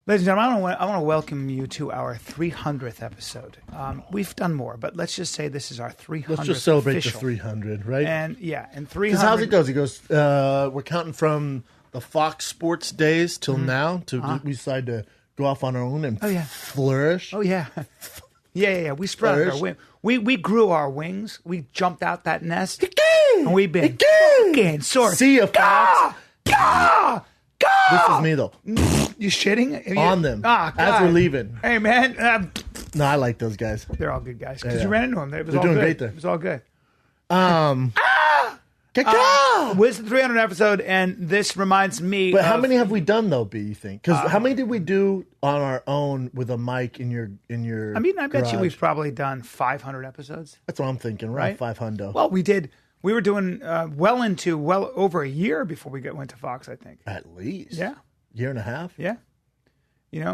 Ladies and gentlemen, I want to welcome you to our 300th episode. We've done more, but let's just say this is our 300th. Let's just celebrate official. the 300, right? And 300. Because how's it goes? It goes. We're counting from the Fox Sports days till now. We decide to go off on our own and flourish. Oh yeah, yeah. We spread our wings. We grew our wings. We jumped out that nest, and we've been fucking soaring. See you, Fox. This is me though. You shitting on them as we're leaving. Hey man, no, I like those guys. They're all good guys because you ran into them. It was They're all doing good. great there. It was all good. This is the 300th episode, and this reminds me. But how many have we done though? B, you think? Because how many did we do on our own with a mic in your? I mean, I bet you we've probably done 500 episodes. That's what I'm thinking, right? 500. Well, we did. We were doing well over a year before we went to Fox, I think. At least. Yeah. Year and a half? Yeah.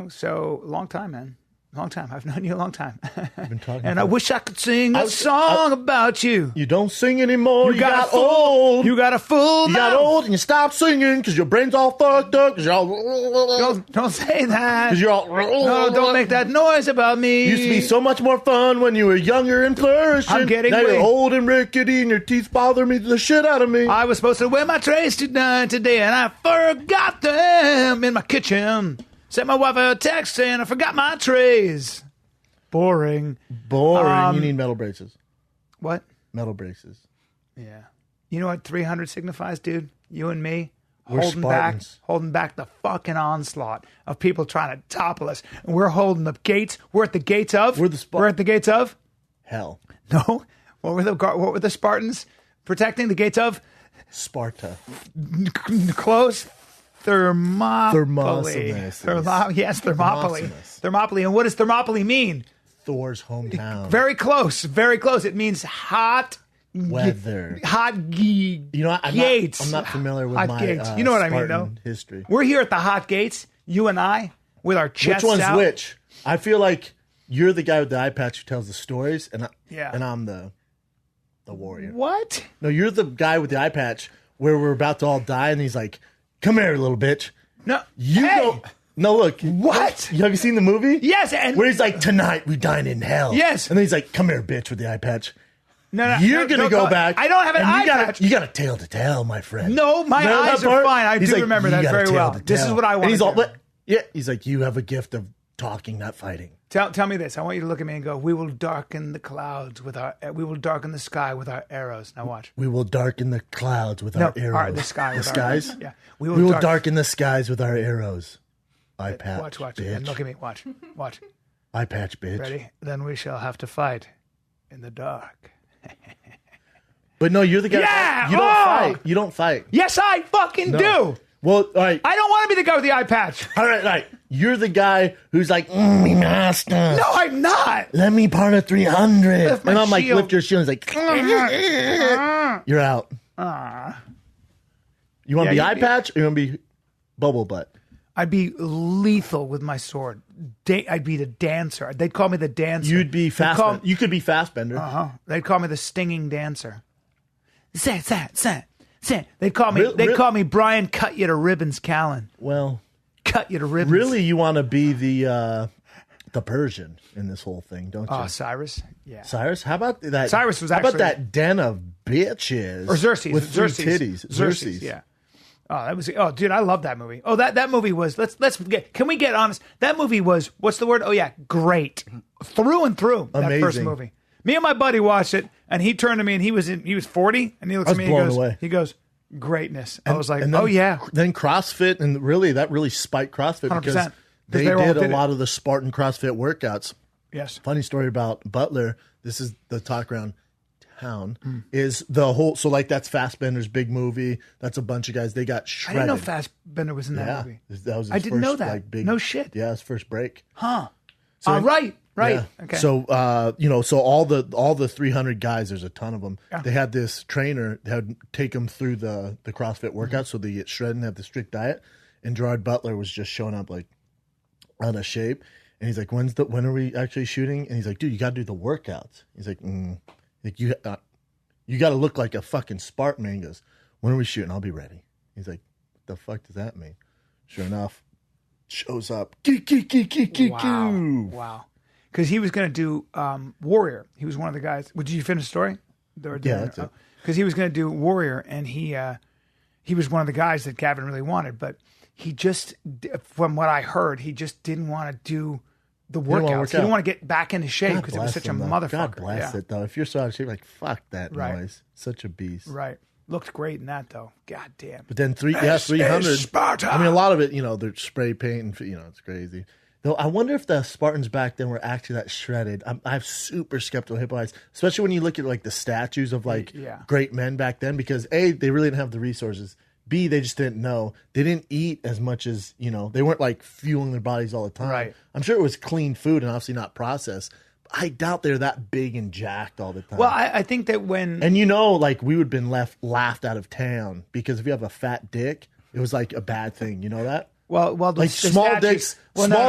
So long time, man. Long time. I've known you a long time. I've been talking and I wish I could sing a song about you. You don't sing anymore. You got old. You got a full You got old and you stopped singing because your brain's all fucked up. Because you're all... Don't say that. Because you're all... No, don't make that noise about me. Used to be so much more fun when you were younger and flourishing. I'm getting now you're old and rickety and your teeth bother me the shit out of me. I was supposed to wear my trays today and I forgot them in my kitchen. Sent my wife a text saying I forgot my trays. Boring. You need metal braces. What? Metal braces. Yeah. You know what 300 signifies, dude? You and me We're Spartans. holding back the fucking onslaught of people trying to topple us. And we're holding the gates. We're at the gates of. We're at the gates of hell. No. What were the Spartans protecting the gates of? Sparta. Close. Thermopylae. Yes, Thermopylae. Thermopylae. And what does Thermopylae mean? Thor's hometown. Very close. Very close. It means hot weather. Gates. I'm not familiar with my gates. You know what Spartan I mean, though? history. We're here at the hot gates, you and I, with our chests out. Which one's out. which? I feel like you're the guy with the eye patch who tells the stories, and I'm the warrior. What? No, you're the guy with the eye patch where we're about to all die, and he's like, "Come here, little bitch." No, don't. No, look. What? Have you seen the movie? Yes, and where he's like, "Tonight we dine in hell." Yes, and then he's like, "Come here, bitch," with the eye patch. No, you're gonna go back. I don't have an eye patch. You got a tale to tell, my friend. No, my eyes are fine. I do remember that very well. This is what I want. And he's all, he's like, you have a gift of talking, not fighting. Tell me this. I want you to look at me and go, "We will darken the clouds with our. We will darken the sky with our arrows." Now watch. We will darken the clouds with our arrows. The sky. The skies. Yeah. We will darken the skies with our arrows. Eye patch. Watch. Bitch. And look at me. Watch. Eye patch, bitch. Ready? Then we shall have to fight in the dark. But no, you're the guy. Yeah. You don't fight. You don't fight. Yes, I fucking do. Well, all right. I don't want to be the guy with the eye patch. All right. You're the guy who's like, me master. No, I'm not. Let me part of 300. And I'm like, lift your shield. He's like, you're out. You want to be eye patch or you want to be bubble butt? I'd be lethal with my sword. I'd be the dancer. They'd call me the dancer. You'd be fast. You could be fast bender. They'd call me the stinging dancer. They'd call me. They'd call me Bryan. Cut you to ribbons, Callan. Well, cut you to ribbons. Really, you want to be the Persian in this whole thing, don't you? Cyrus. Yeah. Cyrus. How about that? Cyrus was. How about that den of bitches? Or Xerxes with Xerxes. three titties. Xerxes. Yeah. Oh, that was. Oh, dude, I love that movie. Oh, that movie was. Let's get. Can we get honest? That movie was. What's the word? Oh yeah, great, through and through. Amazing. That first movie. Me and my buddy watched it, and he turned to me, and he was 40, and he looks at me and he goes, greatness. I was like, oh yeah. Then CrossFit, and that really spiked CrossFit 100%. because they did a lot of the Spartan CrossFit workouts. Yes. Funny story about Butler. This is the talk around town. Is the whole that's Fassbender's big movie. That's a bunch of guys. They got shredded. I didn't know Fassbender was in that movie. That was his I didn't know first, that. big, no shit. Yeah, his first break. Huh. So right. Yeah. Okay. So so all the 300 guys, there's a ton of them. Yeah. They had this trainer that would take them through the CrossFit workout, so they get shredded and have the strict diet. And Gerard Butler was just showing up like out of shape, and he's like, "When are we actually shooting?" And he's like, "Dude, you got to do the workouts." He's like, you got to look like a fucking Spartan." And he goes, "When are we shooting? I'll be ready." He's like, "What the fuck does that mean?" Sure enough, shows up. Wow. Because he was going to do Warrior. He was one of the guys. Did you finish the story? Yeah, that's it. Because he was going to do Warrior, and he was one of the guys that Gavin really wanted, but he just, from what I heard, he just didn't want to do the workouts. He didn't want to get back into shape because he was such a motherfucker. God bless it, though. If you're so out of shape, like, fuck that noise. Such a beast. Right. Looked great in that, though. God damn. But then 300. Sparta. I mean, a lot of it, they're spray paint and, it's crazy. Though I wonder if the Spartans back then were actually that shredded. I'm super skeptical of hippo eyes, especially when you look at like the statues of like great men back then, because A, they really didn't have the resources. B, they just didn't know. They didn't eat as much as, they weren't like fueling their bodies all the time. Right. I'm sure it was clean food and obviously not processed. I doubt they're that big and jacked all the time. Well, I think that when... And like we would have been laughed out of town because if you have a fat dick, it was like a bad thing. You know that? Well, like small dicks,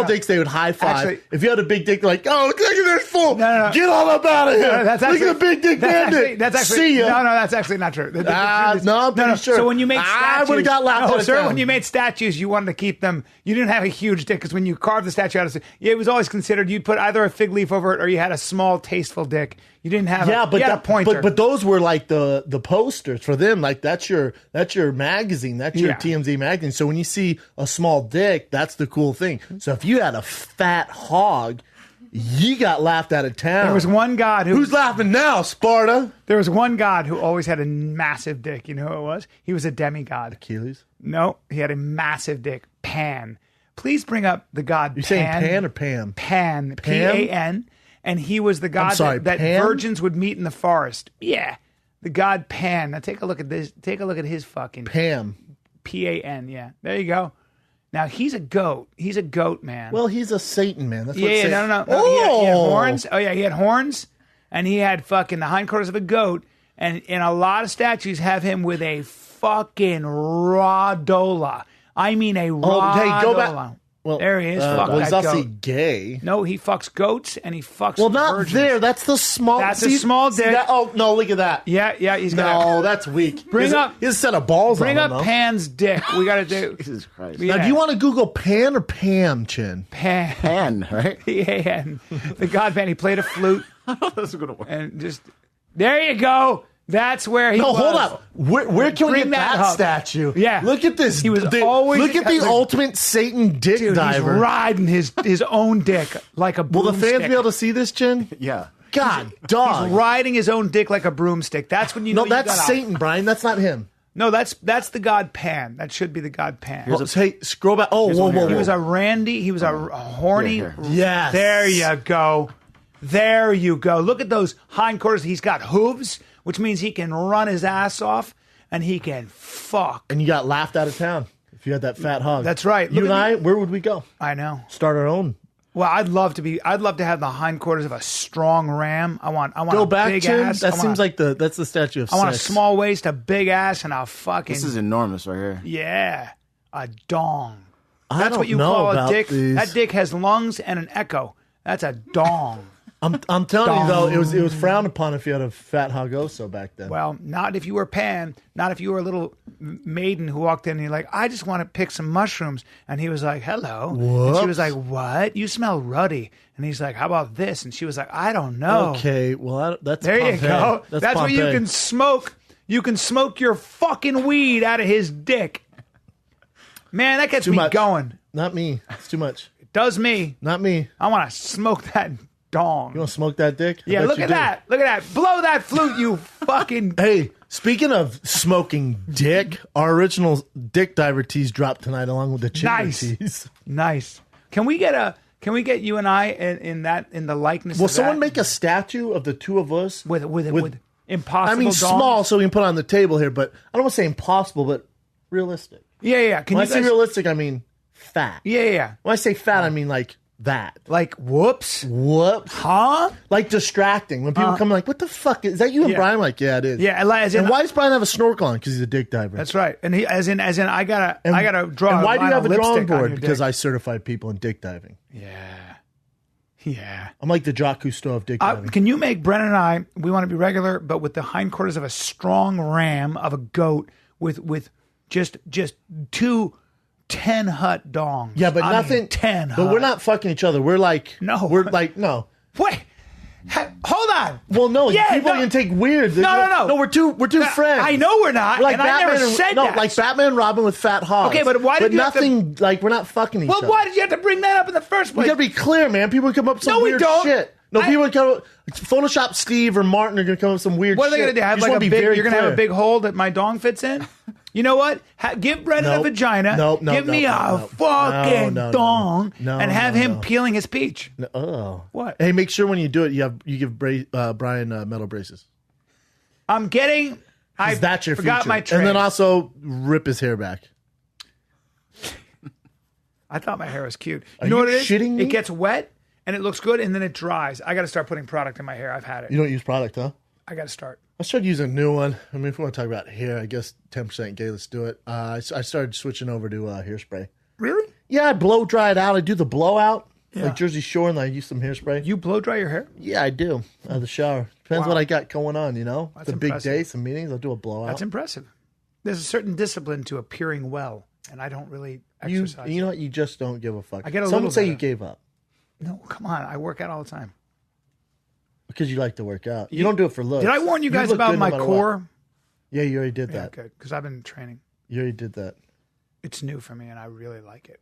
dicks, they would high five. Actually, if you had a big dick, they're like, oh, look at this fool. No. Get all up out of here. Look at the big dick bandit. See ya. No, that's actually not true. I'm pretty sure. So when you made statues, I would have got laughed out of town. When you made statues, you wanted to keep them. You didn't have a huge dick because when you carved the statue out of it was always considered you'd put either a fig leaf over it or you had a small, tasteful dick. You didn't have a pointer. But those were like the posters for them. Like that's your magazine. That's your TMZ magazine. So when you see a small dick, that's the cool thing. So if you had a fat hog, you got laughed out of town. There was one god who's laughing now, Sparta. There was one god who always had a massive dick. You know who it was? He was a demigod. Achilles? No, he had a massive dick. Pan. Please bring up the god Pan. You're saying Pan or Pam? Pan. Pan. And he was the god that virgins would meet in the forest. Yeah. The god Pan. Now take a look at this. Take a look at his fucking... Pam. Pan, yeah. There you go. Now, he's a goat. He's a goat, man. Well, he's a Satan, man. That's no. Oh! He had horns. Oh, yeah, he had horns. And he had fucking the hindquarters of a goat. And a lot of statues have him with a fucking raw dola. I mean a raw hey, go dola. back. Well, there he is. He's obviously gay. No, he fucks goats and he fucks not virgins. There. That's the small... That's a small dick. No, look at that. Yeah, he's got... No, that's weak. He has a set of balls on him, Bring up Pan's dick. We got to do... Jesus Christ. Now, do you want to Google Pan or Pam, Chin? Pan, right? Pan. The god Pan. He played a flute. I don't know if this is going to work. And just... There you go. That's where he was. No, hold up. Where can we get that statue? Yeah. Look at this. He was always... Look at the ultimate Satan dick diver. He's riding his own dick like a broomstick. Will the fans be able to see this, Chin? Yeah. God, dog. He's riding his own dick like a broomstick. That's when you know No, that's Satan, Brian. That's not him. No, that's the god Pan. That should be the god Pan. Hey, scroll back. Oh, whoa. He was a randy. He was a horny... Yes. There you go. There you go. Look at those hindquarters. He's got hooves, which means he can run his ass off and he can fuck. And you got laughed out of town if you had that fat hog. That's right. You and I, where would we go? I know. Start our own. Well, I'd love to have the hindquarters of a strong ram. I want go a back, big Chin? ass. That seems like that's the statue of I want a sex. small waist, a big ass, and a fucking... This is enormous right here. Yeah. A dong. I That's don't what you know call a about dick. these. That dick has lungs and an echo. That's a dong. I'm telling you though, it was frowned upon if you had a fat hogoso back then. Well, not if you were Pan. Not if you were a little maiden who walked in and you're like, I just want to pick some mushrooms. And he was like, hello. Whoops. And she was like, what? You smell ruddy. And he's like, how about this? And she was like, I don't know. Okay, well, that's there Pompeii. You go. That's where you Pompeii. can smoke. You can smoke your fucking weed out of his dick. Man, that gets me going. Not me. It's too much. It does me. Not me. I want to smoke that dong. You want to smoke that dick? Yeah, look at that. Look at that. Blow that flute, you fucking... Hey, speaking of smoking dick, our original dick diver tees dropped tonight along with the chicken tees. Nice. Can we get you and I in the likeness Will of someone that? make a statue of the two of us? With impossible I mean, dongs? small so we can put on the table here, but I don't want to say impossible, but realistic. Yeah. When I say realistic, I mean fat. Yeah. When I say fat, I mean like that. Like, whoops. Huh? Like distracting. When people come like, what the fuck? Is that you and Brian? Like, yeah, it is. Yeah. And why does Brian have a snorkel on? Because he's a dick diver. That's right. And he, as in, I gotta draw. And why do you have a drawing board? Because I. I certified people in dick diving. Yeah. I'm like the Jacques Cousteau of dick diving. Can you make Brennan and I? We want to be regular, but with the hindquarters of a strong ram of a goat with just two 10 hut dongs. Yeah, but nothing. 10 hut. But we're not fucking each other. We're like, No. We're like, no. Wait. Hold on. Well, no, people are gonna take weird. No. No, we're two friends. I know we're not. We're like and Batman I never said no, that. like Batman and Robin with fat hogs. Okay, but why did you have nothing, like, we're not fucking each other. Well, why did you have to bring that up in the first place? We gotta be clear, man. People would come up with some No, we weird don't. shit. No, people would come up, Photoshop Steve or Martin are gonna come up with some weird shit. What are they gonna do? Have like a big? You're gonna have a big hole that my dong fits in? You know what? Give Brendan a vagina. Give me a fucking dong and have him peeling his peach. Oh, what? Hey, make sure when you do it, you give Bryan metal braces. I'm getting. That's your forgot future. my trade. And then also rip his hair back. I thought my hair was cute. Are know you what it is? shitting me? It gets wet and it looks good, and then it dries. I got to start putting product in my hair. I've had it. You don't use product, huh? I got to start. I started using a new one. I mean, if we want to talk about hair, I guess 10% gay, let's do it. I started switching over to hairspray. Really? Yeah, I blow dry it out. I do the blowout, like Jersey Shore, and I use some hairspray. You blow dry your hair? Yeah, I do. Out of the shower. Depends what I got going on, you know? That's it's a big impressive. day, some meetings, I'll do a blowout. That's impressive. There's a certain discipline to appearing well, and I don't really exercise. You know what? You just don't give a fuck. I get a Someone little say better. you gave up. No, come on. I work out all the time. Because you like to work out. You don't do it for looks. Did I warn you guys look about good my no matter core? what. Yeah, you already did Yeah, that. good, because I've been training. You already did that. It's new for me, and I really like it.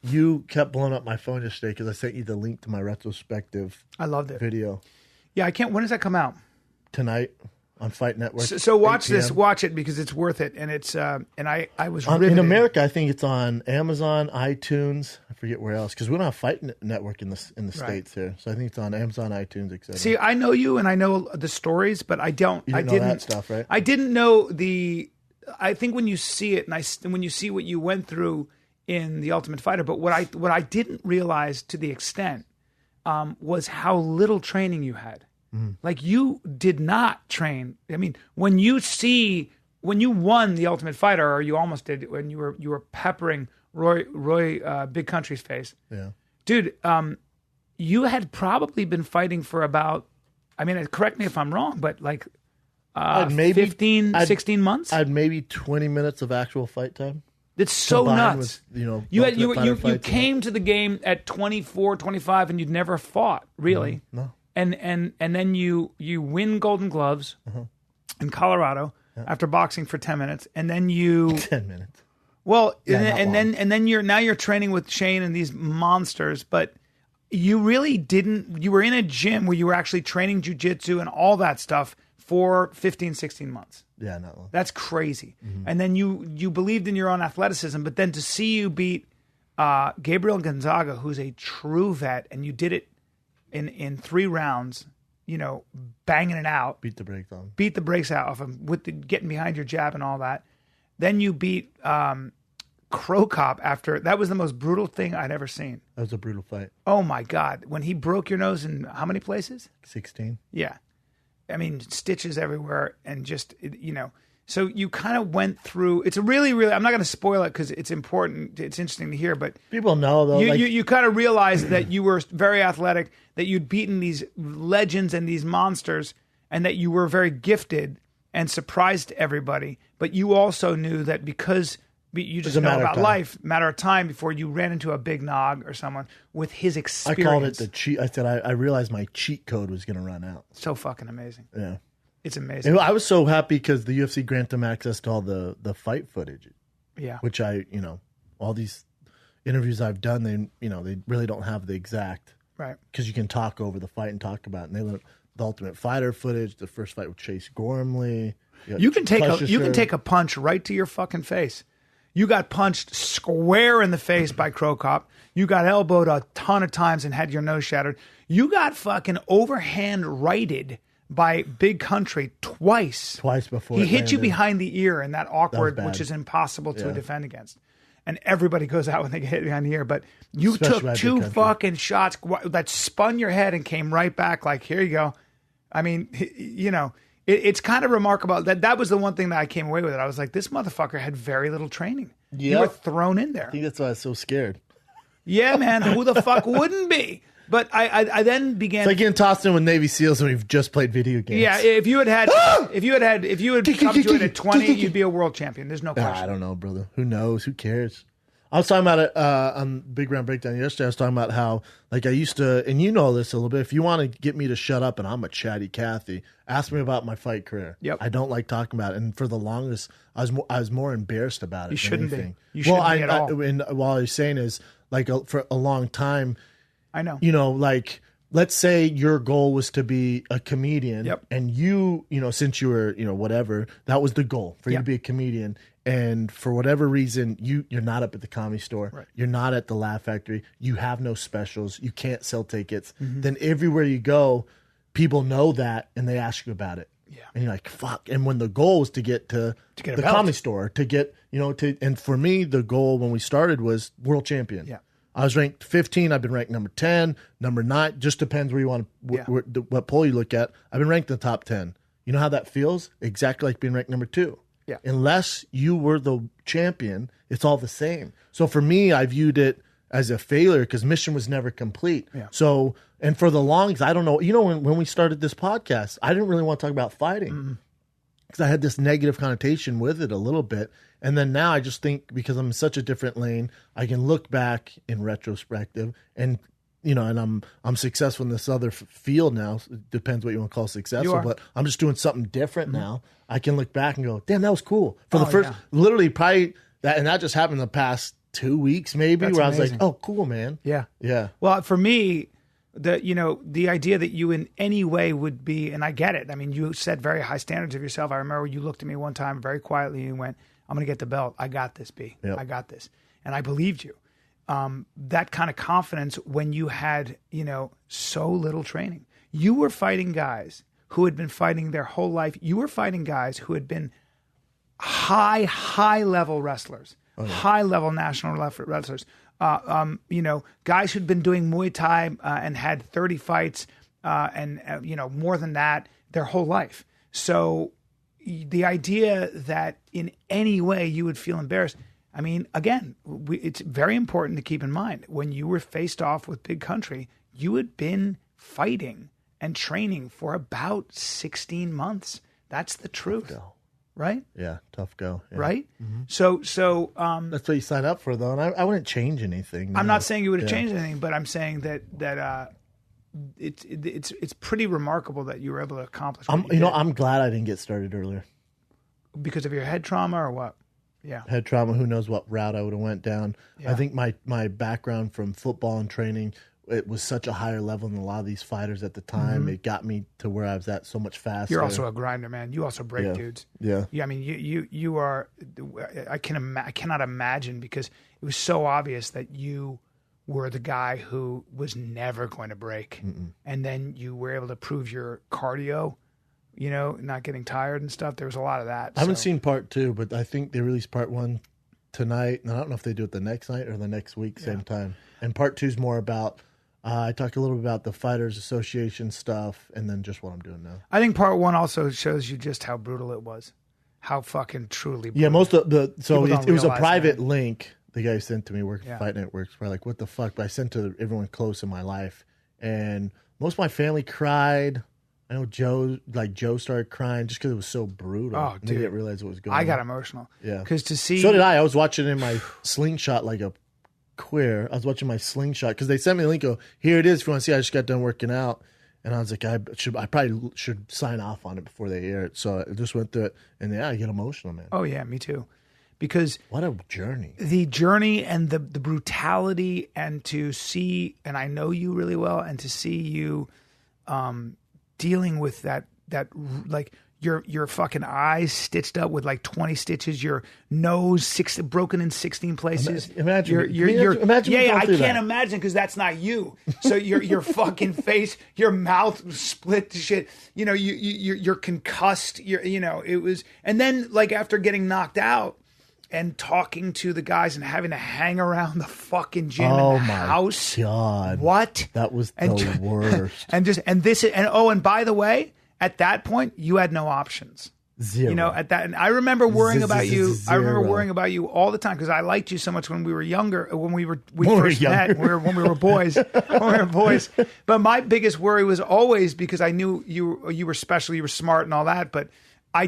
You kept blowing up my phone yesterday because I sent you the link to my retrospective I loved it. video. Yeah, I can't. When does that come out? Tonight on Fight Network. So watch 8 p.m. this. Watch it because it's worth it, and it's and I was in riveted. America. I think it's on Amazon, iTunes. I forget where else because we don't have Fight Network in the states here. So I think it's on Amazon, iTunes, etc. See, I know you, and I know the stories, but I don't. You didn't know that stuff, right? I didn't know the. I think when you see it, and when you see what you went through in The Ultimate Fighter, but what I didn't realize to the extent was how little training you had. Like you did not train. I mean, when you won The Ultimate Fighter, or you almost did when you were peppering Roy Big Country's face. Yeah, dude, you had probably been fighting for about. I mean, correct me if I'm wrong, but like maybe 16 months. I had maybe 20 minutes of actual fight time. It's so nuts. With, you came to the game at 24, 25, and you'd never fought really. No. And then you win Golden Gloves in Colorado after boxing for 10 minutes, and then you 10 minutes. Well, and then you're training with Shane and these monsters, but you really didn't. You were in a gym where you were actually training jiu-jitsu and all that stuff for 15, 16 months. Yeah, not long. That's crazy. And then you believed in your own athleticism, but then to see you beat Gabriel Gonzaga, who's a true vet, and you did it in 3 rounds, you know, banging it out. Beat the brakes on. Beat the brakes out of him with getting behind your jab and all that. Then you beat Crow Cop after. That was the most brutal thing I'd ever seen. That was a brutal fight. Oh, my God. When he broke your nose in how many places? 16. Yeah. I mean, stitches everywhere and just, you know. So you kind of went through. It's a really, really. I'm not going to spoil it because it's important. It's interesting to hear, but people know though. You kind of realized that you were very athletic, that you'd beaten these legends and these monsters, and that you were very gifted and surprised everybody. But you also knew that because you just know about life, matter of time before you ran into a big nog or someone with his experience. I called it the cheat. I said I realized my cheat code was going to run out. So fucking amazing. Yeah. It's amazing. I was so happy because the UFC granted them access to all the fight footage. Yeah. Which all these interviews I've done, they really don't have the exact. Right. Because you can talk over the fight and talk about it. And they let the Ultimate Fighter footage, the first fight with Chase Gormley. You can take a punch right to your fucking face. You got punched square in the face by Crow Cop. You got elbowed a ton of times and had your nose shattered. You got fucking overhand righted by Big Country twice. Twice before. He hit you behind the ear in that awkward, which is impossible to defend against. And everybody goes out when they get hit behind the ear. But you took 2 fucking shots that spun your head and came right back like, here you go. I mean, you know, it's kind of remarkable. That was the one thing that I came away with. I was like, this motherfucker had very little training. You were thrown in there. I think that's why I was so scared. Yeah, man. Who the fuck wouldn't be? But I then began. It's like getting tossed in with Navy SEALs when we've just played video games. Yeah, if you had come to it at 20, you'd be a world champion. There's no question. I don't know, brother. Who knows? Who cares? I was talking about it on Big Round Breakdown yesterday. I was talking about how, like, I used to, and you know this a little bit, if you want to get me to shut up and I'm a chatty Cathy, ask me about my fight career. Yep. I don't like talking about it. And for the longest, I was more embarrassed about it. You shouldn't be. You shouldn't be at all. And what I was saying is, like, for a long time, I know. You know, like, let's say your goal was to be a comedian. Yep. And you know, since you were, you know, whatever, that was the goal for you to be a comedian. And for whatever reason, you're not up at the Comedy Store. Right. You're not at the Laugh Factory. You have no specials. You can't sell tickets. Then everywhere you go, people know that and they ask you about it. Yeah. And you're like, fuck. And when the goal was to get to the Comedy Store, to get, you know, and for me, the goal when we started was world champion. Yeah. I was ranked 15. I've been ranked number 10, number 9. Just depends where you want to, what poll you look at. I've been ranked in the top 10. You know how that feels? Exactly like being ranked number 2. Yeah. Unless you were the champion, it's all the same. So for me, I viewed it as a failure because mission was never complete. Yeah. So, and for the longest, I don't know, you know, when we started this podcast, I didn't really want to talk about fighting because I had this negative connotation with it a little bit. And then now I just think because I'm in such a different lane, I can look back in retrospective and, you know, and I'm successful in this other field now. It depends what you want to call successful, but I'm just doing something different now. I can look back and go, damn, that was cool. For the first, literally probably that, and that just happened the past 2 weeks maybe. That's where amazing. I was like, oh, cool, man. Yeah. Yeah. Well, for me, the idea that you in any way would be, and I get it. I mean, you set very high standards of yourself. I remember you looked at me one time very quietly and you went, I'm going to get the belt. I got this, B. Yep. I got this. And I believed you. That kind of confidence when you had, you know, so little training. You were fighting guys who had been fighting their whole life. You were fighting guys who had been high level wrestlers, high level national wrestlers. You know, guys who'd been doing Muay Thai and had 30 fights and you know, more than that their whole life. So the idea that in any way you would feel embarrassed. I mean, again, it's very important to keep in mind when you were faced off with Big Country, you had been fighting and training for about 16 months. That's the truth, right? Yeah, tough go. Yeah. Right? Mm-hmm. So that's what you signed up for, though, and I wouldn't change anything. I'm not saying you would have changed anything, but I'm saying that it's pretty remarkable that you were able to accomplish. I'm glad I didn't get started earlier because of your head trauma or what? Yeah. Head trauma, who knows what route I would have went down. Yeah. I think my background from football and training, it was such a higher level than a lot of these fighters at the time. Mm-hmm. It got me to where I was at so much faster. You're also a grinder, man. You also break dudes. Yeah. I mean, you are, I cannot imagine because it was so obvious that you were the guy who was never going to break. Mm-mm. And then you were able to prove your cardio, you know, not getting tired and stuff. There was a lot of that. I haven't seen part 2, but I think they released part 1 tonight. And I don't know if they do it the next night or the next week, same time. And part 2 is more about, I talk a little bit about the Fighters Association stuff and then just what I'm doing now. I think part 1 also shows you just how brutal it was. How fucking truly brutal. Yeah, most of it was a private link the guy sent to me working for Fight Networks. Probably like, what the fuck? But I sent to everyone close in my life. And most of my family cried. I know Joe started crying just because it was so brutal. Oh, dude. They didn't realize what was going on. I got emotional. Yeah. Because to see. So did I. I was watching in my slingshot like a queer. I was watching my slingshot because they sent me the link. Go, here it is. If you want to see, I just got done working out. And I was like, I probably should sign off on it before they air it. So I just went through it. And I get emotional, man. Oh, yeah, me too. Because what a journey. The journey and the brutality, and to see, and I know you really well, and to see you dealing with that like your fucking eyes stitched up with like 20 stitches, your nose broken in 16 places. Imagine. Imagine. Yeah, I can't imagine because that's not you. So your fucking face, your mouth split to shit. You know, you're concussed. It was, and then like after getting knocked out and talking to the guys and having to hang around the fucking gym in the house. God. What? That was the worst. And by the way, at that point, you had no options. Zero. You know, at that, and I remember worrying about you. I remember worrying about you all the time because I liked you so much when we were younger. When we first met, when we were boys, But my biggest worry was always because I knew you were special, you were smart, and all that. But I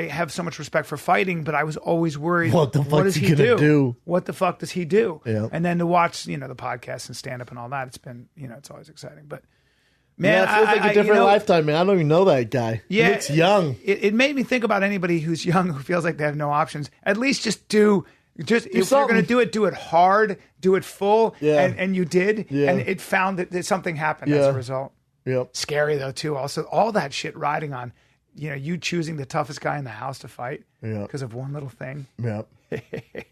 have so much respect for fighting, but I was always worried. What the fuck is he gonna do? What the fuck does he do? Yeah. And then to watch, the podcast and stand up and all that, it's been, it's always exciting. But man, it feels like a different lifetime, man. I don't even know that guy. Yeah, he looks young. It made me think about anybody who's young who feels like they have no options. At least just if you're going to do it hard, do it full. Yeah. And you did. Yeah. And it found that something happened as a result. Yep. Scary though too. Also, all that shit riding on, you choosing the toughest guy in the house to fight because of one little thing. Yep.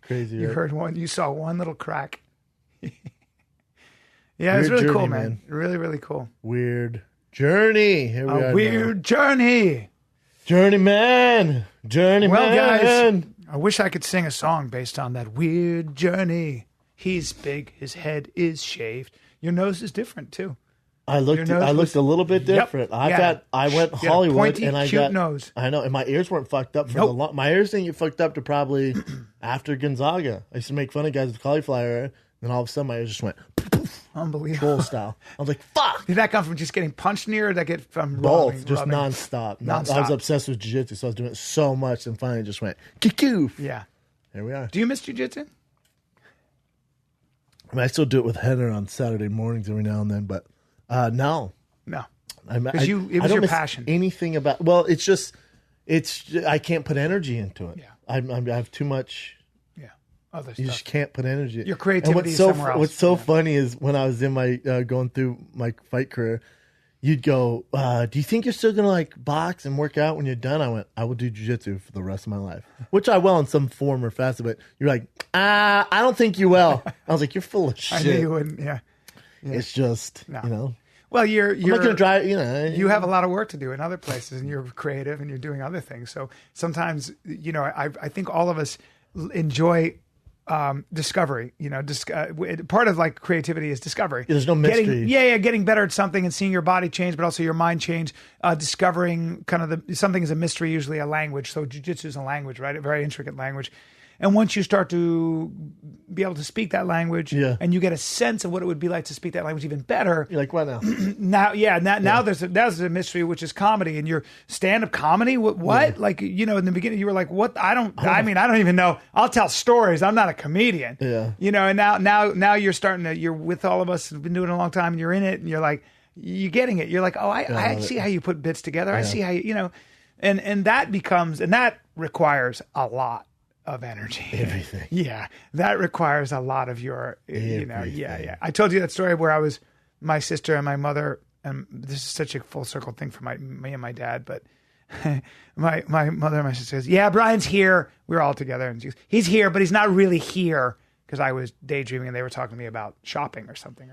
Crazy. You saw one little crack. Yeah, it's really cool, man. Really, really cool. Weird journey. Here we are. Weird journey. Journeyman. Well, guys, I wish I could sing a song based on that weird journey. He's big. His head is shaved. Your nose is different, too. I looked a little bit different. Yep. I went Hollywood pointy, and I cute got nose. I know, and my ears weren't fucked up for my ears didn't get fucked up to probably after Gonzaga. I used to make fun of guys with cauliflower, and then all of a sudden my ears just went unbelievable. troll style. I was like, fuck. Did that come from just getting punched near, or did that get from both? Just rubbing? nonstop. I was obsessed with jiu-jitsu, so I was doing it so much, and finally it just went kikoof. Yeah. Here we are. Do you miss jiu-jitsu? I still do it with Heather on Saturday mornings every now and then, but no. No. Because it was your passion. Anything about I can't put energy into it. Yeah. I have too much. Yeah. Other you stuff. just can't put energy. Your creativity is somewhere else. What's so funny is when I was in my going through my fight career, you'd go, do you think you're still going to like box and work out when you're done? I went, I will do jiu-jitsu for the rest of my life, which I will in some form or facet, but you're like, I don't think you will. I was like, you're full of shit. I knew you wouldn't. Yeah. It's just, Well, you're I'm not going to drive, You have a lot of work to do in other places, and you're creative, and you're doing other things. So sometimes, I think all of us enjoy discovery. Part of like creativity is discovery. There's no mystery. Getting better at something and seeing your body change, but also your mind change. Discovering kind of something is a mystery, usually a language. So jiu-jitsu is a language, right? A very intricate language. And once you start to be able to speak that language, and you get a sense of what it would be like to speak that language even better. You're like, what now? Now there's a mystery, which is comedy, and your stand-up comedy. What? Yeah. Like, in the beginning, you were like, what? I don't even know. I'll tell stories. I'm not a comedian. Yeah. And now you're with all of us who've been doing it a long time, and you're in it, and you're like, you're getting it. You're like, oh, I see how you put bits together. Yeah. I see how and that requires a lot of energy. Everything. Yeah. That requires a lot of your, Yeah. I told you that story where my sister and my mother, and this is such a full circle thing for me and my dad, but my mother and my sister says, yeah, Brian's here. We were all together, and she goes, he's here, but he's not really here, because I was daydreaming and they were talking to me about shopping or something,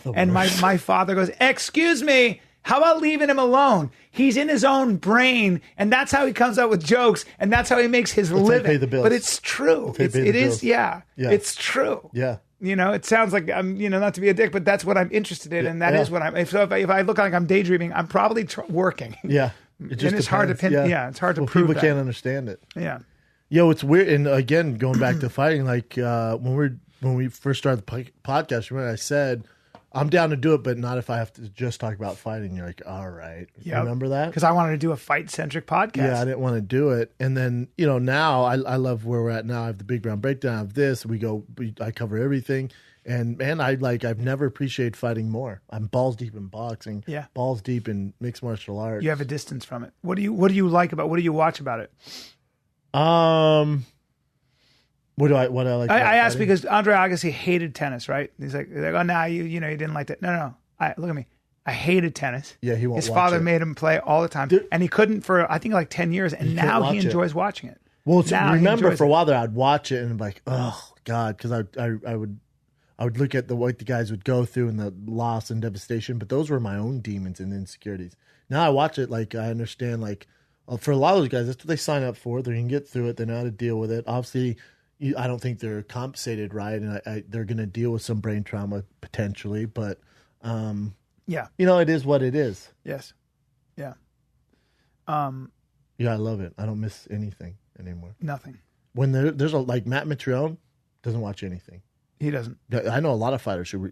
and my father goes, excuse me, how about leaving him alone? He's in his own brain, and that's how he comes up with jokes, and that's how he makes his living. Pay the bills. But it's true. It is. It's true. Yeah. It sounds like I'm, not to be a dick, but that's what I'm interested in, and that is what I'm. If I look like I'm daydreaming, I'm probably working. Yeah. It's hard to pin. Yeah, it's hard to prove. People can't understand it. Yeah. Yo, it's weird. And again, going back to fighting, like when we first started the podcast, remember I said, I'm down to do it, but not if I have to just talk about fighting. You're like, all right. Yep. Remember that? Because I wanted to do a fight-centric podcast. Yeah, I didn't want to do it. And then, now I love where we're at now. I have the Big Brown Breakdown of this. I cover everything. And man, I've never appreciated fighting more. I'm balls deep in boxing. Yeah. Balls deep in mixed martial arts. You have a distance from it. What do you like about? What do you watch about it? What do I like? I asked because Andre Agassi hated tennis, right? He's like, oh, nah, you didn't like that. No. Look at me. I hated tennis. Yeah, he won't. His father made him play all the time, and he couldn't for I think like 10 years, and now he enjoys watching it. Well, remember for a while there, I'd watch it and be like, oh God, because I would look at what the guys would go through and the loss and devastation, but those were my own demons and insecurities. Now I watch it like I understand, like for a lot of those guys, that's what they sign up for. They can get through it. They know how to deal with it. Obviously, I don't think they're compensated right, and they're going to deal with some brain trauma potentially, but yeah, it is what it is. Yes, yeah. Yeah, I love it. I don't miss anything anymore. Nothing. When there's like Matt Mitrione doesn't watch anything. He doesn't. I know a lot of fighters who.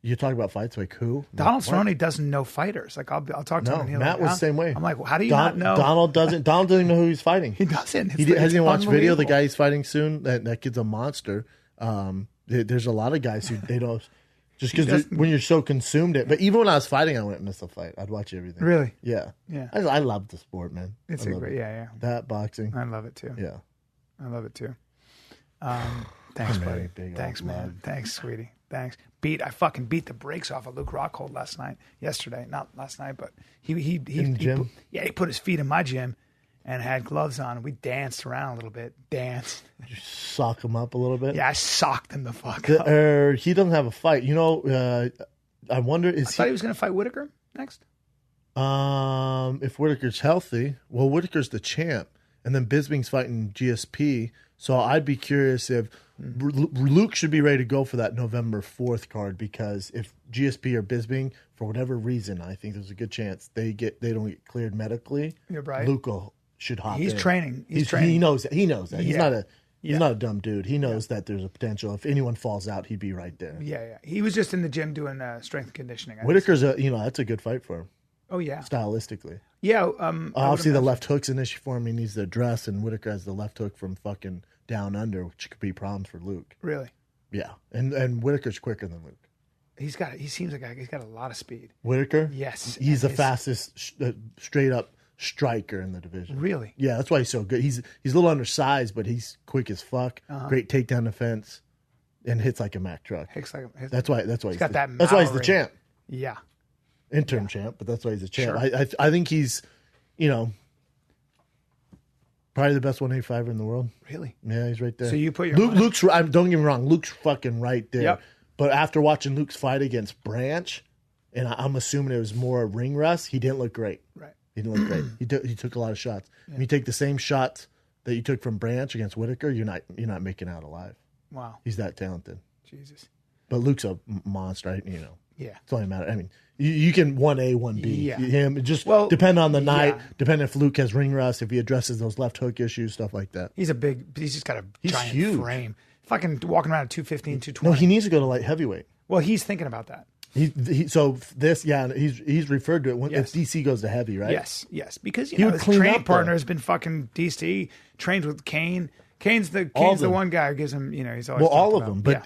You talk about fights like who? Donald Cerrone doesn't know fighters. Like I'll talk to him. And Matt was the same way. I'm like, well, how do you not know? Donald doesn't even know who he's fighting. He doesn't. Hasn't even watched video. The guy he's fighting soon. That kid's a monster. There's a lot of guys who they don't. Just because when you're so consumed it. But even when I was fighting, I wouldn't miss a fight. I'd watch everything. Really? Yeah. Yeah. I love the sport, man. It's yeah. That boxing. I love it too. Yeah. I love it too. Thanks, buddy. Thanks, man. Thanks, sweetie. Thanks. I fucking beat the brakes off of Luke Rockhold yesterday. Not last night, but he in the gym? He put his feet in my gym and had gloves on. We danced around a little bit. Danced. Did you sock him up a little bit? Yeah, I socked him the fuck up. He doesn't have a fight. You know, I wonder I thought he was going to fight Whitaker next. If Whitaker's healthy, well, Whitaker's the champ, and then Bisping's fighting GSP. So I'd be curious if Luke should be ready to go for that November 4th card, because if GSP or Bisping, for whatever reason, I think there's a good chance they don't get cleared medically. You're right. Luke should hop in. He's training. He's training. He knows that. Yeah. He's not a dumb dude. He knows that there's a potential. If anyone falls out, he'd be right there. Yeah. He was just in the gym doing strength and conditioning. Whitaker's that's a good fight for him. Oh yeah. Stylistically. Yeah. Obviously the left hook's an issue for him. He needs to address, and Whitaker has the left hook from fucking down under, which could be problems for Luke. Really? Yeah. And Whitaker's quicker than Luke. He seems like he's got a lot of speed. Whitaker? Yes. He's the fastest straight up striker in the division. Really? Yeah, that's why he's so good. He's a little undersized, but he's quick as fuck. Great takedown defense, and hits like a Mack truck. That's why he's got that. That's why he's the champ. Yeah. Interim champ, but that's why he's a champ. Sure. I think he's, probably the best 185er in the world. Really? Yeah, he's right there. So you put your Luke's. Don't get me wrong. Luke's fucking right there. Yep. But after watching Luke's fight against Branch, and I'm assuming it was more ring rust, he didn't look great. Right. He didn't look great. He took a lot of shots. Yeah. When you take the same shots that you took from Branch against Whitaker, you're not making out alive. Wow. He's that talented. Jesus. But Luke's a monster. Yeah. It's only a matter. I mean, you can 1A, 1B. Yeah. Him just depend on the night. Depend if Luke has ring rust, if he addresses those left hook issues, stuff like that. He's just got a giant frame. Fucking walking around at 215, 220. No, he needs to go to light heavyweight. Well, he's thinking about that. He's referred to it if DC goes to heavy, right? Yes, because his training partner has been fucking DC, trained with Kane. Kane's the one guy who gives him, he's always all of them. But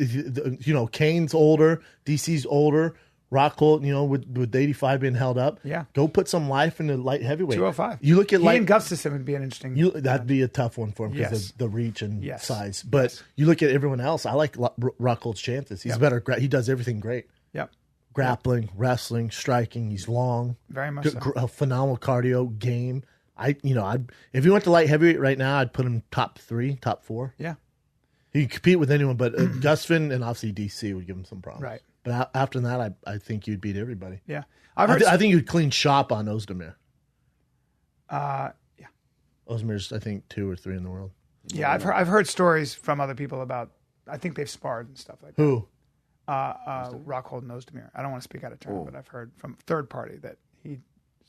Kane's older, DC's older. Rockhold, with 85 being held up, go put some life into light heavyweight. 205. You look at and Gustafsson would be an interesting. That'd be a tough one for him because of the reach and size. But you look at everyone else. I like Rockhold's chances. He's better. He does everything great. Yep. Grappling, wrestling, striking. He's long. Very much so. A phenomenal cardio game. If he went to light heavyweight right now, I'd put him top 3, top 4. Yeah. He could compete with anyone, but Gustafsson and obviously DC would give him some problems. Right. But after that, I think you'd beat everybody. Yeah. I think you'd clean shop on Ozdemir. Yeah. Ozdemir's, I think, 2 or 3 in the world. Yeah, I've heard stories from other people about, I think they've sparred and stuff like that. Who? Rockhold and Ozdemir. I don't want to speak out of turn, but I've heard from third party that he...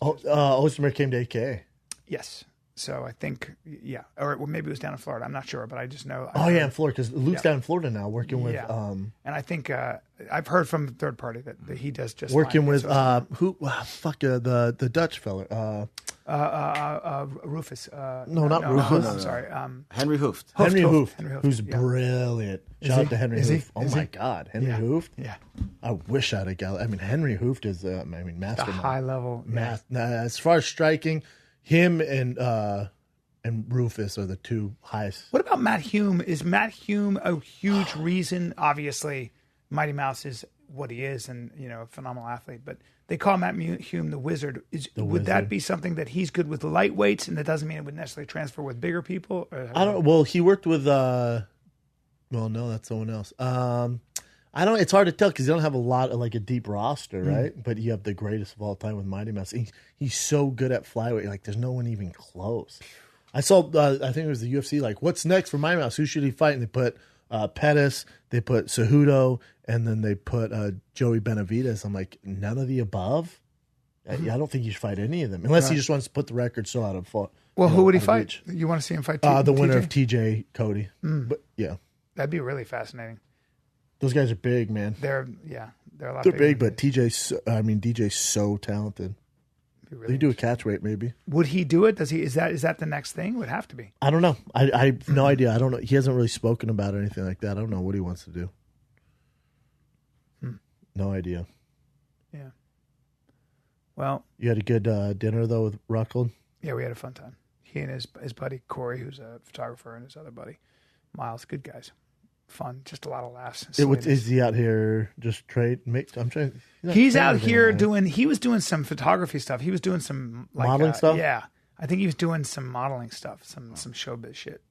Ozdemir came to AKA. Yes. So I think, or maybe it was down in Florida. I'm not sure, but I just know. In Florida, because Luke's down in Florida now working with. And I think I've heard from third party that he does just working fine. with the Dutch fella. Rufus. Not Rufus. No, I'm sorry. Henry Hooft. Henry Hooft, who's brilliant. Shout out to Henry Hooft. Oh my God, Henry Hooft. Yeah. I wish I'd have got. Henry Hooft is mastermind. The high level. As far as striking. Him and Rufus are the 2 highest. What about Matt Hume? Is Matt Hume a huge reason? Obviously, Mighty Mouse is what he is, and a phenomenal athlete. But they call Matt Hume the Wizard. Would that be something that he's good with lightweights, and that doesn't mean it would necessarily transfer with bigger people? I don't. Well, he worked with. Well, no, that's someone else. I don't. It's hard to tell because you don't have a lot of a deep roster, right? But you have the greatest of all time with Mighty Mouse. He's so good at flyweight. There's no one even close. I saw. I think it was the UFC. What's next for Mighty Mouse? Who should he fight? And they put Pettis. They put Cejudo, and then they put Joey Benavidez. I'm like, none of the above. I don't think you should fight any of them unless he just wants to put the record still out of Well, who would he fight? You want to see him fight? The winner of TJ Cody. But yeah, that'd be really fascinating. Those guys are big, man. They're a lot. They're big, but DJ's so talented. Really they do a catch weight, maybe. Would he do it? Does he? Is that the next thing? Would have to be. I don't know. I have no idea. I don't know. He hasn't really spoken about anything like that. I don't know what he wants to do. No idea. Yeah. Well, you had a good dinner though with Rockland. Yeah, we had a fun time. He and his buddy Corey, who's a photographer, and his other buddy Miles. Good guys. Fun. Just a lot of laughs. Is he out here just I'm trying. He's out here doing. He was doing some photography stuff. He was doing some modeling stuff. Yeah, I think he was doing some modeling stuff, some showbiz shit.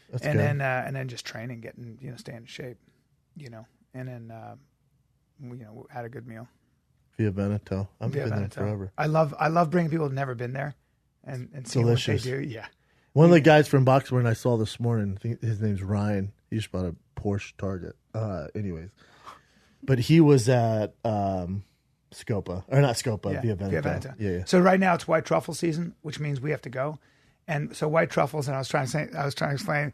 That's and good. then just training, getting staying in shape, and then had a good meal. Via Veneto. I've been there forever. I love bringing people who've never been there and seeing delicious. What they do. Yeah. One of the guys from Boxing I saw this morning, I think his name's Ryan. He just bought a Porsche Target. Anyways. But he was at Scopa. Or not Scopa, Via Veneto. Yeah. So right now it's white truffle season, which means we have to go. And so white truffles, and I was trying to explain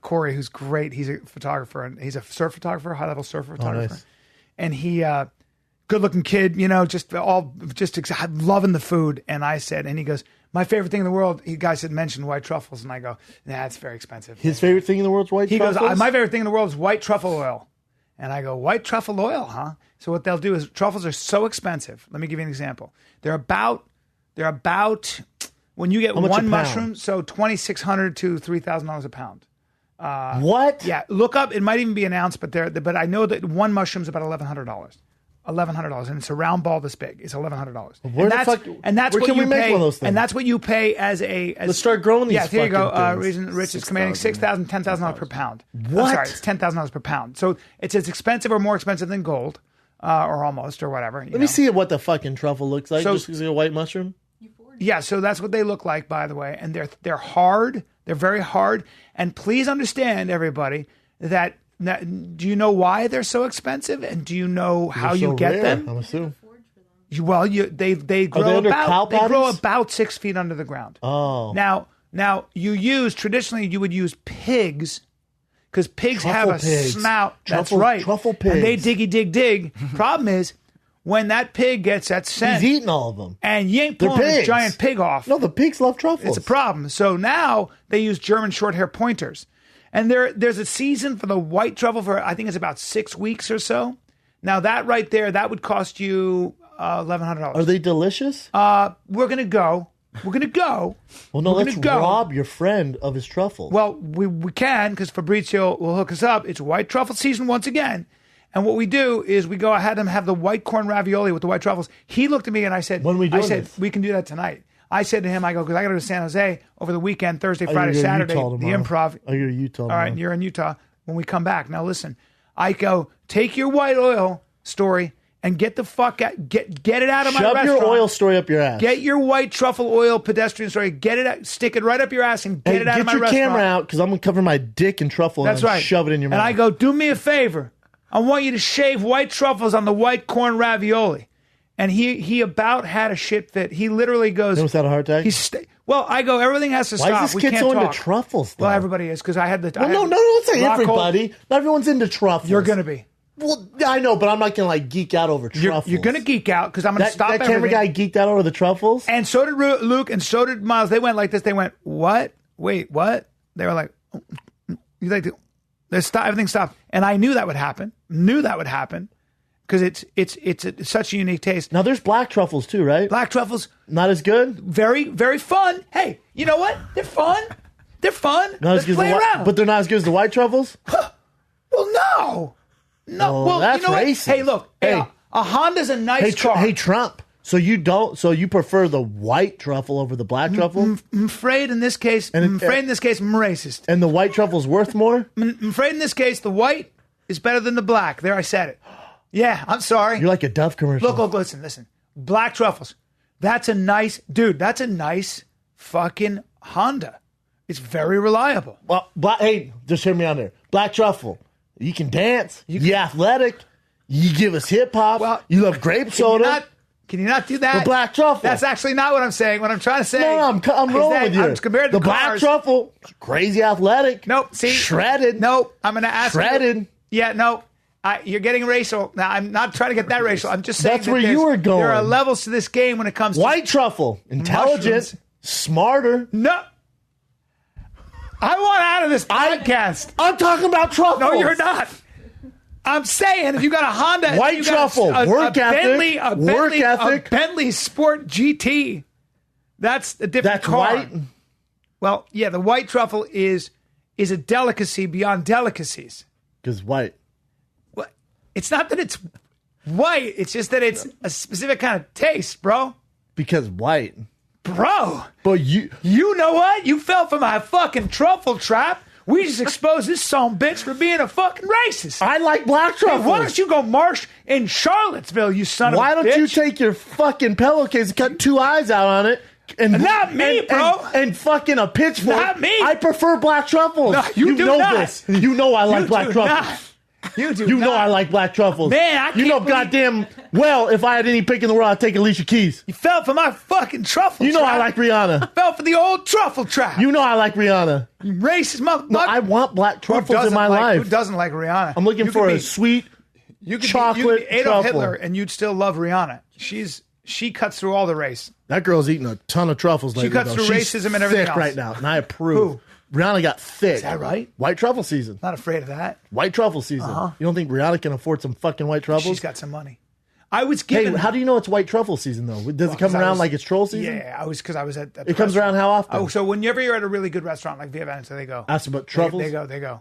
Corey, who's great. He's a photographer, and he's a surf photographer, high-level surf photographer. Nice. And he, good-looking kid, just loving the food. And I said, and he goes, my favorite thing in the world, you guys had mentioned white truffles. And I go, nah, it's very expensive. His favorite thing in the world is white truffles? He goes, my favorite thing in the world is white truffle oil. And I go, white truffle oil, huh? So what they'll do is truffles are so expensive. Let me give you an example. They're about when you get one mushroom, so $2,600 to $3,000 a pound. What? Yeah, look up. It might even be an ounce, but I know that one mushroom's about $1,100. $1,100, and it's a round ball this big. It's $1,100. Where can we make one of those things? And that's what you pay as Let's start growing these. Yeah, here you go. Things. Reason Rich is commanding $6,000, $10,000 per pound. What? I'm sorry, it's $10,000 per pound. So it's as expensive or more expensive than gold, or almost, or whatever. Let me see what the fucking truffle looks like. Just a white mushroom. Yeah, so that's what they look like, by the way, and they're hard. They're very hard, and please understand, everybody, that. Now, do you know why they're so expensive, and do you know how you get them? I'm assuming. Well, they grow about 6 feet under the ground. Oh. Now traditionally you would use pigs, because pigs have a snout. That's right. Truffle pigs. And they dig. Problem is, when that pig gets that scent, he's eating all of them, and you ain't pulling this giant pig off. No, the pigs love truffles. It's a problem. So now they use German short hair pointers. And there's a season for the white truffle for, I think it's about 6 weeks or so. Now that right there, that would cost you $1,100. Are they delicious? We're gonna go. Well, no, let's rob your friend of his truffles. Well, we can, because Fabrizio will hook us up. It's white truffle season once again. And what we do is we go ahead and have the white corn ravioli with the white truffles. He looked at me and I said, we can do that tonight. I said to him, I go, because I got to go to San Jose over the weekend, Thursday, Friday, Saturday, the Improv. I go to Utah. All right, and you're in Utah when we come back. Now listen, I go, take your white oil story and get the fuck out, get it out of my restaurant. Shove your oil story up your ass. Get your white truffle oil pedestrian story, get it out, stick it right up your ass and get it out of my restaurant. Get your camera out, because I'm going to cover my dick in truffle and shove it in your mouth. And I go, do me a favor. I want you to shave white truffles on the white corn ravioli. And he about had a shit fit. He literally goes. You almost had a heart attack? Well, I go, everything has to stop. Why is this kid so into truffles, though? Well, everybody is, because I had the. Well, no, don't say everybody. Not everyone's into truffles. You're going to be. Well, I know, but I'm not going to geek out over truffles. You're going to geek out, because I'm going to stop everything. That camera guy geeked out over the truffles? And so did Luke, and so did Miles. They went like this. They went, what? Wait, what? They were like, everything stopped. And I knew that would happen. Because it's such a unique taste. Now, there's black truffles too, right? Black truffles. Not as good? Very, very fun. Hey, you know what? They're fun. Let's play around. But they're not as good as the white truffles? Well, no. Well, that's you know racist. Hey, look. Hey, a Honda's a nice car. Hey, Trump. So you prefer the white truffle over the black truffle? I'm afraid in this case, I'm racist. And the white truffle's worth more? I'm afraid in this case, the white is better than the black. There, I said it. Yeah, I'm sorry. You're like a Dove commercial. Look, listen. Black truffles. That's a nice fucking Honda. It's very reliable. Well, hey, just hear me out there. Black truffle. You can dance. You're athletic. You give us hip hop. Well, you love grape soda. Can you not do that? The black truffle. That's actually not what I'm saying. What I'm trying to say. No, I'm rolling with you. I'm compared to the black truffle, crazy athletic. Nope. See, shredded. Nope. I'm going to ask shredded. You. Yeah. No. You're getting racial. Now, I'm not trying to get that racial. I'm just saying that's where you were going. There are levels to this game when it comes to white truffle, intelligent, mushrooms. Smarter. No. I want out of this podcast. I'm talking about truffles. No, you're not. I'm saying if you got a Honda, white truffle, work ethic, a Bentley Sport GT, that's a different car. White. Well, yeah, the white truffle is a delicacy beyond delicacies. Because white. Well, it's not that it's white. It's just that it's a specific kind of taste, bro. Because white. Bro. But you know what? You fell for my fucking truffle trap. We just exposed this son bitch for being a fucking racist. I like black truffles. Hey, why don't you go march in Charlottesville, you son of a bitch? Why don't you take your fucking pillowcase and cut 2 eyes out on it? And not me, bro. And fucking a pitchfork. Not me. I prefer black truffles. No, you do know not. This. You know I like black truffles. Not. You do. You know I like black truffles. Man, I can't. You know, goddamn well, if I had any pick in the world, I'd take Alicia Keys. You fell for my fucking truffle. You know trap. I like Rihanna. Fell for the old truffle trap. You know I like Rihanna. You racist motherfucker. No, I want black truffles in my life. Who doesn't like Rihanna? I'm looking for a sweet chocolate be Adolf truffle. Hitler, and you'd still love Rihanna. She cuts through all the race. That girl's eating a ton of truffles lately. She cuts through racism and everything thick else. right now, and I approve. Who? Rihanna got thick. Is that right? White truffle season. Not afraid of that. White truffle season. You don't think Rihanna can afford some fucking white truffles? She's got some money. I was given. Hey, how do you know it's white truffle season though? Does it come around like it's troll season? Yeah, because I was at. It comes around how often? Oh, so whenever you're at a really good restaurant like Via Veneto, they go. Ask about truffles. They go.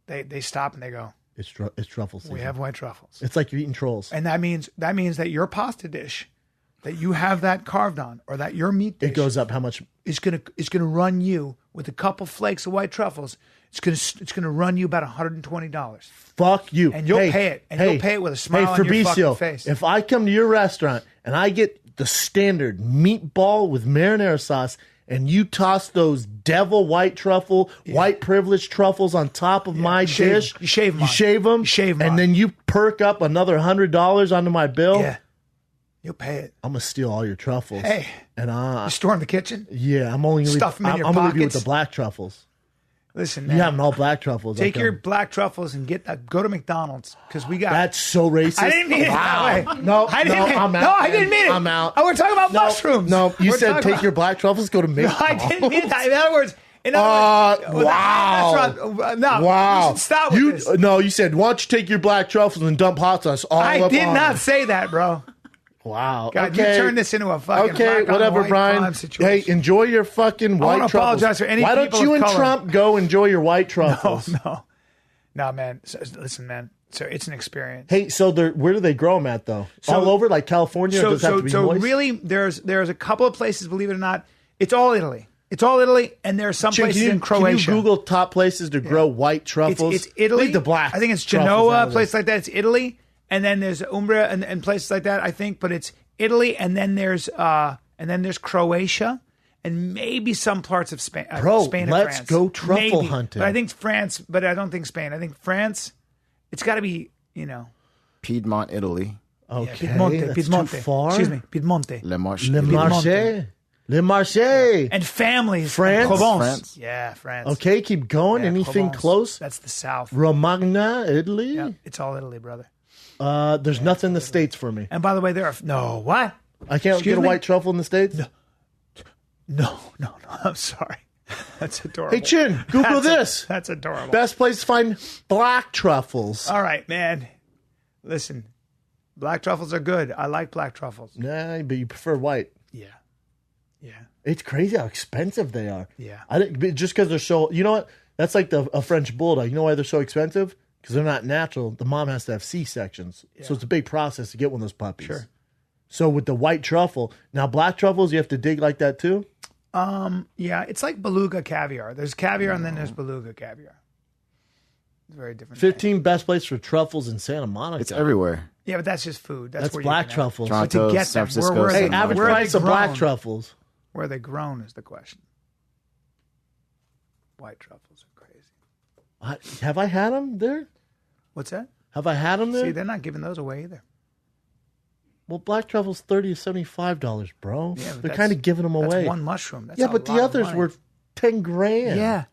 They stop and they go. It's truffle season. We have white truffles. It's like you're eating trolls. And that means that your pasta dish that you have that carved on, or that your meat dish, it goes up how much? Is gonna run you with a couple flakes of white truffles. It's gonna run you about $120. Fuck you. And you'll pay it. And you'll pay it with a smile on your fucking face. If I come to your restaurant and I get the standard meatball with marinara sauce, and you toss those devil white truffle, white privilege truffles on top of my dish, you shave them, and then you perk up another $100 onto my bill. Yeah. You'll pay it. I'm gonna steal all your truffles. Hey, and you store in the kitchen. Yeah, I'm only gonna stuff them in your I'm pockets. gonna leave you with the black truffles. Listen, man, you have all black truffles. Take your black truffles and go to McDonald's because we got. That's so racist. I didn't mean it that way. No, I didn't mean it. I'm out. Oh, we're talking about mushrooms. No, you said take your black truffles. Go to McDonald's. No, I didn't mean that. In other words. Wow. No, wow. You should stop with this. No, you said, why don't you take your black truffles and dump hot sauce all up on it? I did not say that, bro. Wow. God, you turned this into a fucking whatever, Bryan. Hey, enjoy your fucking white truffles. I want to apologize for any people of color. Why don't you and Trump go enjoy your white truffles? No, man. So, listen, man. So it's an experience. Hey, so where do they grow them at, though? All over, like California? Does it have to be moist? Really, there's a couple of places, believe it or not. It's all Italy. And there are some places in Croatia. Can you Google top places to grow white truffles? It's Italy. Leave the black. I think it's Genoa, a place like that. It's Italy. And then there's Umbria and places like that, I think. But it's Italy, and then there's Croatia, and maybe some parts of Spain. Spain and let's France. Go truffle hunting. But I think France. But I don't think Spain. I think France. It's got to be Piedmont, Italy. Okay, Piedmonte. Too far. Excuse me, Piedmonte. Le Marche. Le Marché. And families. France. France. Yeah, France. Okay, keep going. Yeah, anything Provence. close? That's the south. Romagna, Italy? Yeah, it's all Italy, brother. There's nothing in the States for me. And by the way, there are... No, what? I can't get a white truffle in the States? No. I'm sorry. That's adorable. Hey, Chin, Google this. That's adorable. Best place to find black truffles. All right, man. Listen, black truffles are good. I like black truffles. Nah, but you prefer white. Yeah. It's crazy how expensive they are. Yeah. I think just because they're so... You know what? That's like a French bulldog. You know why they're so expensive? Because they're not natural. The mom has to have C-sections. Yeah. So it's a big process to get one of those puppies. Sure. So with the white truffle... Now, black truffles, you have to dig like that too? Yeah, it's like beluga caviar. There's caviar and then there's beluga caviar. It's very different. 15 best places for truffles in Santa Monica. It's everywhere. Yeah, but that's just food. That's where black truffles. Toronto, but to get San them, Francisco. Hey, average price of black truffles. Where are they grown is the question. White truffles are crazy. Have I had them there? What's that? Have I had them there? See, they're not giving those away either. Well, black truffle's $30 to $75, bro. Yeah, they're kind of giving them away. That's one mushroom. That's but the others were $10,000. Yeah.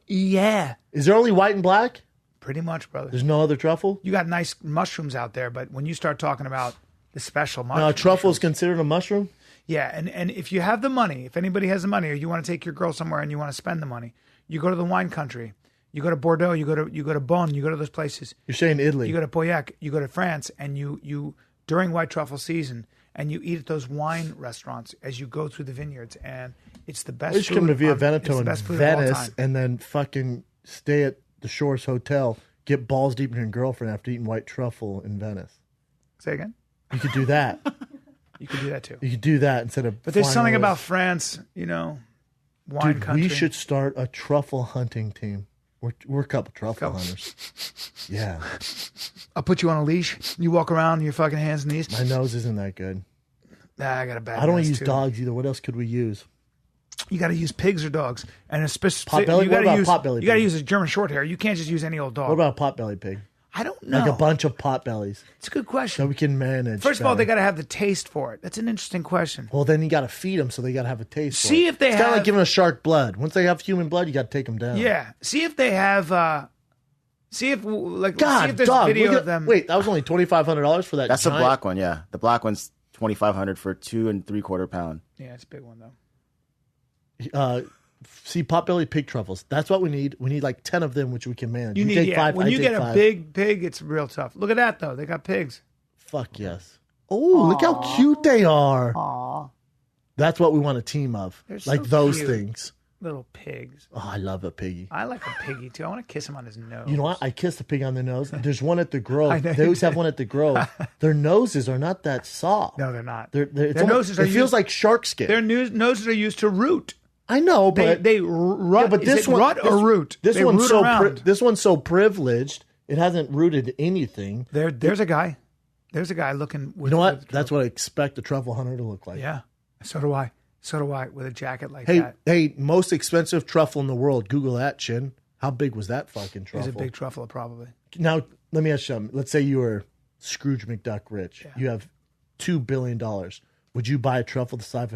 Yeah. Is there only white and black? Pretty much, brother. There's no other truffle? You got nice mushrooms out there, but when you start talking about the special mushrooms. Truffle is considered a mushroom? Yeah, and if you have the money, if anybody has the money, or you want to take your girl somewhere and you want to spend the money, you go to the wine country. You go to Bordeaux, you go to Beaune, you go to those places. You're saying Italy. You go to Pauillac, you go to France, and you during white truffle season, and you eat at those wine restaurants as you go through the vineyards, and it's the best. We should come to Via Veneto in Venice, and then fucking stay at the Shores Hotel, get balls deep in your girlfriend after eating white truffle in Venice. Say again. You could do that. You could do that too. You could do that instead of. But there's something about France, wine country. We should start a truffle hunting team. We're a couple truffle hunters. Yeah. I'll put you on a leash. You walk around your fucking hands and knees. My nose isn't that good. Nah, I got a bad. I don't use dogs either. What else could we use? You got to use pigs or dogs, and potbelly. What about potbelly? You got to use a German short hair. You can't just use any old dog. What about a potbelly pig? I don't know. Like a bunch of potbellies. It's a good question. So we can manage. First of all, they got to have the taste for it. That's an interesting question. Well, then you got to feed them, so they got to have a taste. See for it. If they it's have. It's kind of like giving a shark blood. Once they have human blood, you got to take them down. Yeah. See if they have. See if God, see if there's dog, video of them. Wait, that was only $2,500 for that. That's the black one. Yeah, the black one's $2,500 for 2 3/4 pound. Yeah, it's a big one though. See, potbelly pig truffles. That's what we need. We need like 10 of them, which we can manage. You need take 5. When you get a big pig, it's real tough. Look at that though. They got pigs. Fuck yes. Oh, look how cute they are. Aww. That's what we want a team of. They're like so those cute. things. Little pigs. Oh, I love a piggy. I like a piggy too. I want to kiss him on his nose. You know what? I kissed a pig on the nose. There's one at the Grove. know They always have one at the Grove. Their noses are not that soft. No, they're not. Their noses are It feels like shark skin. Their noses are used to root. I know, but they rut. Yeah, but this one, rut or root? This one's so privileged. It hasn't rooted anything. There's a guy. There's a guy looking. You know what? That's what I expect a truffle hunter to look like. Yeah. So do I. With a jacket like that. Hey, most expensive truffle in the world. Google that, Chin. How big was that fucking truffle? It was a big truffle, probably. Now, let me ask you something. Let's say you were Scrooge McDuck rich. Yeah. You have $2 billion. Would you buy a truffle the size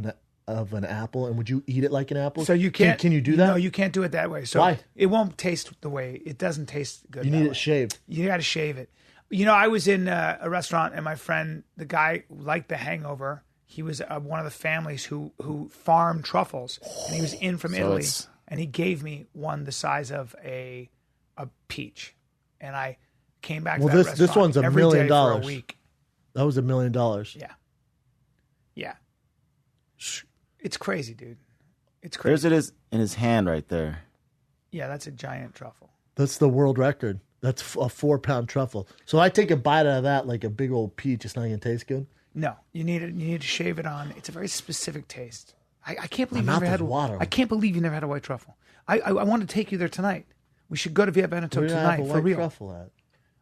of an apple, and would you eat it like an apple? So you can't. Can you do that? No, you can't do it that way. So why? It won't taste the way. It doesn't taste good. You need it shaved. You got to shave it. I was in a restaurant, and my friend, the guy, liked The Hangover. He was one of the families who farmed truffles, and he was in from Italy, and he gave me one the size of a peach, and I came back. Well, to that restaurant this one's $1 million for a week. That was $1 million. Yeah. It's crazy, dude. It's crazy. There's it is in his hand right there. Yeah, that's a giant truffle. That's the world record. That's a 4-pound truffle. So I take a bite out of that like a big old peach. It's not going to taste good. No, you need to shave it on. It's a very specific taste. I can't believe My you never mouth had is watering. I can't believe you never had a white truffle. I want to take you there tonight. We should go to Via Veneto Where do I tonight have a for white real. truffle at?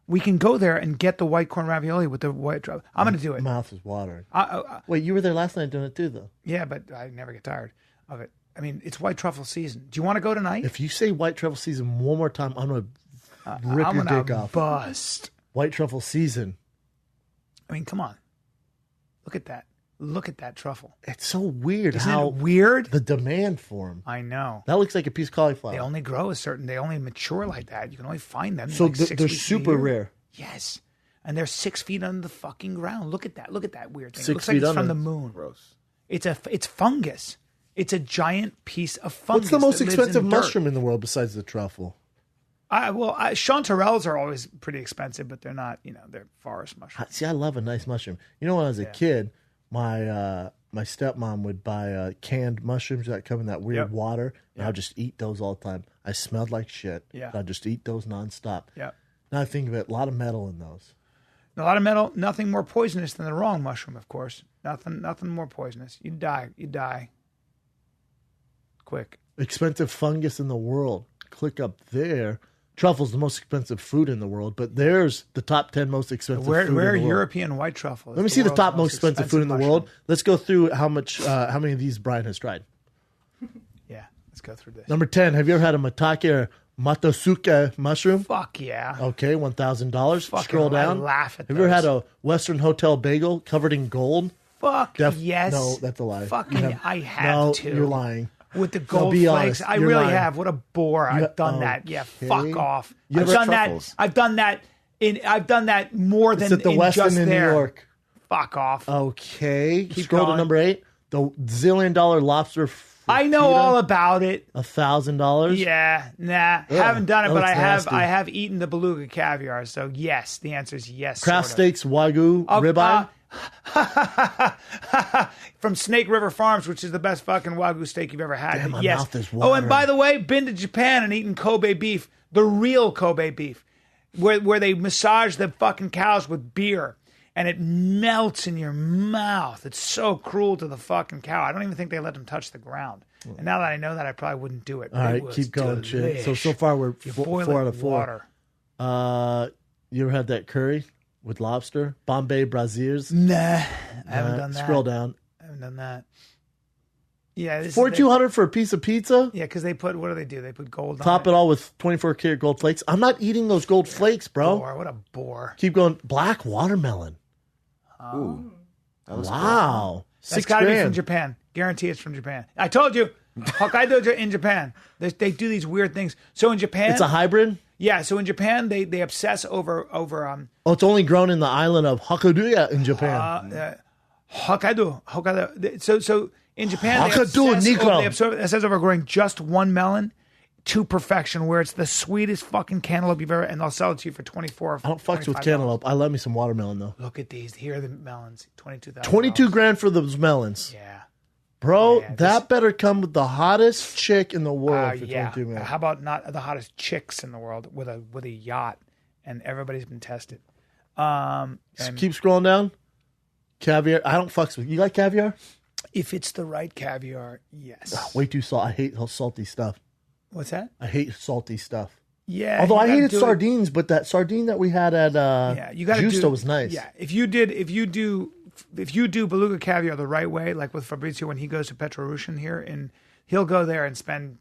We can go there and get the white corn ravioli with the white truffle. I'm going to do it. My mouth is watering. Wait, you were there last night doing it too, though. Yeah, but I never get tired of it. I mean, it's white truffle season. Do you want to go tonight? If you say white truffle season one more time, I'm going to rip your dick off. Bust. White truffle season. I mean, come on. Look at that. Look at that truffle. It's so weird. Isn't how it weird? The demand for them. I know. That looks like a piece of cauliflower. They only grow they only mature like that. You can only find them. So like 6 they're weeks super rare. Yes. And they're 6 feet under the fucking ground. Look at that. Look at that weird thing. 6 It looks like feet it's from under. the moon. Gross. It's fungus. It's a giant piece of fungus. What's the most that lives expensive in dirt. mushroom in the world besides the truffle? Chanterelles are always pretty expensive, but they're not, they're forest mushrooms. See, I love a nice mushroom. When I was a kid, my stepmom would buy canned mushrooms that come in that weird water, and I'd just eat those all the time. I smelled like shit. Yeah. I'd just eat those nonstop. Yeah. Now I think of it, a lot of metal in those. A lot of metal, nothing more poisonous than the wrong mushroom, of course. Nothing more poisonous. You die. Quick. Expensive fungus in the world. Click up there. Truffle's the most expensive food in the world, but there's the top 10 most expensive food in the world. Where European white truffle? Let me see the top most expensive food in the world. Let's go through how many of these Bryan has tried. Yeah, let's go through this. Number 10, have you ever had a maitake or Matsusuke mushroom. Fuck yeah. Okay, $1,000. Scroll down. I laugh at Have you ever had those. a Western hotel bagel covered in gold? Fuck yes. No, that's a lie. Fucking, I have No, to. you're lying. With the gold be flakes. honest, I you're really lying. have. What a bore. I've done that. Yeah, fuck off. I've ever done truffles? that. I've done that more than It's at the in Westin just in there. New York. Fuck off. Okay. Keep Scroll going. to number 8. The $1 zillion lobster. I know all about it. $1,000. Yeah, nah, haven't done it, that but looks nasty. I have eaten the beluga caviar. So yes, the answer is yes. Craft sort of. steaks, Wagyu, ribeye. From Snake River Farms, which is the best fucking Wagyu steak you've ever had. Damn, my yes. mouth is Oh, watering. and by the way, been to Japan and eaten Kobe beef, the real Kobe beef, where they massage the fucking cows with beer. And it melts in your mouth. It's so cruel to the fucking cow. I don't even think they let them touch the ground. And now that I know that, I probably wouldn't do it. All right, keep going, Chin. So far we're You 4 boil out it of in 4. water. You ever had that curry with lobster? Bombay Braziers? Nah, I haven't done that. Scroll down. I haven't done that. Yeah, this $4,200 for a piece of pizza? Yeah, because they put, what do? They put gold on Top it all with 24 karat gold flakes. I'm not eating those gold flakes, bro. Bore, what a bore. Keep going. Black watermelon. Ooh. That was cool. Wow. That's $6 got to be from grand. Japan. Guarantee it's from Japan. I told you. Hokkaido in Japan. They do these weird things. So in Japan. It's a hybrid? Yeah, so in Japan, they obsess over Oh, it's only grown in the island of Hokkaido in Japan. Hokkaido. So in Japan, Hokkaido, Negro. they obsess over growing just one melon to perfection, where it's the sweetest fucking cantaloupe you've ever, and they'll sell it to you for $24. I don't fucks with $25. cantaloupe. I love me some watermelon, though. Look at these. Here are the melons. $22,000. 22 grand for those melons. Yeah. Bro, Yeah, that better come with the hottest chick in the world for Yeah. 22 grand. How about not the hottest chicks in the world with a yacht, and everybody's been tested. And Keep scrolling down. Caviar. I don't fucks with. You like caviar? if it's the right caviar, yes. Way too salt. I hate salty stuff. What's that? I hate salty stuff. Yeah. Although I you gotta hated do it- sardines, but that sardine that we had at you got to Justo do. was nice. Yeah, if you do beluga caviar the right way, like with Fabrizio when he goes to Patriotism here, and he'll go there and spend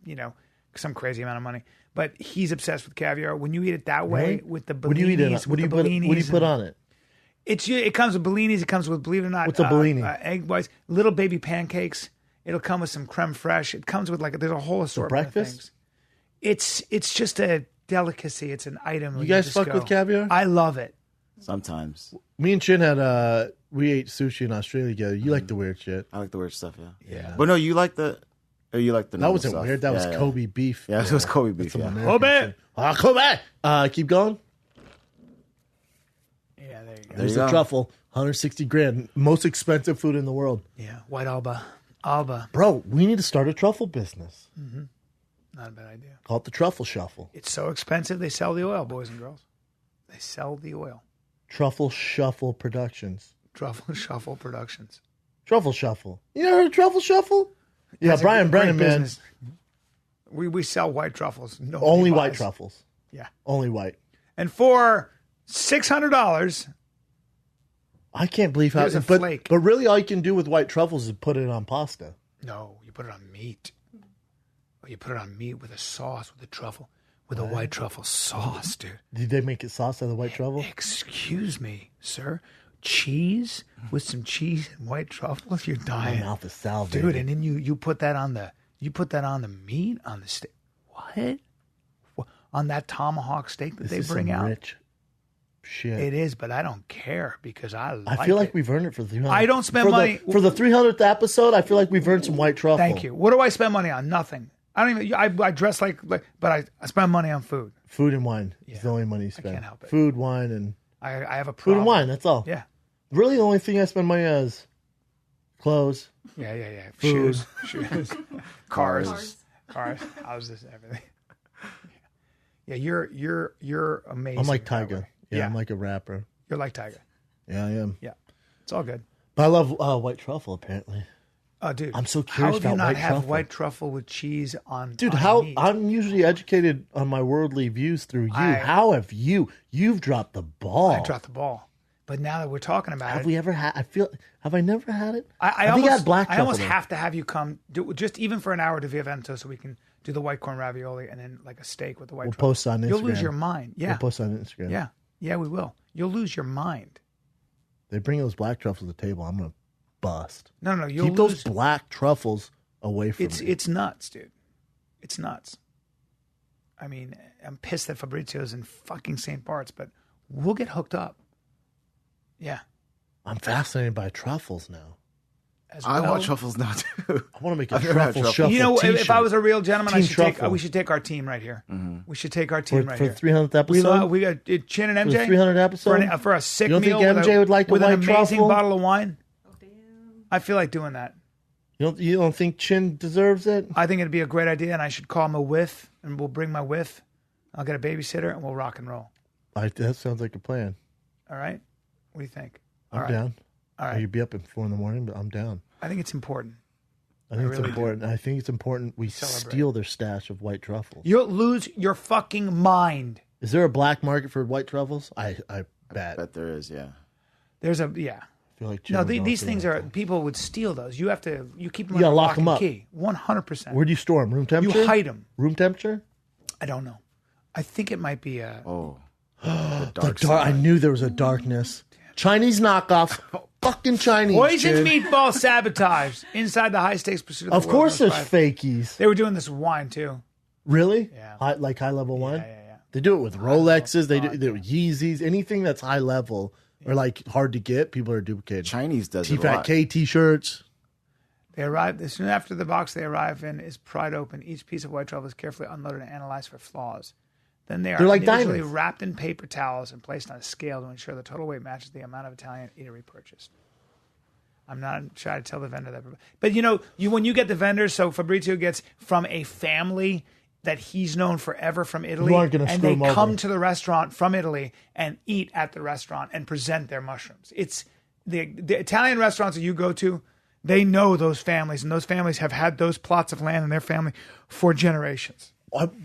some crazy amount of money, but he's obsessed with caviar. When you eat it that way, Really? with the What do you eat in bellinis, it? What do you put on it? It comes with bellinis. It comes with, believe it or not, What's a bellini? Egg whites, little baby pancakes. It'll come with some creme fraiche. It comes with there's a whole assortment of breakfast? things. It's just a delicacy. It's an item. You guys fuck with caviar? I love it. Sometimes. Me and Chin had we ate sushi in Australia together. You like the weird shit. I like the weird stuff, yeah. Yeah. But no, you like the That normal wasn't stuff. weird. That was Yeah, Kobe beef. Yeah, it was Kobe beef, Some yeah. American Kobe! shit. Kobe! Keep going. Yeah, there you go. There's you the go. truffle. 160 grand. Most expensive food in the world. Yeah, white Alba. Alba. Bro, we need to start a truffle business. Not a bad idea. Call it the Truffle Shuffle. It's so expensive, they sell the oil, boys and girls. They sell the oil. Truffle Shuffle Productions. Truffle Shuffle Productions. Truffle Shuffle. You never heard of Truffle Shuffle? Yeah, That's a Brian great Brennan, man. business. We sell white truffles. Nobody Only buys. white truffles. Yeah. Only white. And for $600, I can't believe how. Here's a But flake. really, all you can do with white truffles is put it on pasta. no, you put it on meat. Or you put it on meat with a sauce, with a truffle, with a white truffle sauce, dude. Did they make it sauce out of the white truffle? Excuse me, sir. Cheese with some cheese and white truffles? You're My dying. mouth is salivating. Dude, and then you put that on the meat on the steak. What? On that tomahawk steak that This they is bring some out. rich shit. It is, but I don't care because I feel like it. we've earned it for 300. I don't spend money for the 300th episode. I feel like we've earned some white truffle. Thank you. What do I spend money on? Nothing. I don't even. I dress like but I spend money on food. Food and wine is the only money you spend. can't help it. Food, wine, and I have a food problem. and wine. That's all. Yeah. Really, the only thing I spend money on is clothes. Yeah. Food. Shoes, cars. I was just everything. Yeah, you're amazing. I'm like that Tyga. way. Yeah, I'm like a rapper. You're like Tyga. Yeah, I am. Yeah, it's all good. But I love white truffle. Apparently, Dude, I'm so how curious have you about not white have truffle. white truffle with cheese on? dude. on How meat? I'm usually educated on my worldly views through you. How have you? You've dropped the ball. I dropped the ball, but now that we're talking about Have it, we ever had? Have I never had it? I think almost, I had black I almost truffle, though. have to have you come just even for an hour to Via Veneto so we can do the white corn ravioli, and then like a steak with the white. We'll post on Instagram. You'll lose your mind. Yeah, we'll post on Instagram. Yeah, we will. You'll lose your mind. They bring those black truffles to the table. I'm gonna bust. No, you'll keep those black truffles away from me. It's nuts, dude. It's nuts. I mean, I'm pissed that Fabrizio's in fucking St. Bart's, but we'll get hooked up. Yeah. I'm fascinated by truffles now. I want truffles now too. I want to make a truffle shuffle. You know, t-shirt. if I was a real gentleman, we should take our team right here. Mm-hmm. We should take our team for here. the 300th episode. We got Chin and MJ. For the 300th episode for a sick you don't meal. Think MJ would like with white an amazing truffle? bottle of wine. Oh damn! I feel like doing that. You don't think Chin deserves it? I think it'd be a great idea, and I should call him a whiff, and we'll bring my whiff. I'll get a babysitter, and we'll rock and roll. That sounds like a plan. All right. What do you think? I'm down. All right. You'd be up at 4 a.m, but I'm down. I think it's important. I think it's important. I think it's important we steal their stash of white truffles. You'll lose your fucking mind. Is there a black market for white truffles? I bet. I bet there is, yeah. I feel like these things are people would steal those. You keep them. You under gotta lock lock them and up. Key. 100%. Where do you store them? Room temperature? You hide them. Room temperature? I don't know. I think it might be a. The dark I knew there was a darkness. Chinese knockoffs. Fucking Chinese. Poisoned meatball sabotage inside the high stakes pursuit of the Of course, there's fakies. They were doing this with wine too. Really? Yeah. High level wine. Yeah. They do it with Rolexes. They do Yeezys. Anything that's high level or like hard to get, people are duplicating. Chinese does it a T-Fat lot. K T-shirts. They arrive soon after the box they arrive in is pried open. Each piece of white truffle is carefully unloaded and analyzed for flaws. Then they are like individually diamonds. wrapped in paper towels and placed on a scale to ensure the total weight matches the amount of Italian eatery purchased. I'm not shy to tell the vendor that. But when you get the vendors, so Fabrizio gets from a family that he's known forever from Italy, and they come to the restaurant from Italy and eat at the restaurant and present their mushrooms. It's the Italian restaurants that you go to, they know those families, and those families have had those plots of land in their family for generations.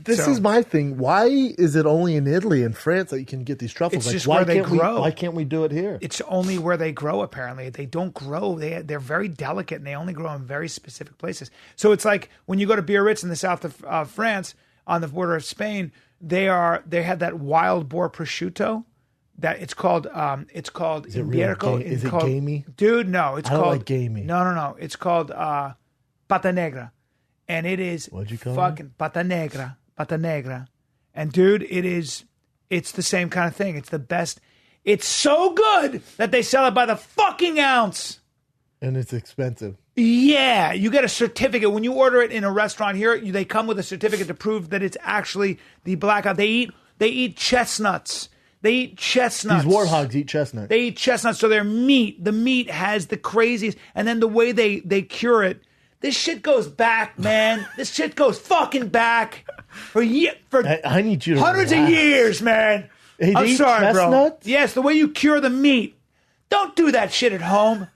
This is my thing. Why is it only in Italy and France that you can get these truffles? It's just where they grow. Why can't we do it here? It's only where they grow, apparently. They don't grow. They're very delicate, and they only grow in very specific places. So it's like when you go to Biarritz in the south of France, on the border of Spain, they have that wild boar prosciutto. That it's called Is it Iberico. Is it gamey? Dude, no. It's called like gamey. No. It's called pata negra. And it is What'd you call fucking pata negra. And dude, it's the same kind of thing. It's the best. It's so good that they sell it by the fucking ounce. And it's expensive. Yeah, you get a certificate. When you order it in a restaurant here, they come with a certificate to prove that it's actually the blackout. They eat chestnuts. These warthogs eat chestnuts. They eat chestnuts, so the meat has the craziest, and then the way they cure it, this shit goes back, man. This shit goes fucking back for I need you to hundreds relax. of years, man. Hey, I'm sorry, bro. chestnuts? Yes, the way you cure the meat. Don't do that shit at home,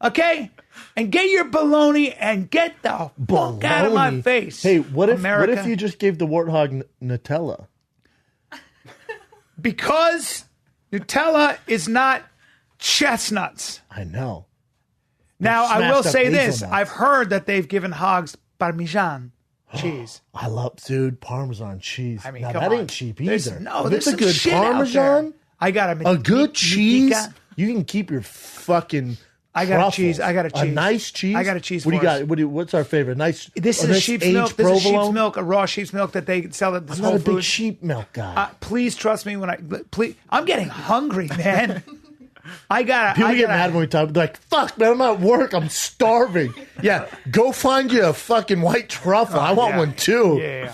okay? And get your bologna and get the fuck out of my face. Hey, what America. if you just gave the warthog Nutella? Because Nutella is not chestnuts. I know. Now, I will smashed up say this. hazelnuts. I've heard that they've given hogs Parmesan cheese. I love, dude, Parmesan cheese. I mean, now, come that on. ain't cheap There's either. no- If there's it's a some good shit out there. Parmesan, I got a good cheese, you can keep your fucking I got a truffles. cheese. I got a cheese. A nice cheese. I got a cheese What do you for us. got? What's our favorite? Nice. This is nice sheep's aged milk. This is sheep's provolone? milk, a raw sheep's milk that they sell at this I'm Whole not a big Foods. sheep milk guy. Please trust me I'm getting hungry, man. People get mad when we talk. They're like, "Fuck, man, I'm at work. I'm starving." Yeah, go find you a fucking white truffle. I want one too. Yeah.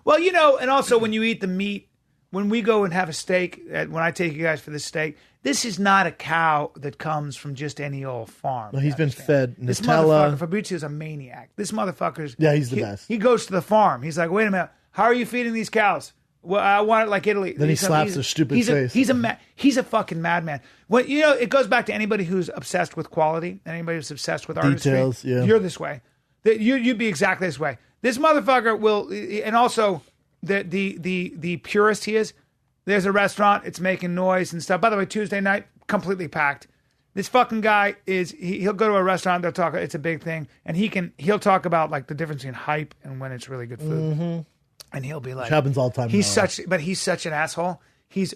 Well, and also when you eat the meat, when we go and have a steak, when I take you guys for this steak, this is not a cow that comes from just any old farm. No, he's been fed This Nutella. motherfucker, Fabrizio's a maniac. This motherfucker's... Yeah, he's the best. He goes to the farm. He's like, wait a minute, how are you feeding these cows? Well, I want it like Italy. Then he slaps their stupid face. He's a fucking madman. Well, it goes back to anybody who's obsessed with quality, anybody who's obsessed with artistry. Details, yeah. You're this way. You'd be exactly this way. This motherfucker will, and also the purist he is. There's a restaurant, it's making noise and stuff. By the way, Tuesday night, completely packed. This fucking guy he'll go to a restaurant, they'll talk, it's a big thing, and he'll talk about like the difference between hype and when it's really good food. Mm-hmm. And he'll be like, which happens all the time. He's such an asshole.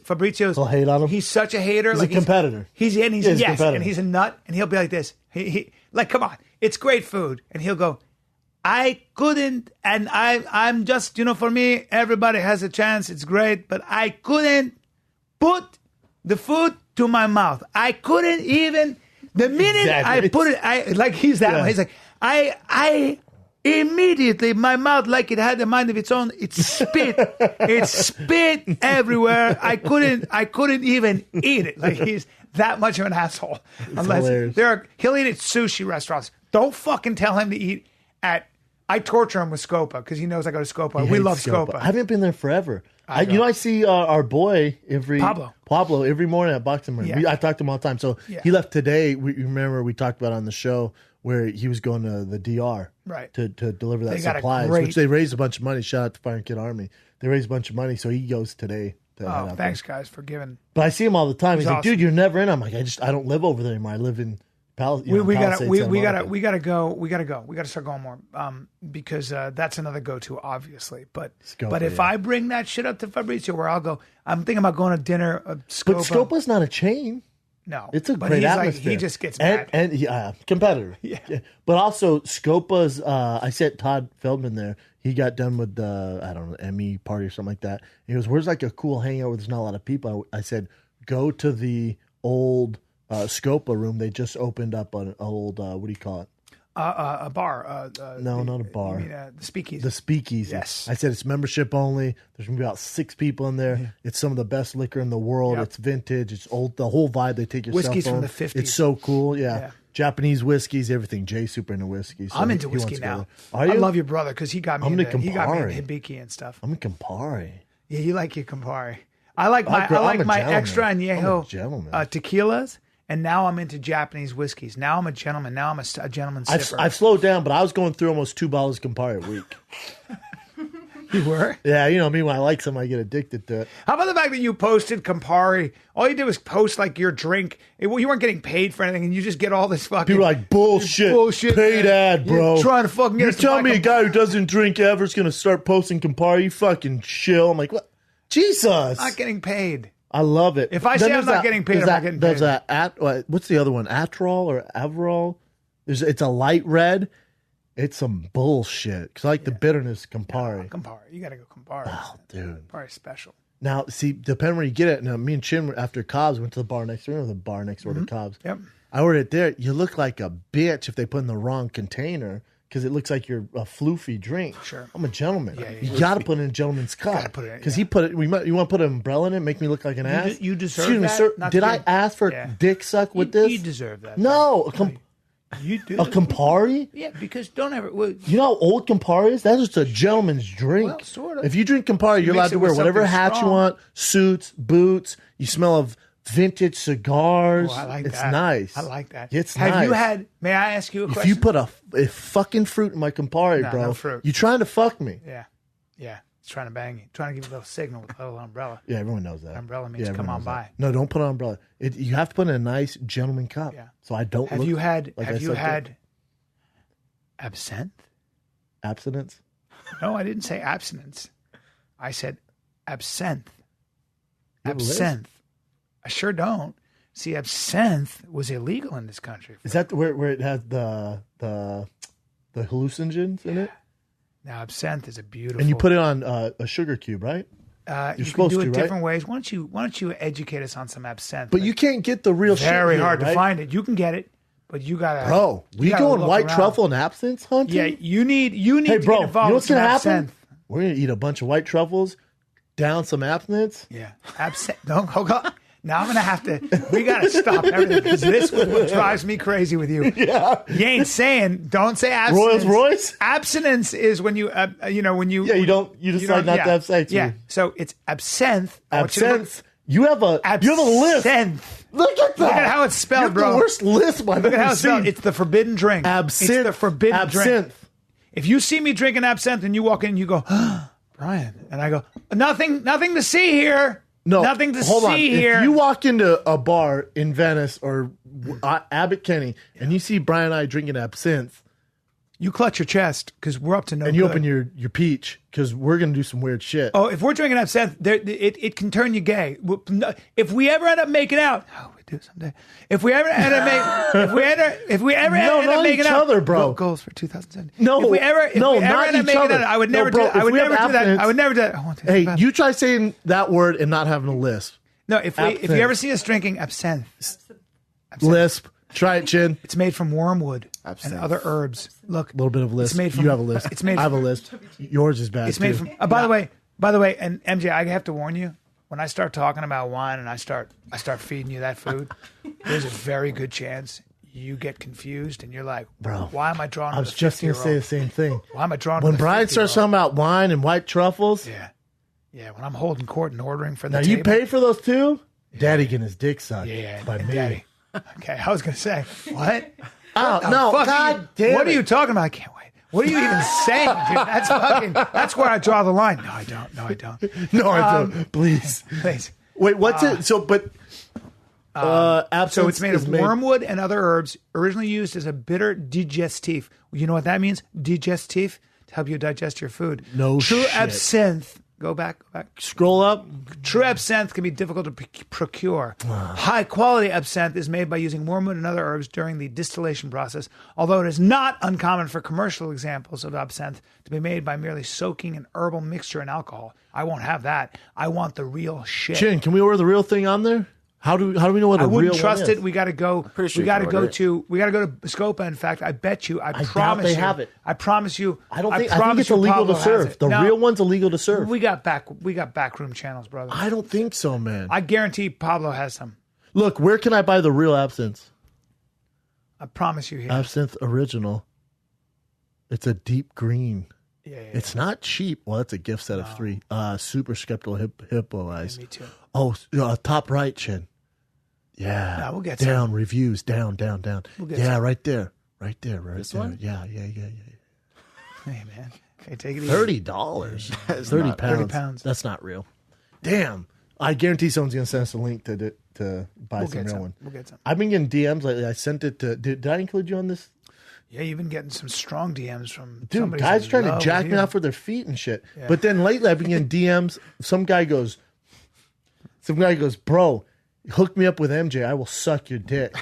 Fabrizio's. He'll hate on him. He's such a hater. He's a competitor. He's a competitor. And he's a nut. And he'll be like this. He like, come on, it's great food. And he'll go, I couldn't, and I'm just, for me, everybody has a chance. It's great, but I couldn't put the food to my mouth. I couldn't even. The minute I put it, he's that way. He's like, I immediately, my mouth, like it had a mind of its own. It spit everywhere. I couldn't even eat it. Like he's that much of an asshole. Unless he'll eat at sushi restaurants. Don't fucking tell him to eat at. I torture him with Scopa because he knows I go to Scopa. We love Scopa. I haven't been there forever. I see our boy Pablo every morning at Boxing Morning. Yeah. I talk to him all the time. So he left today. Remember we talked about on the show where he was going to the DR to deliver that supplies, which they raised a bunch of money. Shout out to Fire and Kid Army. They raised a bunch of money, so he goes today. Thanks, guys, for giving. But I see him all the time. He's like, dude, you're never in. I'm like, I don't live over there anymore. I live in. We gotta go. We gotta start going more because that's another go-to, obviously. But if I bring that shit up to Fabrizio, where I'll go, I'm thinking about going to dinner. Scopa. But Scopa's not a chain. No, it's a great atmosphere. He just gets mad and competitor. Yeah, but also Scopa's. I sent Todd Feldman there. He got done with the Emmy party or something like that. He goes, "Where's like a cool hangout where there's not a lot of people?" I said, "Go to the old." Scopa room. They just opened up an old what do you call it? A bar. No, not a bar. You mean, the Speakeasy. The Speakeasy. Yes. I said it's membership only. There's gonna be about 6 people in there. Yeah. It's some of the best liquor in the world. Yep. It's vintage. It's old. The whole vibe. They take your whiskeys cell phone. From the 50s. It's so cool. Yeah. Japanese whiskeys, everything. Jay's super into whiskey. So I'm into whiskey now. Are you? I love your brother because he got me into Campari. Hibiki and stuff. I'm in Campari. Yeah, you like your Campari. I like my extra añejo tequilas. And now I'm into Japanese whiskeys. Now I'm a gentleman. Now I'm a gentleman sipper. I've slowed down, but I was going through almost 2 bottles of Campari a week. You were? Yeah, you know me. When I like something, I get addicted to it. How about the fact that you posted Campari? All you did was post like your drink. You weren't getting paid for anything, and you just get all this fucking... People are like, bullshit paid man. ad, bro. You're trying to fucking get You're telling me a guy who doesn't drink ever is going to start posting Campari? You fucking chill. I'm like, what? Jesus. Not getting paid. I love it. If I say I'm not getting paid, I'm not getting paid. There's what's the other one? Atrol or Averol? It's a light red. It's some bullshit. Because I like the bitterness Campari. Campari. You got to go Campari. Oh, dude. Campari's special. Now, see, depending where you get it. Now, me and Chin, after Cobb's, went to the bar next door. The bar next door to Cobb's. Yep. I ordered it there. You look like a bitch if they put in the wrong container. Because it looks like you're a floofy drink. Sure. I'm a gentleman. Yeah, you got to put it in a gentleman's cup. Because he put it. You want to put an umbrella in it? Make me look like an ass? You deserve that. Sir, did I ask for dick suck with this? You deserve that. No. You do. A Campari? Yeah, because don't ever. You know how old Campari is? That's just a gentleman's drink. Well, sort of. If you drink Campari, you're allowed to wear whatever hat you want, suits, boots. You smell of vintage cigars. Oh, I like it's that. nice. I like that. It's Have nice. you had? May I ask you a question? If you put a fucking fruit in my Campari, bro, no fruit. You trying to fuck me? Yeah. It's trying to bang you. Trying to give you a little signal with a little umbrella. Yeah, everyone knows that. Umbrella means come on by. No, don't put an umbrella. You have to put in a nice gentleman cup. Yeah. So I don't. Have look you had? like Have you had absinthe? Abstinence? No, I didn't say abstinence. I said absinthe. Absinthe. I sure don't. See, absinthe was illegal in this country. Is that where it has the hallucinogens in it? Now, absinthe is a beautiful. And you put it on a sugar cube, right? You can do it different ways. Why don't you educate us on some absinthe? But you can't get the real shit. Very hard right? to find it. You can get it, but you gotta. Bro, we going white truffle and absinthe hunting? Yeah, you need hey, to bro, get involved. You know what's gonna happen? Absinthe. We're gonna eat a bunch of white truffles, down some abstinence. Yeah, absinthe. Don't hold on. Now I'm gonna have to. We gotta stop everything because this is what drives me crazy with you. Yeah, you ain't saying. Don't say abstinence. Rolls Royce. Abstinence is when you, when you. Yeah, you decide not to have sex. Yeah, so it's absinthe. Absinthe. You have a list. Absinthe. Look at that. Look at how it's spelled, you have bro. The worst list I've Look at ever how it's spelled. It's the forbidden drink. Absinthe. It's the forbidden drink. Absinthe. If you see me drinking absinthe and you walk in and you go, Bryan, and I go, nothing to see here. No, nothing to hold see on. here. If you walk into a bar in Venice or Abbott Kinney and you see Brian and I drinking absinthe, you clutch your chest because we're up to no and you good. open your peach because we're gonna do some weird shit. Oh, if we're drinking absinthe, it can turn you gay. If we ever end up making out, we do someday. If we ever end up making out, other, bro. Goals for 2017. No, if we ever end up making other. out, I would No, never bro, do that. I would if we never have do that. abstinence- I would never do that. I want to Hey, you try saying that word and not having a lisp. No, if you ever see us drinking absinthe, Lisp. Try it, Chin. it's made from wormwood Absinthe. and other herbs. Look, A little bit of lisp. It's made from, you have a lisp. It's made I have a from, lisp. Yours is bad. It's made too. from. By the way, and MJ, I have to warn you. When I start talking about wine and I start feeding you that food, there's a very good chance you get confused and you're like, Bro, why am I drawn to I was the just gonna 50-year-old? say the same thing. Why am I drawn When to the Brian 50-year-old? starts talking about wine and white truffles, Yeah, when I'm holding court and ordering for the now table. you pay for those too? Daddy getting his dick sucked Yeah, by and me. Daddy. Okay, I was going to say, what? Oh, The no, fuck God damn What it. are you talking about? I can't wait. What are you even saying, dude? That's where I draw the line. No, I don't. No, I don't. Please. Please. Wait, what's it? So, but absinthe So it's made is of wormwood and other herbs, originally used as a bitter digestif. You know what that means? Digestif, to help you digest your food. No True shit. absinthe. Go back. Scroll up. True absinthe can be difficult to procure. High quality absinthe is made by using wormwood and other herbs during the distillation process, although it is not uncommon for commercial examples of absinthe to be made by merely soaking an herbal mixture in alcohol. I won't have that. I want the real shit. Chin, can we order the real thing on there? How do we know what I a real wouldn't one trust is? it. We got to go. pretty sure We got to you can go order it. to. We got to go to Scopa. In fact, I bet you. I doubt promise they you. have it. I promise you. I think promise it's you illegal Pablo to has serve. it. The No, real one's illegal to serve. We got backroom channels, brother. I don't think so, man. I guarantee Pablo has some. Look, where can I buy the real absinthe? I promise you. Here. Absinthe original. It's a deep green. Yeah. It's not cheap. Well, that's a gift set of 3. Super skeptical hippo eyes. Me too. Oh, top right, Chin. Yeah. No, we'll get down some. reviews. Down. We'll get Yeah, some. right there. Right there. This one? Yeah. Hey man. Okay, take it easy. $30. 30 not- pounds. 30 pounds. That's not real. Damn. I guarantee someone's gonna send us a link to buy We'll some get real some. one. We'll get some. I've been getting DMs lately. I sent it to. Did I include you on this? Yeah, you've been getting some strong DMs from Dude, somebody guys who's trying in to love jack with me you. off with their feet and shit. But then lately I've been getting DMs. Some guy goes, bro, hook me up with MJ. I will suck your dick.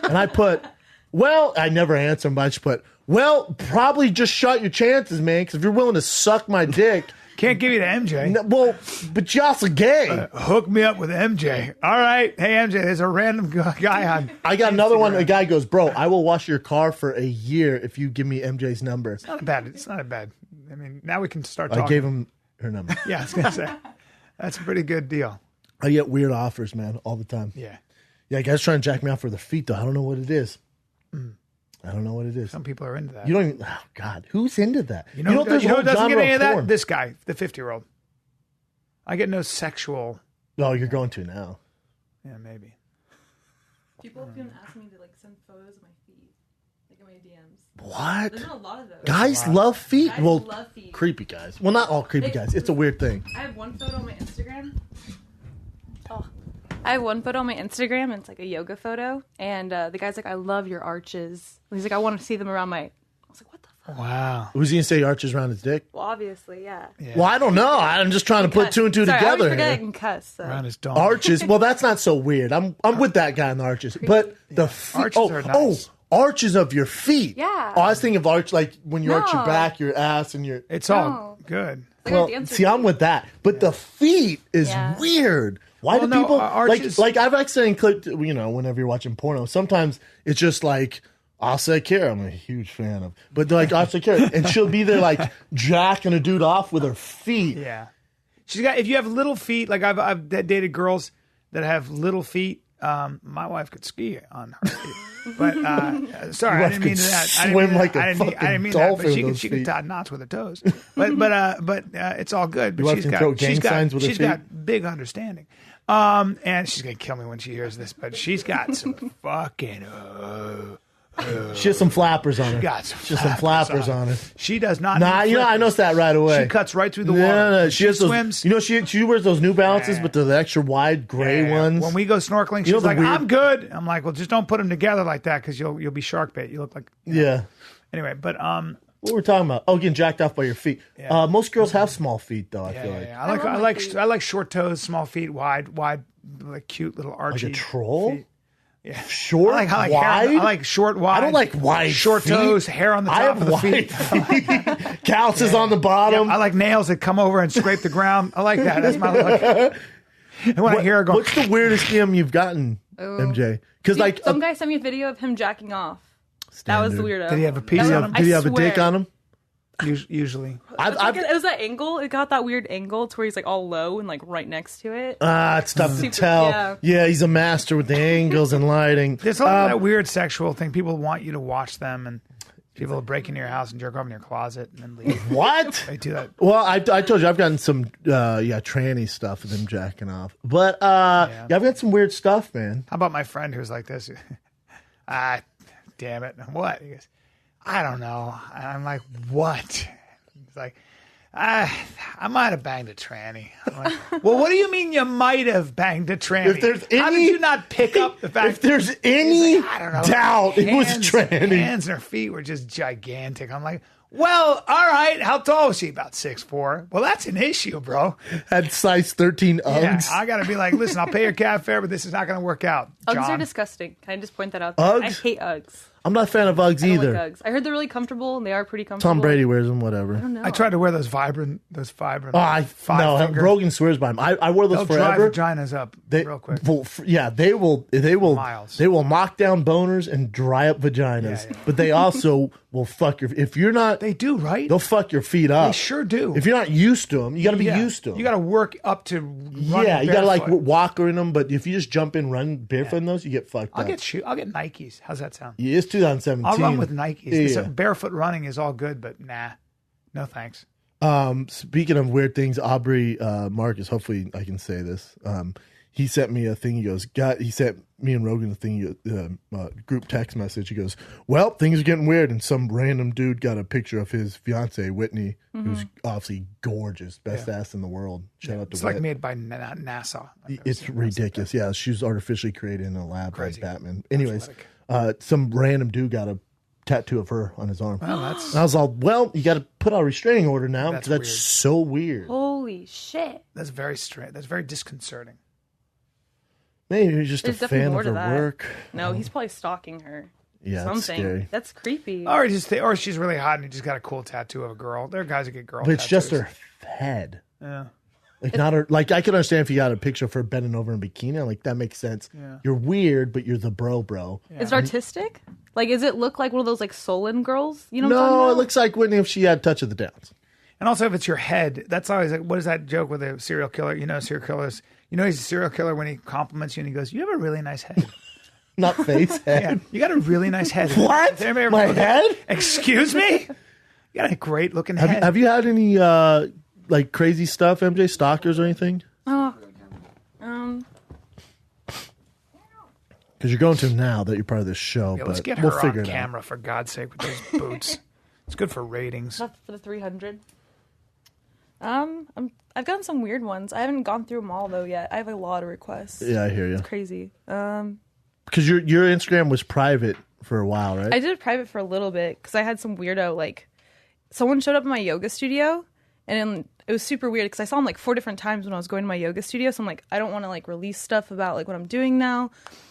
And I put, well, I never answer him, but I just put, well, probably just shot your chances, man, because if you're willing to suck my dick, Can't give you to MJ. well, but you're also gay. Hook me up with MJ. All right. Hey, MJ, there's a random guy on. I got another one. A guy goes, bro, I will wash your car for a year if you give me MJ's number. It's not a bad. I mean, now we can start talking. I gave him her number. Yeah, I was going to say. That's a pretty good deal. I get weird offers, man, all the time. Yeah. Yeah, guys trying to jack me off for their feet, though. I don't know what it is. I don't know what it is. Some people are into that. You don't even, oh, God, who's into that? You know who there's a whole doesn't get genre any of that? porn. This guy, the 50-year-old. I get no sexual. No, you're going to now. Yeah, maybe. People have been asking me to send photos of my feet, in my DMs. What? There's not a lot of those. Guys love feet? Guys Well, love feet. creepy guys. Well, not all creepy guys. It's a weird thing. I have one photo on my Instagram. I have one photo on my Instagram, and it's a yoga photo. And the guy's like, I love your arches. He's like, I want to see them around my... I was like, what the fuck? Wow. Who's he going to say arches around his dick? Well, obviously, yeah. Well, I don't know. I'm just trying to put two and two Sorry, I together. always forget I here. can cuss. So. Around his dome. Arches. Well, that's not so weird. I'm with that guy in the arches. But the feet. Arches are nice. Arches of your feet. Yeah. Oh, I was thinking of arch like when you arch your No. back, your ass, and your. It's all good. Like a Well, dancer see, I'm feet. with that, but the feet is Yeah. weird. Why Well, do no, people arches- like? I've accidentally clicked. Whenever you're watching porno, sometimes it's just like Asa Kara. I'm a huge fan of, but like Asa Kara, and she'll be there like jacking a dude off with her feet. Yeah. She's got, if you have little feet, like I've dated girls that have little feet. My wife could ski on her feet. But, sorry, Your I wife didn't mean could that. swim like a I fucking didn't mean dolphin that, but with she those could feet. tie knots with her toes. But it's all good. But Your wife can throw gang signs with her she's feet? got big understanding. And she's gonna kill me when she hears this, but she's got some fucking She has some flappers on her. Got some flappers on her. She does not. Nah, I noticed that right away. She cuts right through the water. No, she has swims. Those, she wears those New Balances, but the extra wide gray ones. When we go snorkeling, she's like, "I'm good." I'm like, "Well, just don't put them together like that because you'll be shark bait. You look like." Yeah. Anyway, but what were we talking about? Oh, getting jacked off by your feet. Yeah. Most girls have small feet, though. I feel like. Yeah. I like short toes, small feet, wide, like cute little archy. Like a troll. Feet. Yeah. Short, I like wide. I like short, wide. I don't like wide short feet. toes, hair on the top of the feet. Calluses on the bottom. Yeah, I like nails that come over and scrape the ground. I like that. That's my look. And when I hear her go, what's the weirdest DM you've gotten, MJ? Because like some guy sent me a video of him jacking off. That was the weirdo. Did he have a piece on him? Did he have a dick on him? Usually. It was that angle. It got that weird angle to where he's like all low and like right next to it. It's tough to tell. Yeah, he's a master with the angles and lighting. There's a lot of that weird sexual thing. People want you to watch them, and people will break into your house and jerk off in your closet and then leave. What? They do that. Well, I told you I've gotten some tranny stuff with them jacking off. But I've got some weird stuff, man. How about my friend who's like this? Damn it. What? He goes, I don't know. And I'm like, what? He's like, I might have banged a tranny. I'm like, well, what do you mean you might have banged a tranny? If there's any, how did you not pick up the fact? If there's any like, I don't know, doubt, it was a tranny. Hands and her feet were just gigantic. I'm like, well, all right. How tall was she? About 6'4". Well, that's an issue, bro. Had size 13 Uggs. Yeah, I got to be like, listen, I'll pay your cab fare, but this is not going to work out. John. Uggs are disgusting. Can I just point that out there? Uggs? I hate Uggs. I'm not a fan of Uggs either. I don't like Uggs. I heard they're really comfortable, and they are pretty comfortable. Tom Brady wears them, whatever. I don't know. I tried to wear those vibrant. No, Rogan swears by them. I wore those forever. They'll dry vaginas up real quick. Well, they will. Miles. They will knock down boners and dry up vaginas. Yeah. But they also will fuck your. If you're not, they do, right? They'll fuck your feet up. They sure do. If you're not used to them, you got to be used to them. You got to work up to. Yeah, you got to like walk in them. But if you just jump in, run barefoot in those, you get fucked up. I'll get Nikes. How's that sound? Yeah, it's 2017. I'll run with Nikes. Yeah. Barefoot running is all good, but nah, no thanks. Speaking of weird things, Aubrey Marcus, hopefully I can say this. He sent me a thing. He goes, he sent me and Rogan a thing, group text message. He goes, well, things are getting weird. And some random dude got a picture of his fiance, Whitney, who's obviously gorgeous, best ass in the world. Shout out to It's like made by NASA. It's ridiculous. Yeah, she was artificially created in a lab by Batman. Anyways, some random dude got a tattoo of her on his arm. Well, I was all, well, you got to put out a restraining order now because that's so weird. Holy shit. That's very strange. That's very disconcerting. Maybe he's just a fan of her work. No, he's probably stalking her. Yeah, that's scary. That's creepy. Or she's really hot and he just got a cool tattoo of a girl. There are guys that get girl tattoos. But it's just her head. Yeah. Like not her. Like I can understand if you got a picture of her bending over in bikini. Like that makes sense. Yeah. You're weird, but you're the bro. Yeah. Is it artistic? Like, does it look like one of those like Solon girls? You know? No, it looks like Whitney if she had Touch of the Downs. And also, if it's your head, that's always like, what is that joke with a serial killer? You know, serial killers. You know, he's a serial killer when he compliments you and he goes, "You have a really nice head." Not face, head. Yeah, you got a really nice head. What? My head? Excuse me? You got a great looking head. Have you had any like crazy stuff, MJ? Stalkers or anything? Because you're going to now that you're part of this show. Yeah, let's get her on camera, for God's sake, with those boots. It's good for ratings. Not for the 300. I've gotten some weird ones. I haven't gone through them all though yet. I have a lot of requests. Yeah, I hear you. It's crazy. Because your Instagram was private for a while, right? I did it private for a little bit because I had some weirdo, like, someone showed up in my yoga studio, and it was super weird because I saw him like 4 different times when I was going to my yoga studio. So I'm like, I don't want to like release stuff about like what I'm doing now.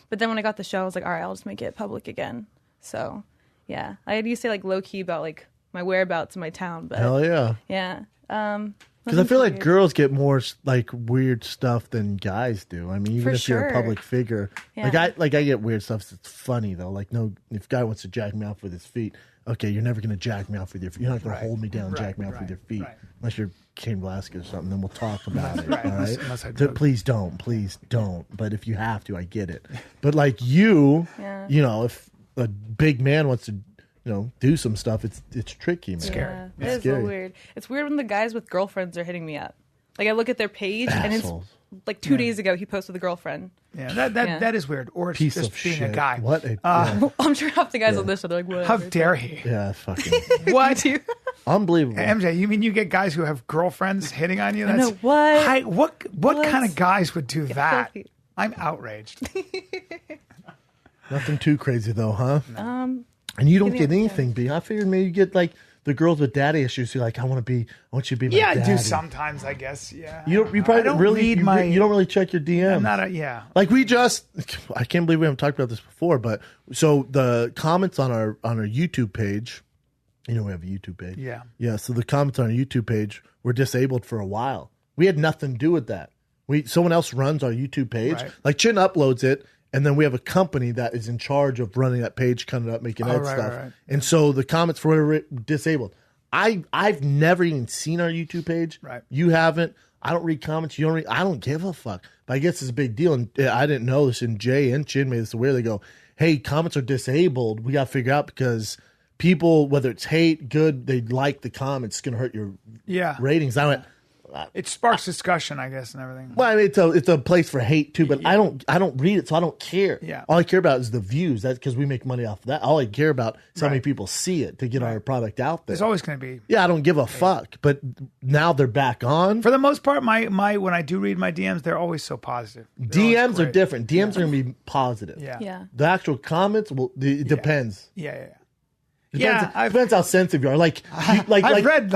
But then when I got the show, I was like, all right, I'll just make it public again. So yeah, I had used to say like low key about like my whereabouts in my town. But hell yeah, yeah. Because I feel like girls get more like weird stuff than guys do. I mean, even if you're a public figure, I get weird stuff. It's funny though. Like, no, if a guy wants to jack me off with his feet, okay, you're never gonna jack me off with your feet. You're not gonna hold me down and jack me off with your feet, unless you're Cain Velasquez or something. Then we'll talk about it. All right. So please don't. But if you have to, I get it. But like you know, if a big man wants to, do some stuff, it's tricky, man. Scary. It is so weird. It's weird when the guys with girlfriends are hitting me up. Like, I look at their page and it's like 2 days ago, he posted with a girlfriend. Yeah, that is weird. Or it's Piece just of being shit. a guy. What? I'm sure half the guys on this are like, what? How dare he? Yeah, fucking What? unbelievable. MJ, you mean you get guys who have girlfriends hitting on you? I know, what? What kind of guys would do that? filthy. I'm outraged. Nothing too crazy though, huh? Um, And you don't Give me get a- anything, B. I figured maybe you get like the girls with daddy issues. You're like, I want you to be my Yeah, I daddy. do sometimes, I guess. Yeah. You probably I don't really read my. you don't really check your DMs. I'm not a yeah. Like I can't believe we haven't talked about this before, but so the comments on our YouTube page, we have a YouTube page. Yeah. Yeah. So the comments on our YouTube page were disabled for a while. We had nothing to do with that. Someone else runs our YouTube page. Right. Like Chin uploads it, and then we have a company that is in charge of running that page, cutting it up, making that stuff. Right. And so the comments for whatever disabled. I've never even seen our YouTube page. Right. You haven't. I don't read comments. You don't read. I don't give a fuck. But I guess it's a big deal. And I didn't know this. And Jay and Chin made this aware. They go, hey, comments are disabled. We got to figure out because people, whether it's hate, good, they like the comments. It's going to hurt your ratings. I went, It sparks discussion, I guess, and everything. well, I mean, it's a place for hate too, but I don't read it, so I don't care. Yeah. All I care about is the views. That's because we make money off of that. All I care about is how many Right. people see it to get our product out there. There's always going to be. Yeah, I don't give a fuck. But now they're back on. For the most part, my when I do read my DMs, they're always so positive. They're always DMs are great. different. DMs are going to be positive. Yeah. Yeah. The actual comments, it depends. Yeah. Depends how sensitive you are. I've read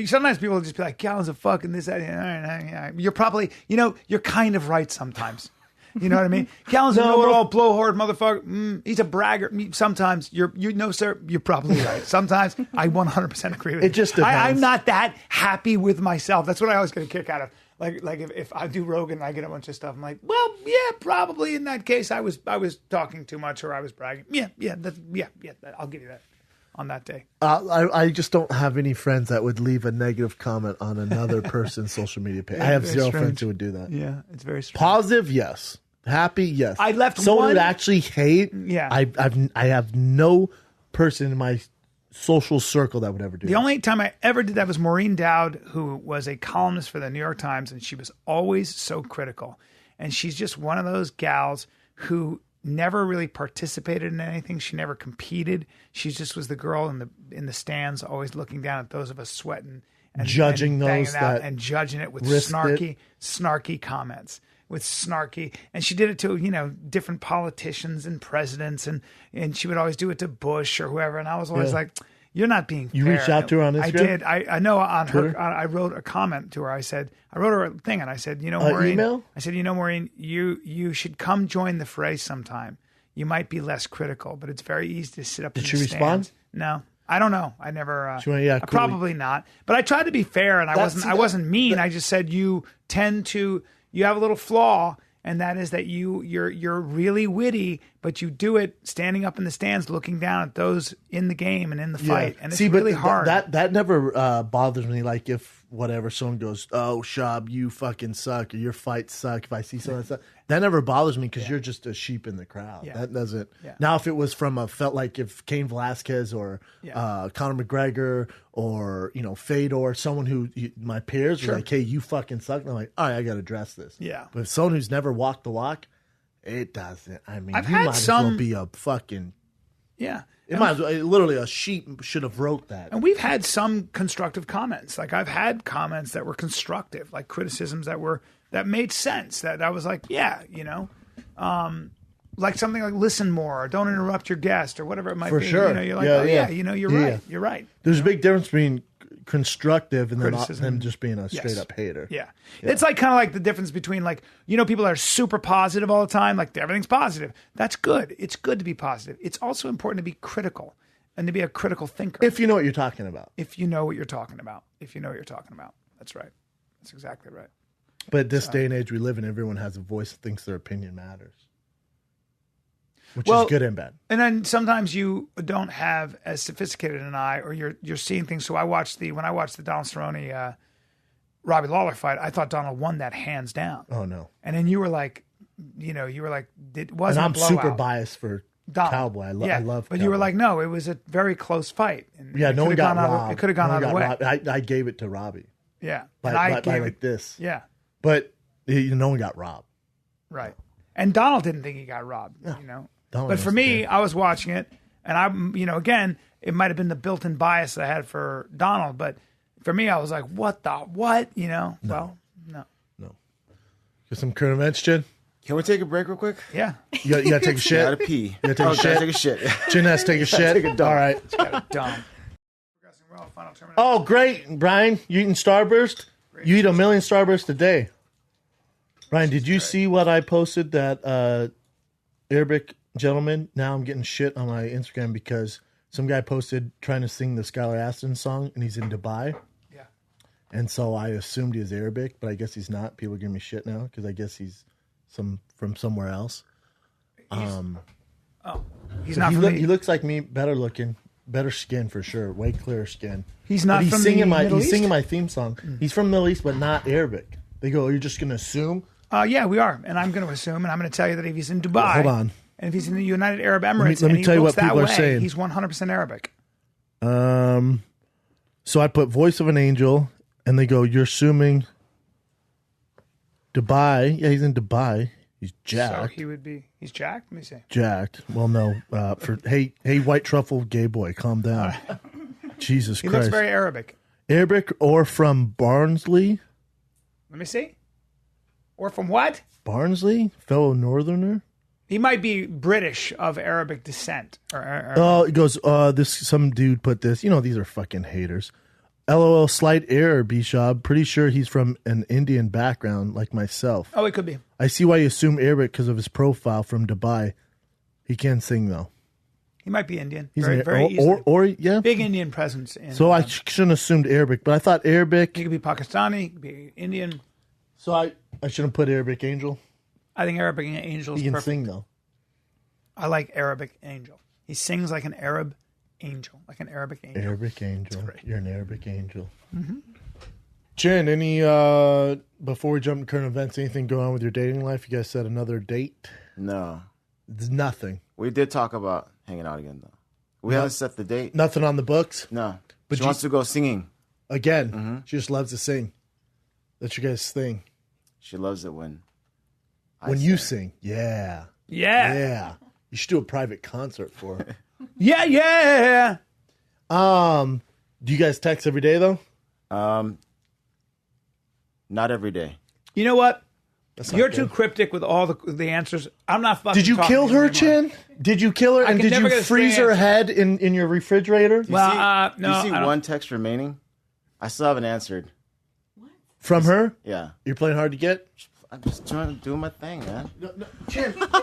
sometimes people will just be like, gallons of fucking this, that. Yeah. You're probably, you're kind of right sometimes. You know what I mean? Gallons of know-it-all, blowhard motherfucker. He's a bragger. Sometimes sir, you're probably right. Sometimes I 100% agree with you. It just depends. I'm not that happy with myself. That's what I always get a kick out of. Like if I do Rogan and I get a bunch of stuff, I'm like, well, yeah, probably in that case I was talking too much or I was bragging. Yeah, I'll give you that on that day. I just don't have any friends that would leave a negative comment on another person's social media page. I have Very zero strange. friends who would do that. Yeah, it's very strange. Positive, yes. Happy, yes. I left someone one- would actually hate. Yeah. I have no person in my social circle that would ever do The that. only time I ever did that was Maureen Dowd, who was a columnist for the New York Times, and she was always so critical. And she's just one of those gals who never really participated in anything. She never competed. She just was the girl in the stands, always looking down at those of us sweating and Judging and banging those out that and judging it with risked snarky comments. With snarky, and she did it to different politicians and presidents, and she would always do it to Bush or whoever, and I was always like, "You're not being You fair." reached out to her on Instagram? I did. I know on Twitter? her. I wrote a comment to her. I wrote her a thing, and I said, Maureen. Email? I said, Maureen, you should come join the fray sometime. You might be less critical, but it's very easy to sit up. Did in she the respond? stands. No. I don't know. I never. She went, yeah, cool. Probably not. But I tried to be fair, and I wasn't mean. I just said you have a little flaw, and that is that you're really witty, but you do it standing up in the stands, looking down at those in the game and in the fight, and it's really hard. That never bothers me. Like if someone goes, "Oh, Shab, you fucking suck," or "Your fights suck." If I see something like that, that never bothers me because you're just a sheep in the crowd. Yeah. That doesn't. Yeah. Now, if it was felt like if Cain Velasquez or Conor McGregor or Fedor, someone who my peers were like, "Hey, you fucking suck," and I'm like, "All right, I got to address this." Yeah. But if someone who's never walked the walk, it doesn't. I mean, I've you had might as well be a fucking. Yeah. It might as well, literally a sheep should have wrote that. And we've had some constructive comments. Like I've had comments that were constructive, like criticisms that made sense. That I was like, like something like listen more, or don't interrupt your guest, or whatever it might For be. sure. You're like, you're Yeah. right. You're right. There's a big difference between constructive and then Criticism. them just being a Yes. straight up hater. Yeah. It's like kind of like the difference between people that are super positive all the time, like everything's positive. That's good. It's good to be positive. It's also important to be critical and to be a critical thinker. If you know what you're talking about. If you know what you're talking about. That's right. That's exactly right. But this day and age we live in, everyone has a voice that thinks their opinion matters. Which is good and bad. And then sometimes you don't have as sophisticated an eye, or you're seeing things. So when I watched the Donald Cerrone Robbie Lawler fight, I thought Donald won that hands down. Oh no! And then you were like, it wasn't. And I'm a blowout. super biased for Donald. Cowboy. I love. But Cowboy. you were like, no, it was a very close fight. And yeah, it no one got gone robbed. It could have gone either way. I gave it to Robbie. Yeah, By and I gave like it this. Yeah, But no one got robbed. Right. And Donald didn't think he got robbed, Donald But for me, I was watching it, and again, it might have been the built-in bias that I had for Donald, but for me, I was like, what? No. Well, no. Get some current events, Chin? Can we take a break real quick? Yeah. You gotta take a shit? Gotta pee. You gotta take a shit? Chin has to take a shit? All right. It's got a dump. Oh, great, Brian. You eating Starburst? You eat 1 million Starburst a day. Brian, did you see what I posted, that Arabic gentleman? Now I'm getting shit on my Instagram because some guy posted trying to sing the Skylar Aston song, and he's in Dubai. Yeah. And so I assumed he was Arabic, but I guess he's not. People give me shit now because I guess he's from somewhere else. He's not from he looks like me, better looking, better skin for sure, way clearer skin. He's not from the Middle East? He's singing my theme song. He's from the Middle East, but not Arabic. They go, you're just going to assume? Yeah, we are. And I'm going to assume, and I'm going to tell you that if he's in Dubai, hold on. And if he's in the United Arab Emirates, let me tell you what people are saying. He's 100% Arabic. So I put voice of an angel, and they go, you're assuming Dubai. Yeah, he's in Dubai. He's jacked. So he's jacked? Let me see. Jacked. Well, no. Hey, white truffle gay boy, calm down. Jesus Christ. He looks very Arabic. Arabic or from Barnsley? Let me see. Or from what? Barnsley? Fellow northerner? He might be British of Arabic descent. Oh, it goes, some dude put this. These are fucking haters. LOL, slight error, Bishop. Pretty sure he's from an Indian background like myself. Oh, it could be. I see why you assume Arabic because of his profile from Dubai. He can sing, though. He might be Indian. He's very easily. Or yeah. Big Indian presence. So I shouldn't have assumed Arabic, but I thought Arabic. He could be Pakistani, he could be Indian. So I shouldn't put Arabic angel. I think Arabic angel is perfect. He can sing, though. I like Arabic angel. He sings like an Arab angel, like an Arabic angel. Arabic angel. Right. You're an Arabic angel. Mm-hmm. Jen, any, before we jump to current events, anything going on with your dating life? You guys set another date? No. There's nothing. We did talk about hanging out again, though. We haven't set the date. Nothing on the books? No. But she wants to go singing. Again. Mm-hmm. She just loves to sing. That's your guys' thing. She loves it when you sing. Yeah. Yeah. Yeah. You should do a private concert for her. Yeah. Do you guys text every day, though? Not every day. You know what? You're too cryptic with all the answers. I'm not fucking. Did you kill her, Chin? Did you kill her? And did you freeze her head in your refrigerator? Do you see one text remaining? I still haven't answered. What? From her? Yeah. You're playing hard to get? I'm just trying to do my thing, man. No,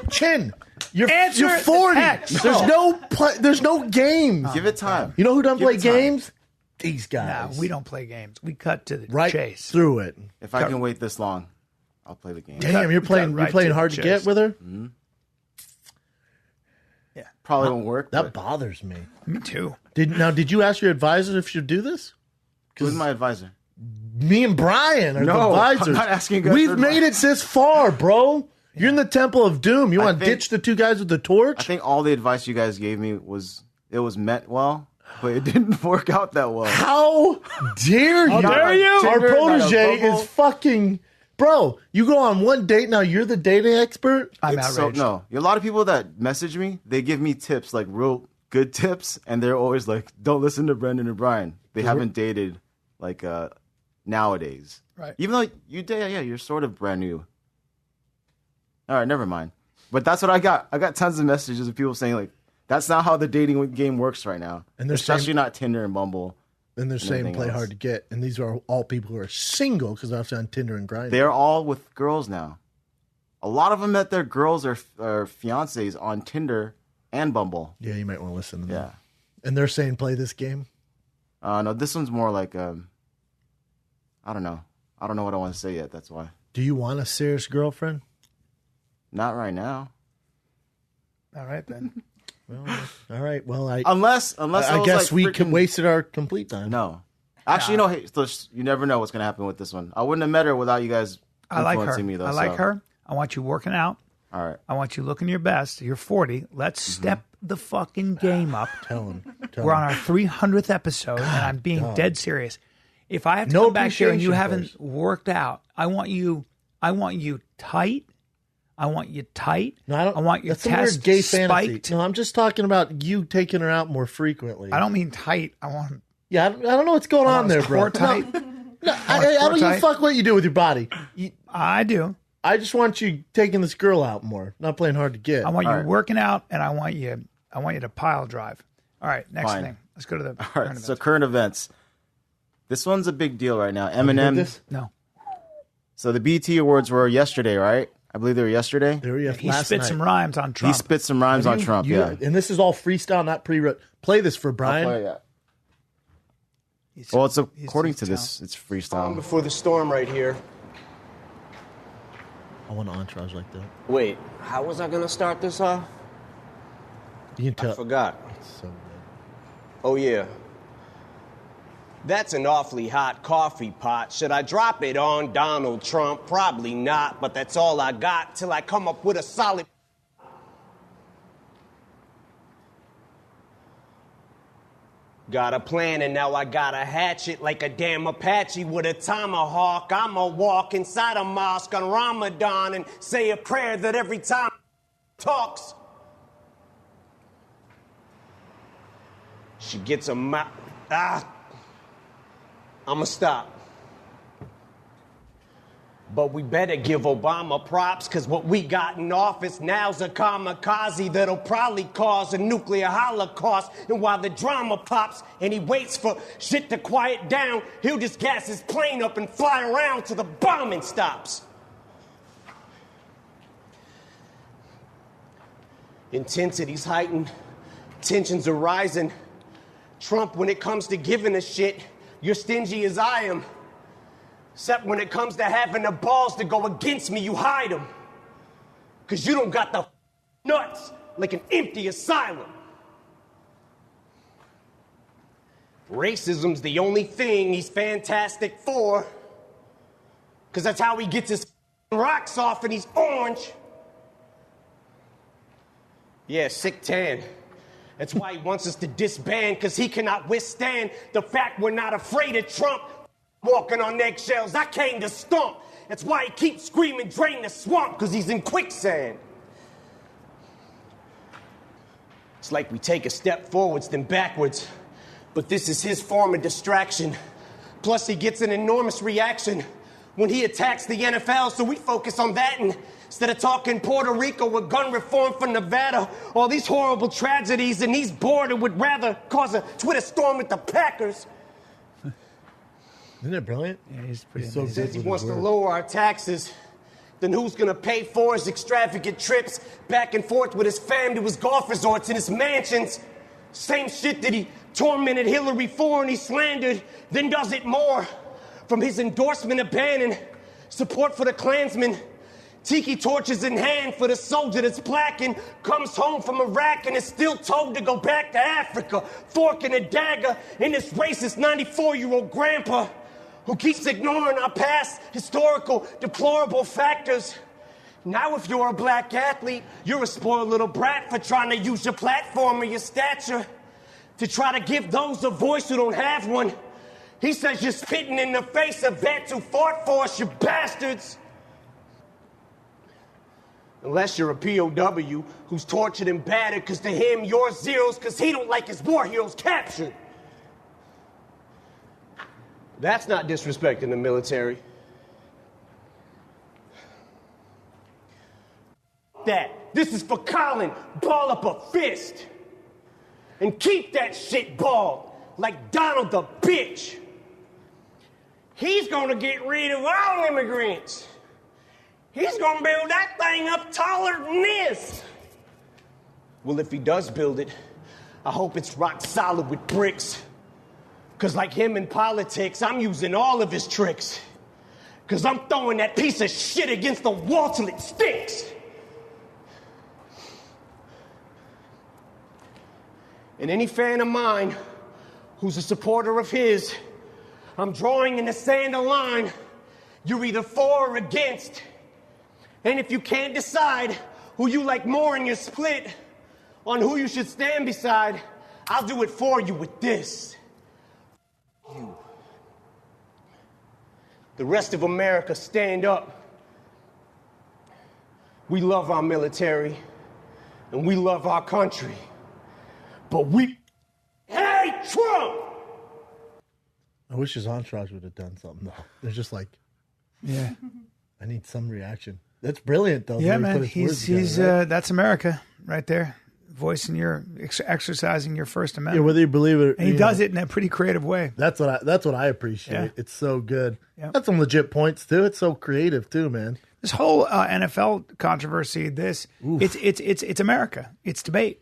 Chin. You're 40. There's no games. Give it time. You know who doesn't play games? These guys. No, we don't play games. We cut to the chase. Through it. If I can wait this long, I'll play the game. Damn, you're playing hard to get with her? Mm-hmm. Yeah. Probably won't work. That bothers me. Me too. Did you ask your advisor if she'd do this? Who's my advisor? Me and Bryan are the advisors. I'm not asking you guys. We've made it this far, bro. You're in the Temple of Doom. You want to ditch the two guys with the torch? I think all the advice you guys gave me was meant well, but it didn't work out that well. How dare you? How dare you? Our protege is fucking... Bro, you go on one date now, you're the dating expert? I'm outraged. A lot of people that message me, they give me tips, like real good tips, and they're always like, don't listen to Brendan or Bryan. They haven't dated like nowadays. Right. Even though you date, you're sort of brand new. All right, never mind. But that's what I got. I got tons of messages of people saying like, that's not how the dating game works right now. And especially not Tinder and Bumble. And they're saying play hard to get. And these are all people who are single because they're on Tinder and Grindr. They're all with girls now. A lot of them met their girls or fiancés on Tinder and Bumble. Yeah, you might want to listen to them. Yeah. And they're saying play this game? No, this one's more like, I don't know. I don't know what I want to say yet. That's why. Do you want a serious girlfriend? Not right now. All right, then. Well, all right. Well, unless I guess we wasted our complete time. No, actually, no. Hey, you never know what's gonna happen with this one. I wouldn't have met her without you guys influencing me, though. I like her. I want you working out. All right. I want you looking your best. You're 40. Let's step the fucking game up. Tell him. We're on our 300th episode, and I'm being dead serious. If I have to come back here and you haven't worked out, I want you I want you tight. I want you tight. No, I don't. I want your that's test weird gay spiked. fantasy. No, I'm just talking about you taking her out more frequently. I don't mean tight. I want. Yeah, I don't know what's going on there, bro. Tight. No, I don't give a fuck what you do with your body. I do. I just want you taking this girl out more, not playing hard to get. I want you working out, and I want you to pile drive. All right, next thing. Let's go to the current events. So current events. This one's a big deal right now. Eminem. No. So the BET Awards were yesterday, right? I believe they were yesterday. They were He spit some rhymes on Trump. He spit some rhymes on Trump, yeah. And this is all freestyle, not pre-wrote. Play this for Bryan. I'll play it. Well, it's according to this, it's freestyle. Before the storm right here. I want an entourage like that. Wait, how was I gonna start this off? You can tell. I forgot. It's so good. Oh, yeah. That's an awfully hot coffee pot. Should I drop it on Donald Trump? Probably not, but that's all I got till I come up with a solid... Got a plan and now I gotta hatch it like a damn Apache with a tomahawk. I'ma walk inside a mosque on Ramadan and say a prayer that every time talks, she gets a mouth. I'ma stop. But we better give Obama props, because what we got in office now's a kamikaze that'll probably cause a nuclear holocaust. And while the drama pops and he waits for shit to quiet down, he'll just gas his plane up and fly around till the bombing stops. Intensity's heightened, tensions are rising. Trump, when it comes to giving a shit, you're stingy as I am. Except when it comes to having the balls to go against me, you hide them. Because you don't got the nuts like an empty asylum. Racism's the only thing he's fantastic for. Because that's how he gets his rocks off and he's orange. Yeah, sick tan. That's why he wants us to disband, because he cannot withstand the fact we're not afraid of Trump. Walking on eggshells, I came to stomp. That's why he keeps screaming, drain the swamp, because he's in quicksand. It's like we take a step forwards, then backwards. But this is his form of distraction. Plus, he gets an enormous reaction when he attacks the NFL, so we focus on that instead of talking Puerto Rico with gun reform for Nevada, all these horrible tragedies, and he's bored and would rather cause a Twitter storm with the Packers. Isn't it brilliant? Yeah, he's pretty He says he wants to lower our taxes. Then who's going to pay for his extravagant trips back and forth with his fam to his golf resorts and his mansions? Same shit that he tormented Hillary for and he slandered, then does it more. From his endorsement of banning support for the Klansmen, tiki torches in hand for the soldier that's blackened, comes home from Iraq and is still told to go back to Africa, fork and a dagger in this racist 94-year-old grandpa who keeps ignoring our past historical deplorable factors. Now if you're a black athlete, you're a spoiled little brat for trying to use your platform or your stature to try to give those a voice who don't have one. He says you're spitting in the face of vets who fought for us, you bastards. Unless you're a POW who's tortured and battered, because to him you're zeros because he don't like his war heroes captured. That's not disrespecting the military. This is for Colin. Ball up a fist. And keep that shit balled like Donald the bitch. He's gonna get rid of all immigrants. He's gonna build that thing up taller than this. Well, if he does build it, I hope it's rock solid with bricks. Because like him in politics, I'm using all of his tricks. Because I'm throwing that piece of shit against the wall till it stinks. And any fan of mine who's a supporter of his, I'm drawing in the sand a line. You're either for or against. And if you can't decide who you like more and you're split on who you should stand beside, I'll do it for you with this. You. The rest of America, stand up. We love our military, and we love our country. But we hate Trump! I wish his entourage would have done something, though. They're just like, yeah, I need some reaction. That's brilliant, though. Yeah, man. He's right? That's America right there. Exercising your First Amendment. Yeah, whether you believe it, and he does it in a pretty creative way. That's what I appreciate. Yeah. It's so good. Yep. That's some legit points too. It's so creative too, man. This whole NFL controversy. It's America. It's debate.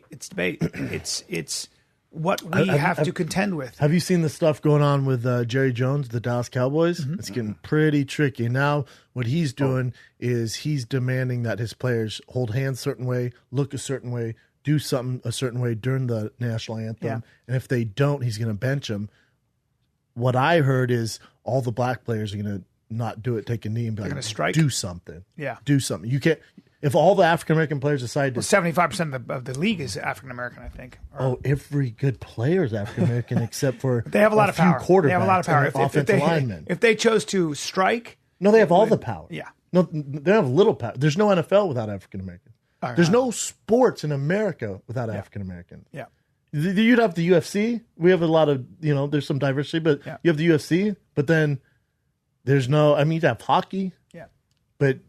It's what we have to contend with. Have you seen the stuff going on with Jerry Jones, the Dallas Cowboys? Mm-hmm. It's getting pretty tricky. Now what he's doing is he's demanding that his players hold hands a certain way, look a certain way, do something a certain way during the national anthem. Yeah. And if they don't, he's going to bench them. What I heard is all the black players are going to not do it, take a knee, and be like, strike. Do something. Yeah. Do something. You can't. If all the African-American players decide to... 75% of the league is African-American, I think. Every good player is African-American except for they have a lot of power. Quarterbacks. They have a lot of power. Offensive linemen. If they chose to strike... No, they have all the power. Yeah. No, they have little power. There's no NFL without African-Americans. There's no sports in America without African-Americans. Yeah. You'd have the UFC. We have a lot of, there's some diversity, but you have the UFC, but then there's no... you'd have hockey. Yeah. But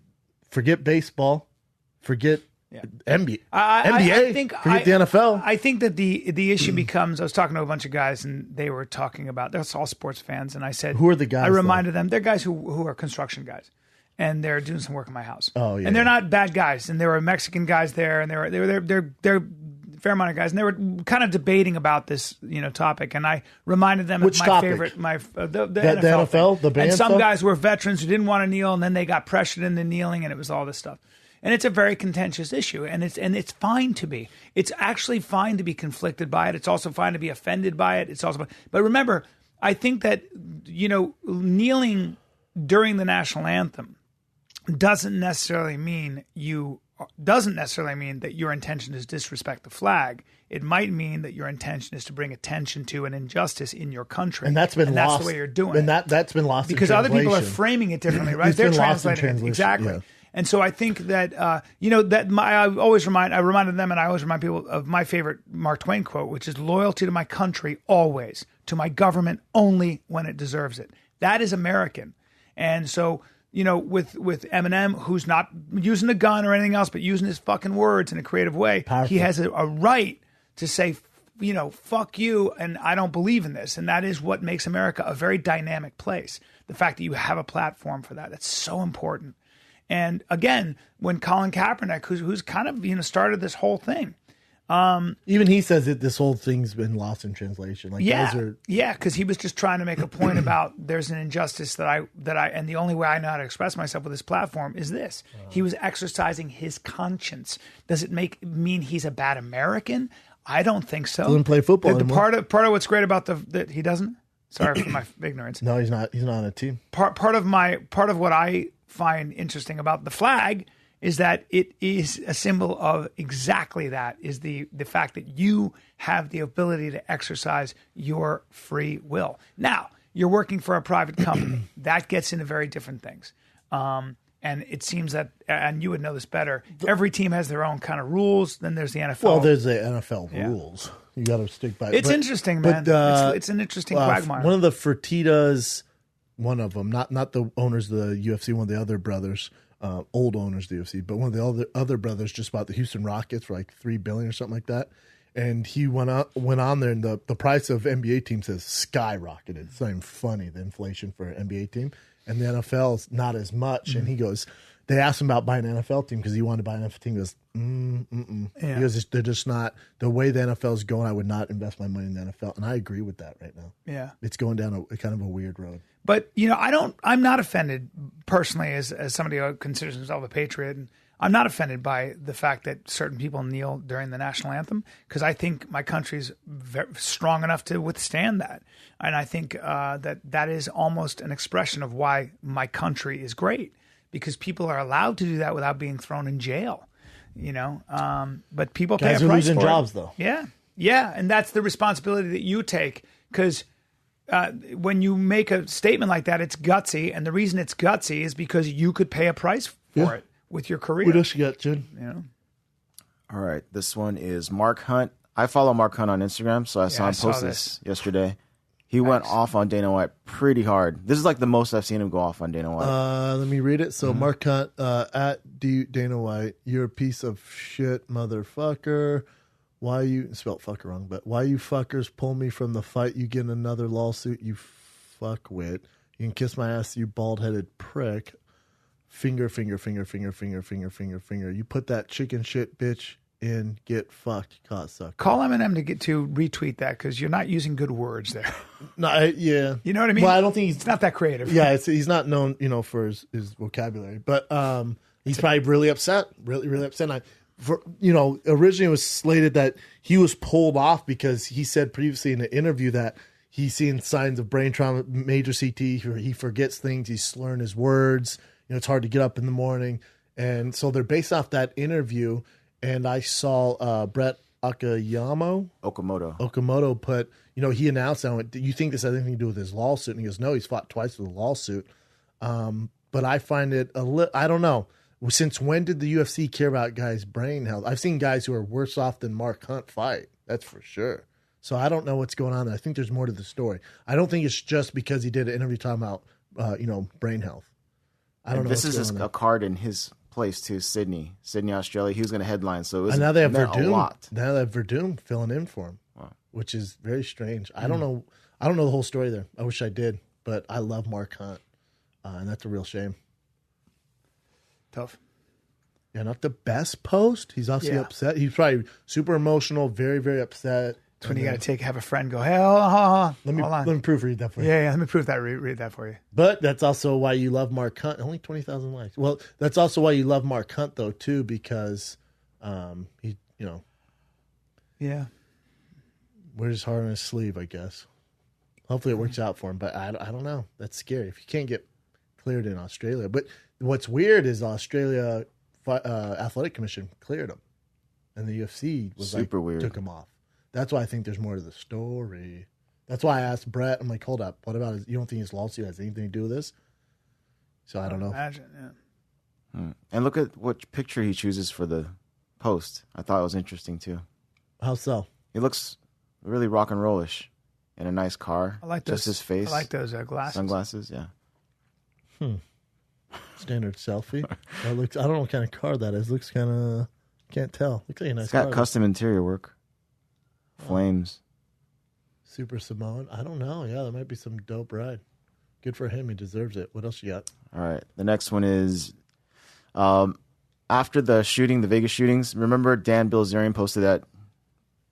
forget baseball. Forget NBA. Forget the NFL. I think that the issue becomes, I was talking to a bunch of guys and they were talking about, that's all sports fans. And I said, who are the guys? I reminded them, they're guys who are construction guys and they're doing some work in my house. Oh, yeah. And they're not bad guys. And there were Mexican guys there and they're fair amount of guys. And they were kind of debating about this, topic. And I reminded them Which of my topic? favorite, the NFL, the band and some stuff? guys were veterans who didn't want to kneel and then they got pressured into kneeling and it was all this stuff. And it's a very contentious issue, and it's fine to be. It's actually fine to be conflicted by it. It's also fine to be offended by it. But remember, I think that kneeling during the national anthem doesn't necessarily mean that your intention is to disrespect the flag. It might mean that your intention is to bring attention to an injustice in your country, and that's lost. That's the way you're doing it. And that's been lost because other people are framing it differently, right? They're translating it exactly. Yeah. And so I think that I reminded them, and I always remind people of my favorite Mark Twain quote, which is loyalty to my country always, to my government only when it deserves it. That is American. And so, with Eminem, who's not using a gun or anything else, but using his fucking words in a creative way, Powerful. He has a right to say, fuck you, and I don't believe in this. And that is what makes America a very dynamic place. The fact that you have a platform for that, that's so important. And again, when Colin Kaepernick, who's kind of started this whole thing, even he says that this whole thing's been lost in translation. Because he was just trying to make a point about there's an injustice that I and the only way I know how to express myself with this platform is this. He was exercising his conscience. Does it mean he's a bad American? I don't think so. Doesn't play football anymore. Part of what's great about that he doesn't. Sorry for my ignorance. No, he's not. He's not on a team. Part of what I find interesting about the flag is that it is a symbol of exactly that, is the fact that you have the ability to exercise your free will. Now, you're working for a private company. That gets into very different things. And it seems that, and you would know this better, every team has their own kind of rules. Then there's the NFL. Well, there's the NFL rules. You got to stick by it. It's interesting, man. It's an interesting quagmire. One of the Fertittas... One of them, not the owners of the UFC, one of the other brothers, old owners of the UFC, but one of the other brothers just bought the Houston Rockets for like $3 billion or something like that. And he went on there, and the price of NBA teams has skyrocketed. It's not even funny, the inflation for an NBA team. And the NFL's not as much. And he goes, they asked him about buying an NFL team because he wanted to buy an NFL team. He goes, Yeah. He goes, they're just not, the way the NFL is going, I would not invest my money in the NFL. And I agree with that right now. Yeah. It's going down a kind of a weird road. But, I'm not offended personally as somebody who considers himself a patriot. And I'm not offended by the fact that certain people kneel during the national anthem because I think my country's strong enough to withstand that. And I think that is almost an expression of why my country is great, because people are allowed to do that without being thrown in jail, but people pay a price for it. Guys are losing jobs, though. Yeah. Yeah. And that's the responsibility that you take, because when you make a statement like that, it's gutsy. And the reason it's gutsy is because you could pay a price for it. with your career. What else you got, Jen? You know? All right. This one is Mark Hunt. I follow Mark Hunt on Instagram, so I saw him post this yesterday. He went off on Dana White pretty hard. This is like the most I've seen him go off on Dana White. Let me read it. So Mark Hunt, at Dana White, you're a piece of shit, motherfucker. Why you spelled fucker wrong, but why you fuckers pull me from the fight? You get another lawsuit, you fuckwit. You can kiss my ass, you bald-headed prick. Finger. You put that chicken shit bitch in, get fucked, cocksucker. Call Eminem to retweet that because you're not using good words there. No, yeah. You know what I mean? Well, I don't think it's not that creative. Yeah, he's not known, for his vocabulary. But he's probably really upset, really upset. Originally it was slated that he was pulled off because he said previously in an interview that he's seeing signs of brain trauma, major CT. He forgets things. He's slurring his words. It's hard to get up in the morning. And so they're based off that interview. And I saw Brett Okamoto put, he announced that. Do you think this has anything to do with his lawsuit? And he goes, no, he's fought twice with a lawsuit. But I find it I don't know. Since when did the UFC care about guys' brain health? I've seen guys who are worse off than Mark Hunt fight. That's for sure. So I don't know what's going on there. I think there's more to the story. I don't think it's just because he did an interview talking about, brain health. I don't know. This is a card in his place too, Sydney, Australia. He was going to headline, so it was, and now they have Verdum. A lot. Now they have Verdum filling in for him, which is very strange. I don't know. I don't know the whole story there. I wish I did, but I love Mark Hunt, and that's a real shame. Tough. Yeah, not the best post. He's obviously upset. He's probably super emotional, very, very upset. That's when you got to have a friend go, hey, hold on. Let me proofread that for you. Yeah, let me proof that. Read that for you. But that's also why you love Mark Hunt. Only 20,000 likes. Well, that's also why you love Mark Hunt, though, too, because he, yeah, wears his heart on his sleeve, I guess. Hopefully it works out for him, but I don't know. That's scary if you can't get cleared in Australia. But what's weird is Australia Athletic Commission cleared him, and the UFC was super weird, took him off. That's why I think there's more to the story. That's why I asked Brett. I'm like, hold up, what about you don't think his lawsuit has anything to do with this? So I don't know. Imagine, yeah. And look at what picture he chooses for the post. I thought it was interesting too. How so? He looks really rock and rollish in a nice car. I like just his face. I like those glasses. Sunglasses, yeah. Standard selfie. That looks. I don't know what kind of car that is. Looks kind of. Can't tell. Looks like a nice. It's got car. custom interior work. Flames. Super Samoan. I don't know. Yeah, that might be some dope ride. Good for him. He deserves it. What else you got? All right. The next one is after the shooting, the Vegas shootings. Remember Dan Bilzerian posted that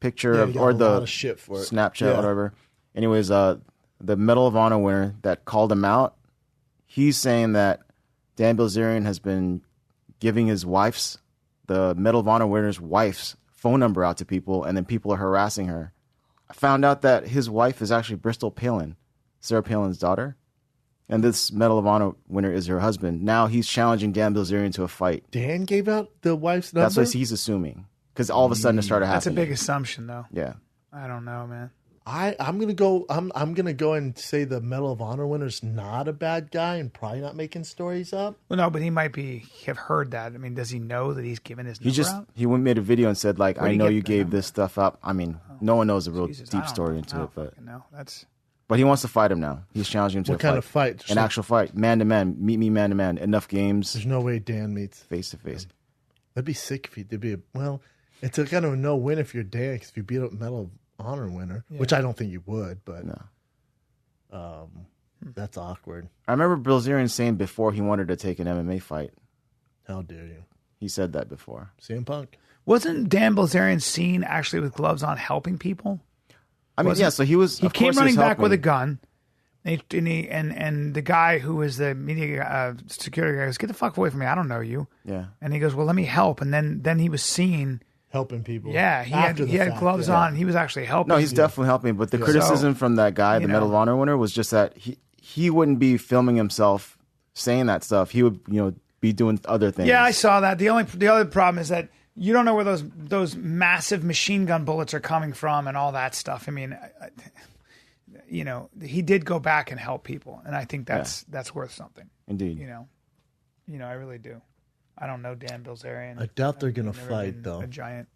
picture of, or the Snapchat, whatever. Anyways, the Medal of Honor winner that called him out, he's saying that Dan Bilzerian has been giving his wife's, the Medal of Honor winner's wife's phone number out to people, and then people are harassing her. I found out that his wife is actually Bristol Palin, Sarah Palin's daughter, and this Medal of Honor winner is her husband. Now he's challenging Dan Bilzerian to a fight. Dan gave out the wife's number? That's what he's assuming, because all of a sudden it started happening. That's a big assumption, though. Yeah. I don't know, man. I'm gonna go. I'm gonna go and say the Medal of Honor winner's not a bad guy and probably not making stories up. Well, no, but he might have heard that. I mean, does he know that he's given his number out? He made a video and said, like, I know you gave this stuff up. I mean, no one knows the real deep story into it, but but he wants to fight him now. He's challenging him to what kind of fight? An actual fight, man to man. Meet me man to man. Enough games. There's no way Dan meets face to face. That'd be sick if he did. It's a kind of a no win if you're Dan, because if you beat up Medal of Honor winner, which I don't think you would, but no. That's awkward. I remember Bilzerian saying before he wanted to take an MMA fight. How dare you? He said that before. CM Punk. Wasn't Dan Bilzerian seen actually with gloves on helping people? I mean, so he was. He came running back with a gun, and the guy who was the media security guy goes, "Get the fuck away from me! I don't know you." Yeah. And he goes, "Well, let me help." And then he was seen helping people. Yeah, he had gloves on. He was actually helping. No, he's definitely helping. But the criticism from that guy, the Medal of Honor winner, was just that he wouldn't be filming himself saying that stuff. He would, be doing other things. Yeah, I saw that. The other problem is that you don't know where those massive machine gun bullets are coming from and all that stuff. I mean, he did go back and help people, and I think that's worth something. Indeed. I really do. I don't know Dan Bilzerian. I doubt they're going to Never fight, been though. A giant.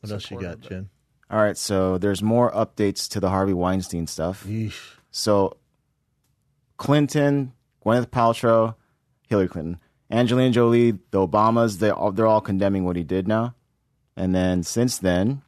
What else you got, Jen? All right, so there's more updates to the Harvey Weinstein stuff. Yeesh. So Clinton, Gwyneth Paltrow, Hillary Clinton, Angelina Jolie, the Obamas, they're all condemning what he did now. And then since then,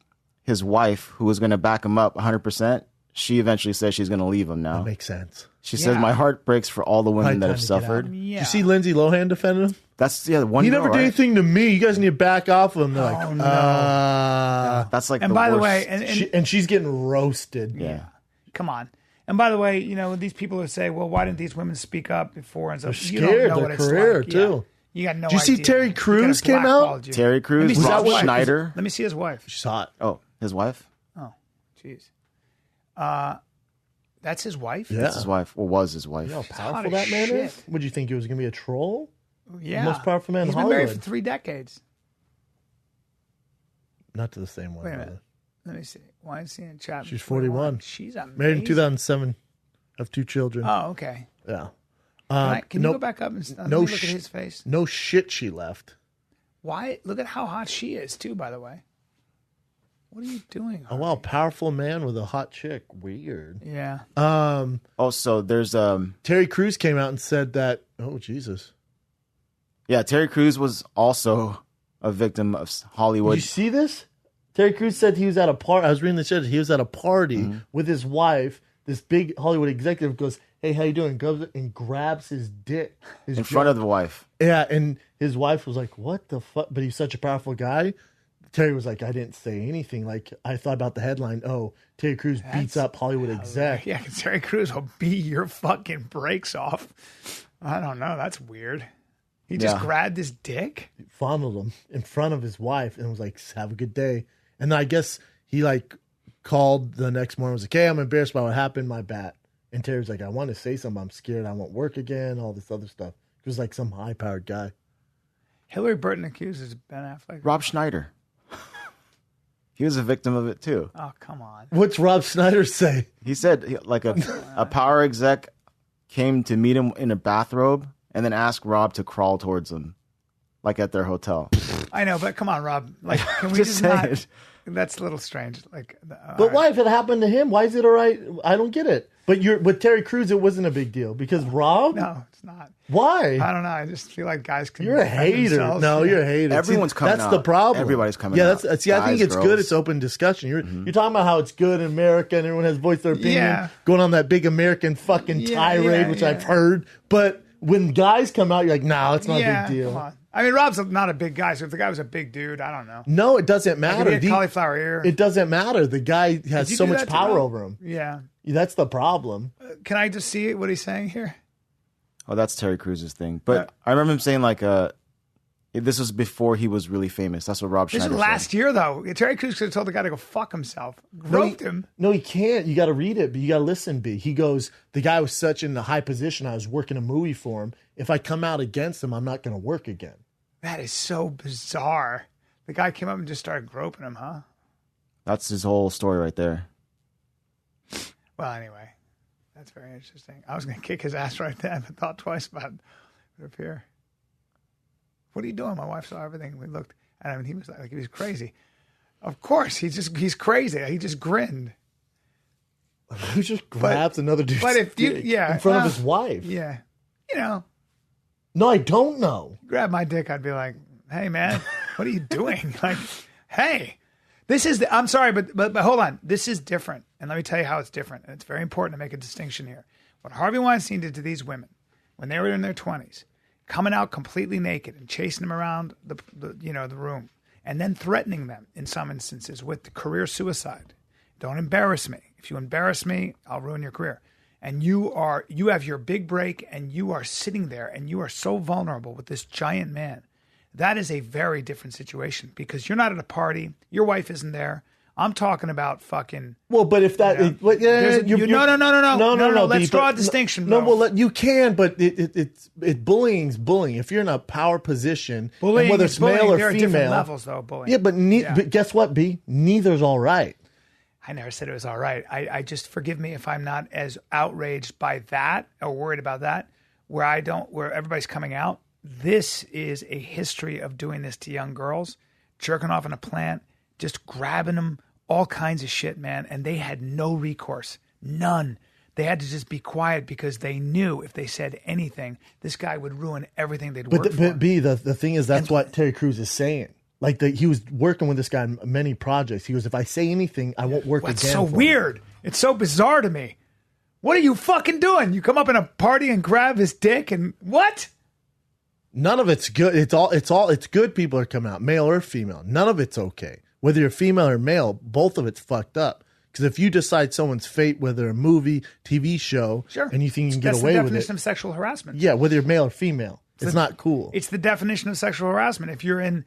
his wife, who was going to back him up 100%, she eventually says she's going to leave him now. That makes sense. She says, my heart breaks for all the women that have suffered. Yeah. Did you see Lindsay Lohan defending him? That's, one He girl, never did right? anything to me. You guys need to back off of him. They're like, no. That's like And the by the worst. way, and she's getting roasted. Yeah. come on. And by the way, these people who say, well, why didn't these women speak up before? And so They're you don't scared. know Their what it's career, like. too. Yeah. You got no Did you see idea. Terry He Crews could've came out? blackballed you. Terry Crews, Let me see Rob his wife. Schneider. Let me see his wife. She's hot. Oh, his wife? Oh, jeez. That's his wife? Yeah. That's his wife. Or was his wife. You know how hot powerful as that man shit. is? Would you think he was going to be a troll? Yeah. Most powerful man in He's been married Hollywood. for 3 decades. Not to the same one. Wait a brother. minute. Let me see. Weinstein and Chapman. She's 41. She's amazing. Married in 2007. Have 2 children. Oh, okay. Yeah. Can you go back up and let me look at his face? No shit she left. Why? Look at how hot she is, too, by the way. What are you doing? Oh, wow. Powerful man with a hot chick. Weird. Yeah. Also, there's Terry Crews came out and said that. Oh, Jesus. yeah, Terry Crews was also a victim of Did Hollywood. you see this? Terry Crews said he was at a party. I was reading the shit. He was at a party with his wife. This big Hollywood executive goes, "Hey, how you doing?" Goes and grabs his dick in front of the wife. Yeah, and his wife was like, "What the fuck?" But he's such a powerful guy. Terry was like, "I didn't say anything." Like, I thought about the headline. Oh, Terry Crews beats up Hollywood exec. Yeah, Terry Crews will beat your fucking brakes off. I don't know. That's weird. He just grabbed his dick? Fondled him in front of his wife and was like, "Have a good day." And then I guess he like called the next morning and was like, "Hey, I'm embarrassed by what happened. My bad." And Terry's like, "I want to say something. I'm scared I won't work again." All this other stuff. He was like some high-powered guy. Hillary Burton accuses Ben Affleck. Rob Schneider. He was a victim of it too. Oh, come on. What's Rob Schneider say? He said like a power exec came to meet him in a bathrobe and then asked Rob to crawl towards him, like at their hotel. I know, but come on, Rob. Like, can we Just just not? saying. That's a little strange. Like, But why, if it happened to him, why is it all right? I don't get it. But with Terry Crews, it wasn't a big deal because Rob. No, it's not. Why? I don't know. I just feel like guys can. You're a defend hater. themselves. No, Yeah. you're a hater. Everyone's coming That's out. the problem. Everybody's coming yeah, out. I think it's good. Guys, It's open discussion. You're talking about how it's good in America and everyone has voiced their opinion. Yeah. Going on that big American fucking tirade, which I've heard. But when guys come out, you're like, no, it's not a big deal. Come on. I mean, Rob's not a big guy, so if the guy was a big dude, I don't know. No, it doesn't Like, matter. if he had cauliflower ear. It doesn't matter. The guy has you so do much that to power Rob? over him. Yeah. That's the problem. Can I just see what he's saying here? Oh, that's Terry Crews' thing. But I remember him saying like this was before he was really famous. That's what Rob This Schneider was last year, though. Terry Crews could have told the guy to go fuck himself. Groped him. No, he can't. You got to read it, but you got to listen, B. He goes, the guy was such in the high position. I was working a movie for him. If I come out against him, I'm not going to work again. That is so bizarre. The guy came up and just started groping him, huh? That's his whole story right there. Well, anyway, that's very interesting. I was going to kick his ass right then, but thought twice about it up here. What are you doing? My wife saw everything. We looked at him, and he was like he was crazy. Of course, he's crazy. He just grinned. Who just grabs another dude's but if you- dick yeah, in front well, of his wife? Yeah. No, I don't know. Grab my dick, I'd be like, hey, man, what are you doing? Like, hey, I'm sorry, but hold on. This is different. And let me tell you how it's different. And it's very important to make a distinction here. What Harvey Weinstein did to these women when they were in their 20s, coming out completely naked and chasing them around the room and then threatening them in some instances with career suicide. Don't embarrass me. If you embarrass me, I'll ruin your career. And you have your big break and you are sitting there and you are so vulnerable with this giant man. That is a very different situation because you're not at a party. Your wife isn't there. I'm talking about fucking. Well, but if that, no. Let's draw a distinction. No, well, you can, but bullying's bullying. If you're in a power position, bullying, and whether it's male or there female, are different levels though. Bullying. Yeah, but guess what? B, neither's all right. I never said it was all right. I just forgive me if I'm not as outraged by that or worried about that, where everybody's coming out. this is a history of doing this to young girls, jerking off in a plant, just grabbing them, all kinds of shit, man. And they had no recourse, none. They had to just be quiet because they knew if they said anything, this guy would ruin everything they'd worked for. But B, the thing is, that's what Terry Crews is saying. Like, he was working with this guy on many projects. He goes, if I say anything, I won't work again. It's so weird. It's so bizarre to me. What are you fucking doing? You come up in a party and grab his dick and what? None of it's good. It's good people are coming out, male or female. None of it's okay. Whether you're female or male, both of it's fucked up. Because if you decide someone's fate, whether a movie, TV show, sure, and you think you can get away with it. That's the definition of sexual harassment. Yeah, whether you're male or female. It's not cool. It's the definition of sexual harassment. If you're in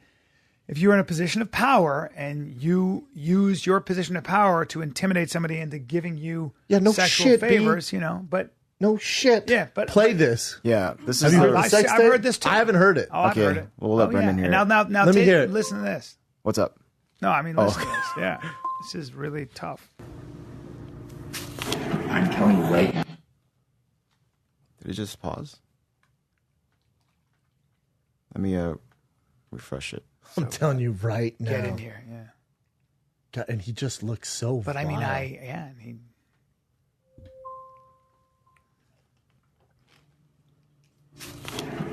a position of power and you use your position of power to intimidate somebody into giving you sexual favors, but no shit. Yeah, but play this. Yeah, this is. Have you heard the sex I've heard this too. I haven't heard it. Oh, I've heard it. We'll let Brendan hear it. And now let me hear it. Listen to this. What's up? No, I mean listen to this. Yeah, this is really tough. I'm telling you right now. Did it just pause? Let me refresh it. I'm telling you right now. Get in here, yeah. God, and he just looks so. But vile. I mean, and he.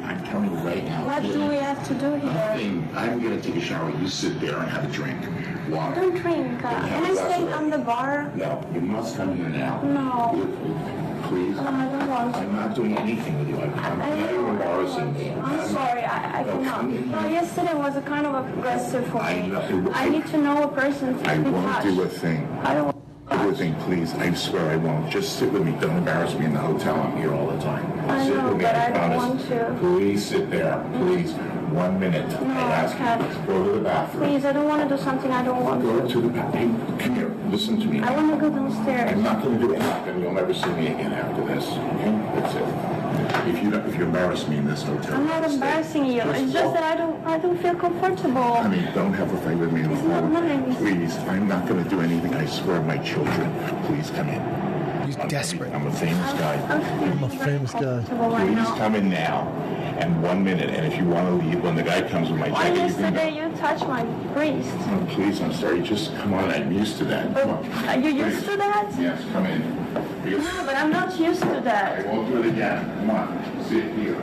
I'm telling you right now. What do we have to do here? Nothing. I'm gonna take a shower. You sit there and have a drink. Water. Don't drink. Can I stay on the bar? No, you must come here now. No. Please. I don't want to. I'm not doing anything with you. I'm embarrassing you. I'm sorry. I cannot. No, yesterday was a kind of aggressive for me. know. I need to know a person to I be won't touched. do a thing. I don't. Do a thing, please. I swear I won't. Just sit with me. Don't embarrass me in the hotel. I'm here all the time. I Sit know, with me. but I promise. don't want to. Please sit there. Please. 1 minute. No, I ask I can't. you. Go to the bathroom. Please, I don't want to do something I don't want Go to. to the bathroom. Hey, come here. Listen to me. I want to go downstairs. I'm not going to do anything. You'll never see me again after this. Okay? That's it. If you embarrass me in this hotel, I'm not stay. embarrassing you. It's just that I don't feel comfortable. I mean, don't have a fight with me in the It's not hall. nice. Please, I'm not going to do anything. I swear, my children. Please come in. He's desperate. I'm a famous guy. I'm a famous guy. Right Please now. come in now. And 1 minute. And if you want to leave, when the guy comes with my Why jacket, you can yesterday go. you touched my wrist? Oh, please, I'm sorry. Just come on. I'm used to that. Come on. Are you used to that? Yes, come in. Because No, but I'm not used to I that. won't do it again. Come on. Sit here.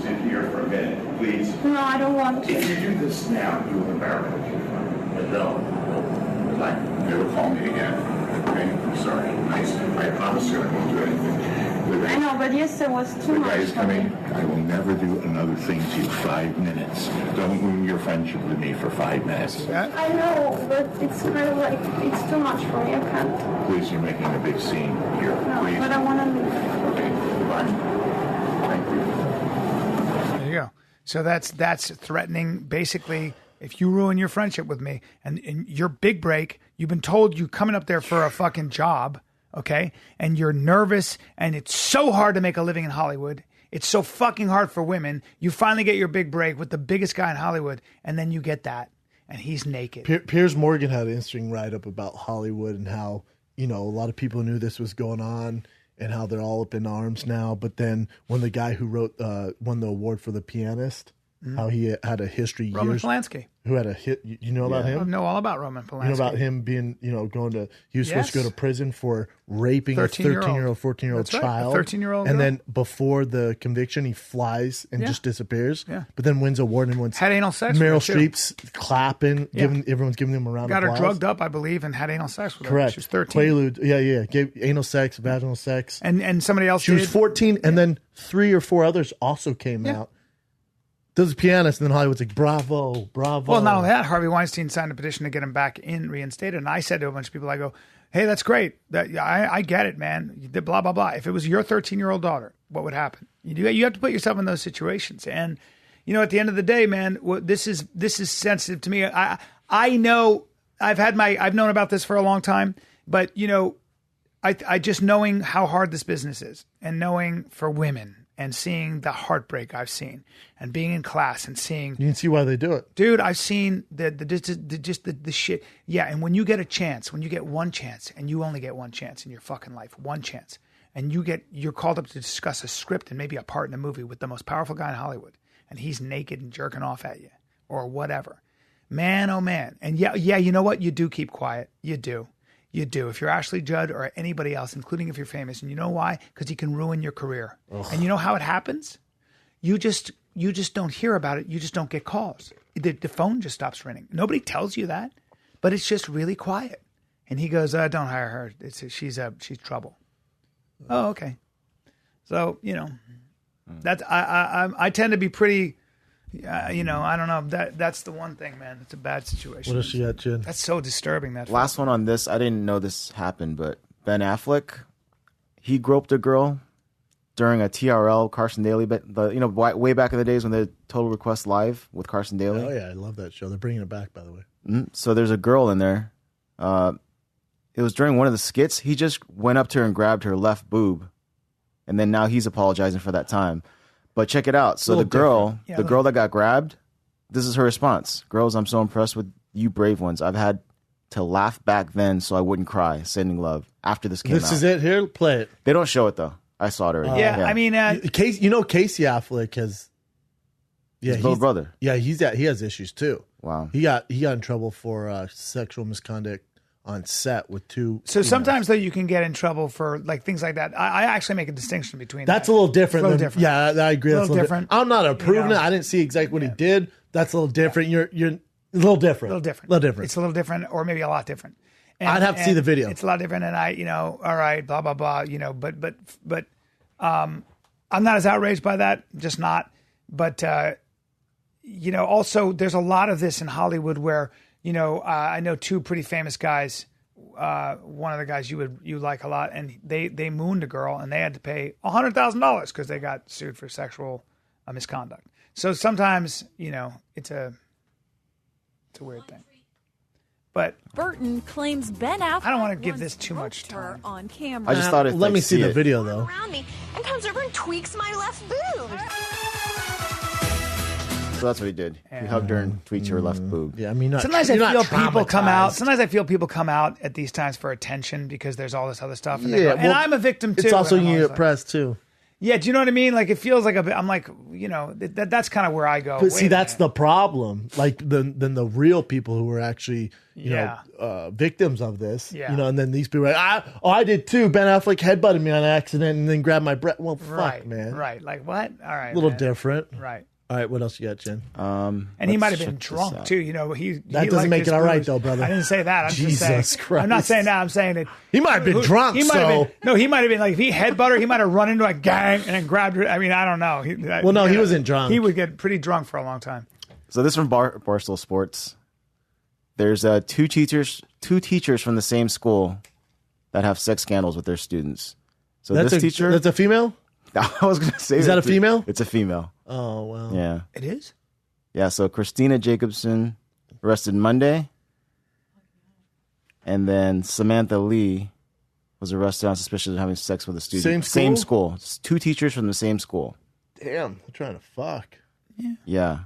Sit here for a minute, please. No, I don't want If to. you do this now, you will embarrass me. But no. Like, never call me again. Okay? I'm sorry. I promise you I won't do anything. I know, but yesterday was too The much. guy is for me. coming. I will never do another thing to you. 5 minutes. Don't ruin your friendship with me for 5 minutes. I know, but it's kind of like, it's too much for me. I can't. Please, you're making a big scene here. No, Please. but I want to leave. Okay, goodbye. Thank you. There you go. So that's threatening. Basically, if you ruin your friendship with me and your big break, you've been told you coming up there for a fucking job, okay? And you're nervous, and it's so hard to make a living in Hollywood. It's so fucking hard for women. You finally get your big break with the biggest guy in Hollywood, and then you get that, and he's naked. Piers Morgan had an interesting write-up about Hollywood and how, a lot of people knew this was going on and how they're all up in arms now. But then when the guy who won the award for The Pianist, how he had a history Roman years Polanski. who had a hit. You know about I him? know all about Roman Polanski. You know about him being, going to, he was supposed to go Yes. to prison for raping a 13-year-old, 14-year-old That's right, a child. 13-year-old And girl. then before the conviction, he flies and Yeah. just disappears. Yeah. But then wins a award and wins. Had anal sex with Meryl her, too. Streep's clapping, everyone's giving him a round of Got her applause. drugged up, I believe, and had anal sex with her. Correct. She was 13. Quaalude. Yeah. Gave anal sex, vaginal sex. And somebody else She was did. 14, and then 3 or 4 others also came out. Does a pianist, and then Hollywood's like, bravo. Well, not only that, Harvey Weinstein signed a petition to get him back reinstated. And I said to a bunch of people, I go, hey, that's great. I get it, man. You did blah, blah, blah. If it was your 13-year-old daughter, what would happen? You have to put yourself in those situations. And, at the end of the day, man, this is sensitive to me. I know I've known about this for a long time, but, I just knowing how hard this business is and knowing for women and seeing the heartbreak I've seen and being in class and seeing, You can see why they do it. dude, I've seen the shit. Yeah. And when you get a chance, when you get one chance, and you only get one chance in your fucking life, one chance, and you're called up to discuss a script and maybe a part in a movie with the most powerful guy in Hollywood, and he's naked and jerking off at you or whatever. Man, oh man. And yeah, you know what? You do keep quiet. You do. If you're Ashley Judd or anybody else, including if you're famous, and you know why? Because he can ruin your career. Ugh. And you know how it happens? You just don't hear about it. You just don't get calls. The phone just stops ringing. Nobody tells you that, but it's just really quiet. And he goes, "Don't hire her. She's trouble." Oh, okay. So I tend to be pretty. I don't know. That's the one thing, man. It's a bad situation. What else you got, Jen? That's so disturbing. Last one on this. I didn't know this happened, but Ben Affleck, he groped a girl during a TRL Carson Daly, but way back in the days when they had Total Request Live with Carson Daly. Oh yeah, I love that show. They're bringing it back, by the way. Mm-hmm. So there's a girl in there. It was during one of the skits. He just went up to her and grabbed her left boob, and then now he's apologizing for that time. But check it out. So the girl that got grabbed, this is her response. "Girls, I'm so impressed with you brave ones. I've had to laugh back then so I wouldn't cry. Sending love." After this came out. This is it here? Play it. They don't show it, though. I saw it already. I mean... Casey Affleck has... his little brother. Yeah, he has issues, too. Wow. He got in trouble for sexual misconduct on set with two. So sometimes though you can get in trouble for like things like that. I actually make a distinction between that's a little different. Yeah, I agree. That's a little different. I'm not approving it. I didn't see exactly what he did. That's a little different. You're a little different. It's a little different, or maybe a lot different. I'd have to see the video. It's a lot different, and all right, blah blah blah. But I'm not as outraged by that. Just not. But also there's a lot of this in Hollywood where. I know two pretty famous guys. One of the guys you like a lot, and they mooned a girl, and they had to pay $100,000 because they got sued for sexual misconduct. So sometimes it's a weird thing. But Burton claims Ben Affleck. I don't want to give this too much time on camera. I just thought let me see the video though. Around me and comes over and tweaks my left boob. So that's what he did. He hugged her and tweaked her left boob. Yeah, I mean, sometimes I feel people come out. Sometimes I feel people come out at these times for attention because there's all this other stuff. And and I'm a victim too. It's also you get pressed too. Yeah, do you know what I mean? Like it feels like I'm like that's kind of where I go. But see, that's the problem. Like then the real people who are actually victims of this. Yeah. And then these people are like, I did too. Ben Affleck headbutted me on accident and then grabbed my breath. Well, fuck, man. Right. Like what? All right. A little different. Right. All right, what else you got, Jen? And he might have been drunk too. That doesn't make it all right, though, brother. I didn't say that. I'm Jesus just saying. Christ. I'm not saying that. I'm saying that he might have been drunk. He might have been. No, he might have been like if he headbutted her, he might have run into a gang and then grabbed her. I mean, I don't know. He wasn't drunk. He would get pretty drunk for a long time. So this is from Barstool Sports. There's two teachers from the same school that have sex scandals with their students. So that's teacher, that's a female. I was going to say, is that a female? It's a female. Oh wow. Yeah, it is. Yeah, so Christina Jacobson arrested Monday. And then Samantha Lee was arrested on suspicion of having sex with a student. Same school. It's two teachers from the same school. Damn, they're trying to fuck. Yeah.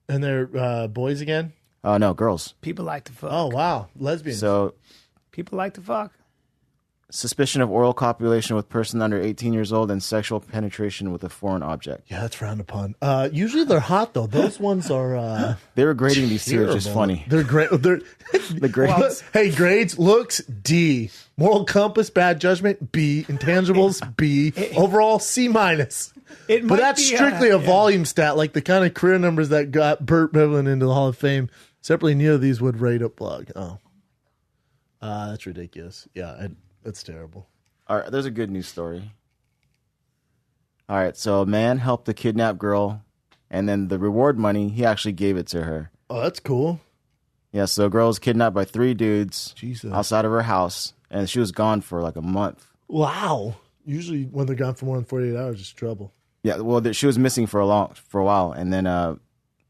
And they're boys again? No, girls. People like to fuck. Oh, wow. Lesbians. So people like to fuck. Suspicion of oral copulation with person under 18 years old and sexual penetration with a foreign object. Yeah, that's frowned upon. Usually they're hot, though. Those ones are... they were grading these two. It's just funny. They're great. The grades? Hey, grades, looks, D. Moral compass, bad judgment, B. Intangibles, B. Overall, C-. But that's strictly a volume stat, like the kind of career numbers that got Burt Bevelin into the Hall of Fame. Separately, neither of these would rate up blog. Oh. That's ridiculous. Yeah, that's terrible. All right, there's a good news story. All right, so a man helped a kidnapped girl, and then the reward money, he actually gave it to her. Oh, that's cool. Yeah, so a girl was kidnapped by 3 dudes outside of her house, and she was gone for like a month. Wow. Usually when they're gone for more than 48 hours, it's trouble. Yeah, well, she was missing for a while, and then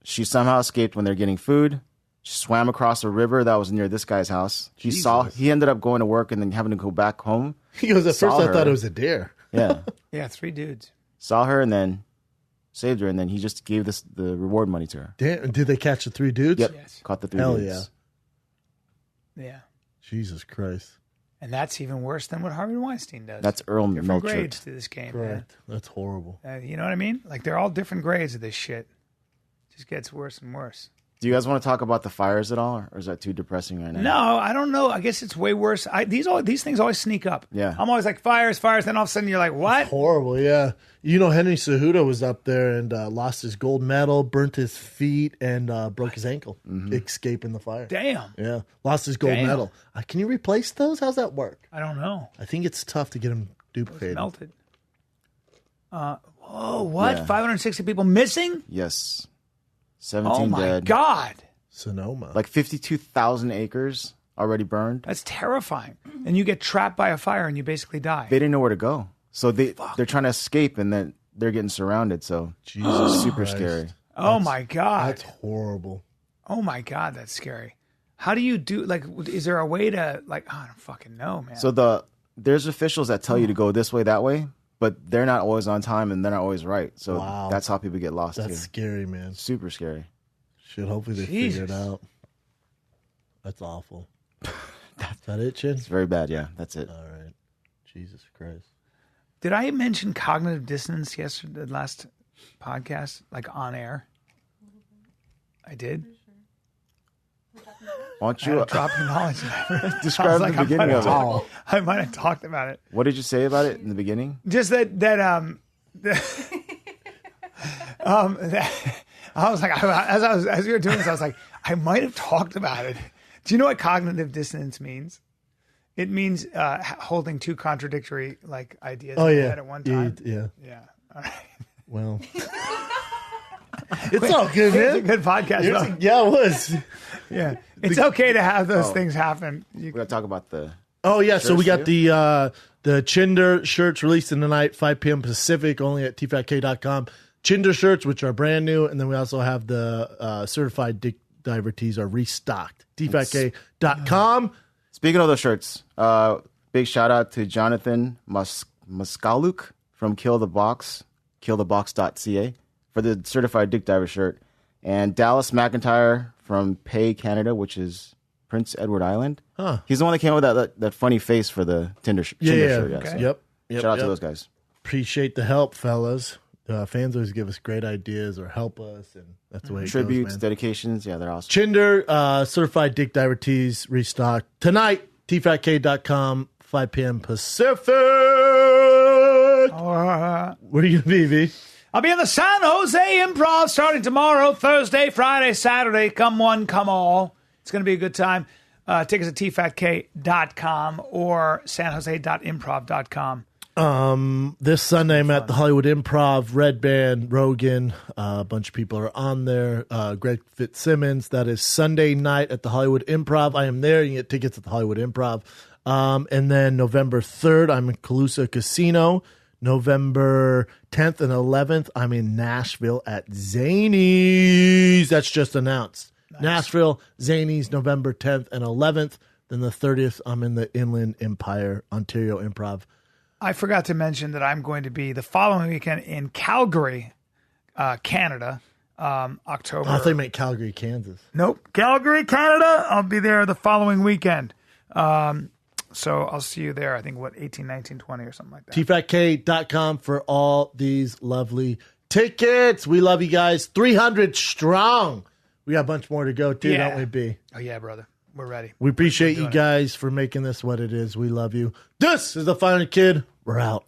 she somehow escaped when they're getting food. She swam across a river that was near this guy's house. He ended up going to work and then having to go back home. He goes, at first I thought it was a deer. Yeah. Yeah, 3 dudes. Saw her and then saved her, and then he just gave the reward money to her. Damn, did they catch the 3 dudes? Yep. Yes. Caught the 3 dudes. Yeah. Jesus Christ. And that's even worse than what Harvey Weinstein does. That's Earl Different Melchert. grades to this game, Correct. That's horrible. You know what I mean? Like, they're all different grades of this shit. It just gets worse and worse. Do you guys want to talk about the fires at all, or is that too depressing right now? No, I don't know. I guess it's way worse. These things always sneak up. Yeah. I'm always like, fires. Then all of a sudden you're like, what? It's horrible, yeah. You know, Henry Cejudo was up there and lost his gold medal, burnt his feet, and broke his ankle escaping the fire. Damn. Yeah, lost his gold medal. Can you replace those? How's that work? I don't know. I think it's tough to get them duplicated. Melted. Whoa, what? Yeah. 560 people missing? Yes. 17 dead. dead. God. Sonoma. Like 52,000 acres already burned. That's terrifying. And you get trapped by a fire and you basically die. They didn't know where to go. So they're trying to escape and then they're getting surrounded. So Jesus, super scary. Oh my God. That's horrible. Oh my God, that's scary. How do you do, like, is there a way to, like, I don't fucking know, man. So there's officials that tell you to go this way, that way, but they're not always on time and they're not always right. So that's how people get lost. That's scary, man. Super scary. Shit, hopefully they figure it out. That's awful. Is that it, Chin? It's very bad, yeah. That's it. All right. Jesus Christ. Did I mention cognitive dissonance yesterday, last podcast, like on air? I did. Why don't you drop your knowledge? Describe the beginning of it. I might have talked about it. What did you say about it in the beginning? Just that I was like, as we were doing this, I was like, I might have talked about it. Do you know what cognitive dissonance means? It means holding two contradictory like ideas in your head at one time. Yeah. All right. Well, it's all good, man. It's a good podcast. Yeah, it was. Yeah, it's okay to have those things happen. We got to talk about the. Oh yeah, so we got the Chinder shirts releasing tonight, 5 p.m. Pacific, only at tfatk.com. Chinder shirts, which are brand new, and then we also have the certified dick diver tees are restocked. tfatk.com. Speaking of those shirts, big shout out to Jonathan Maskaluk from killthebox.ca for the certified dick diver shirt, and Dallas McIntyre from Pay Canada, which is Prince Edward Island. Huh. He's the one that came up with that funny face for the Tinder shirt. Okay. Yep. Shout out to those guys. Appreciate the help, fellas. Fans always give us great ideas or help us, and that's the way it Tributes, goes, man. dedications, yeah, they're awesome. Chinder certified dick diver tees restocked tonight. tfatk.com, 5 p.m. Pacific. Where are you gonna be, V? I'll be in the San Jose Improv starting tomorrow, Thursday, Friday, Saturday. Come one, come all. It's going to be a good time. Tickets at tfatk.com or sanjose.improv.com. This Sunday I'm at the Hollywood Improv. Red Band, Rogan, a bunch of people are on there. Greg Fitzsimmons. That is Sunday night at the Hollywood Improv. I am there. You can get tickets at the Hollywood Improv. And then November 3rd, I'm in Calusa Casino. November 10th and 11th, I'm in Nashville at Zanies. That's just announced. Nice. Nashville, Zanies, November 10th and 11th. Then the 30th, I'm in the Inland Empire, Ontario Improv. I forgot to mention that I'm going to be the following weekend in Calgary, Canada, October. I thought you meant Calgary, Kansas. Nope. Calgary, Canada. I'll be there the following weekend. So I'll see you there. I think, 18, 19, 20 or something like that. tfatk.com for all these lovely tickets. We love you guys. 300 strong. We got a bunch more to go too, don't we, B? Oh, yeah, brother. We're ready. We appreciate you guys for making this what it is. We love you. This is The Final Kid. We're out.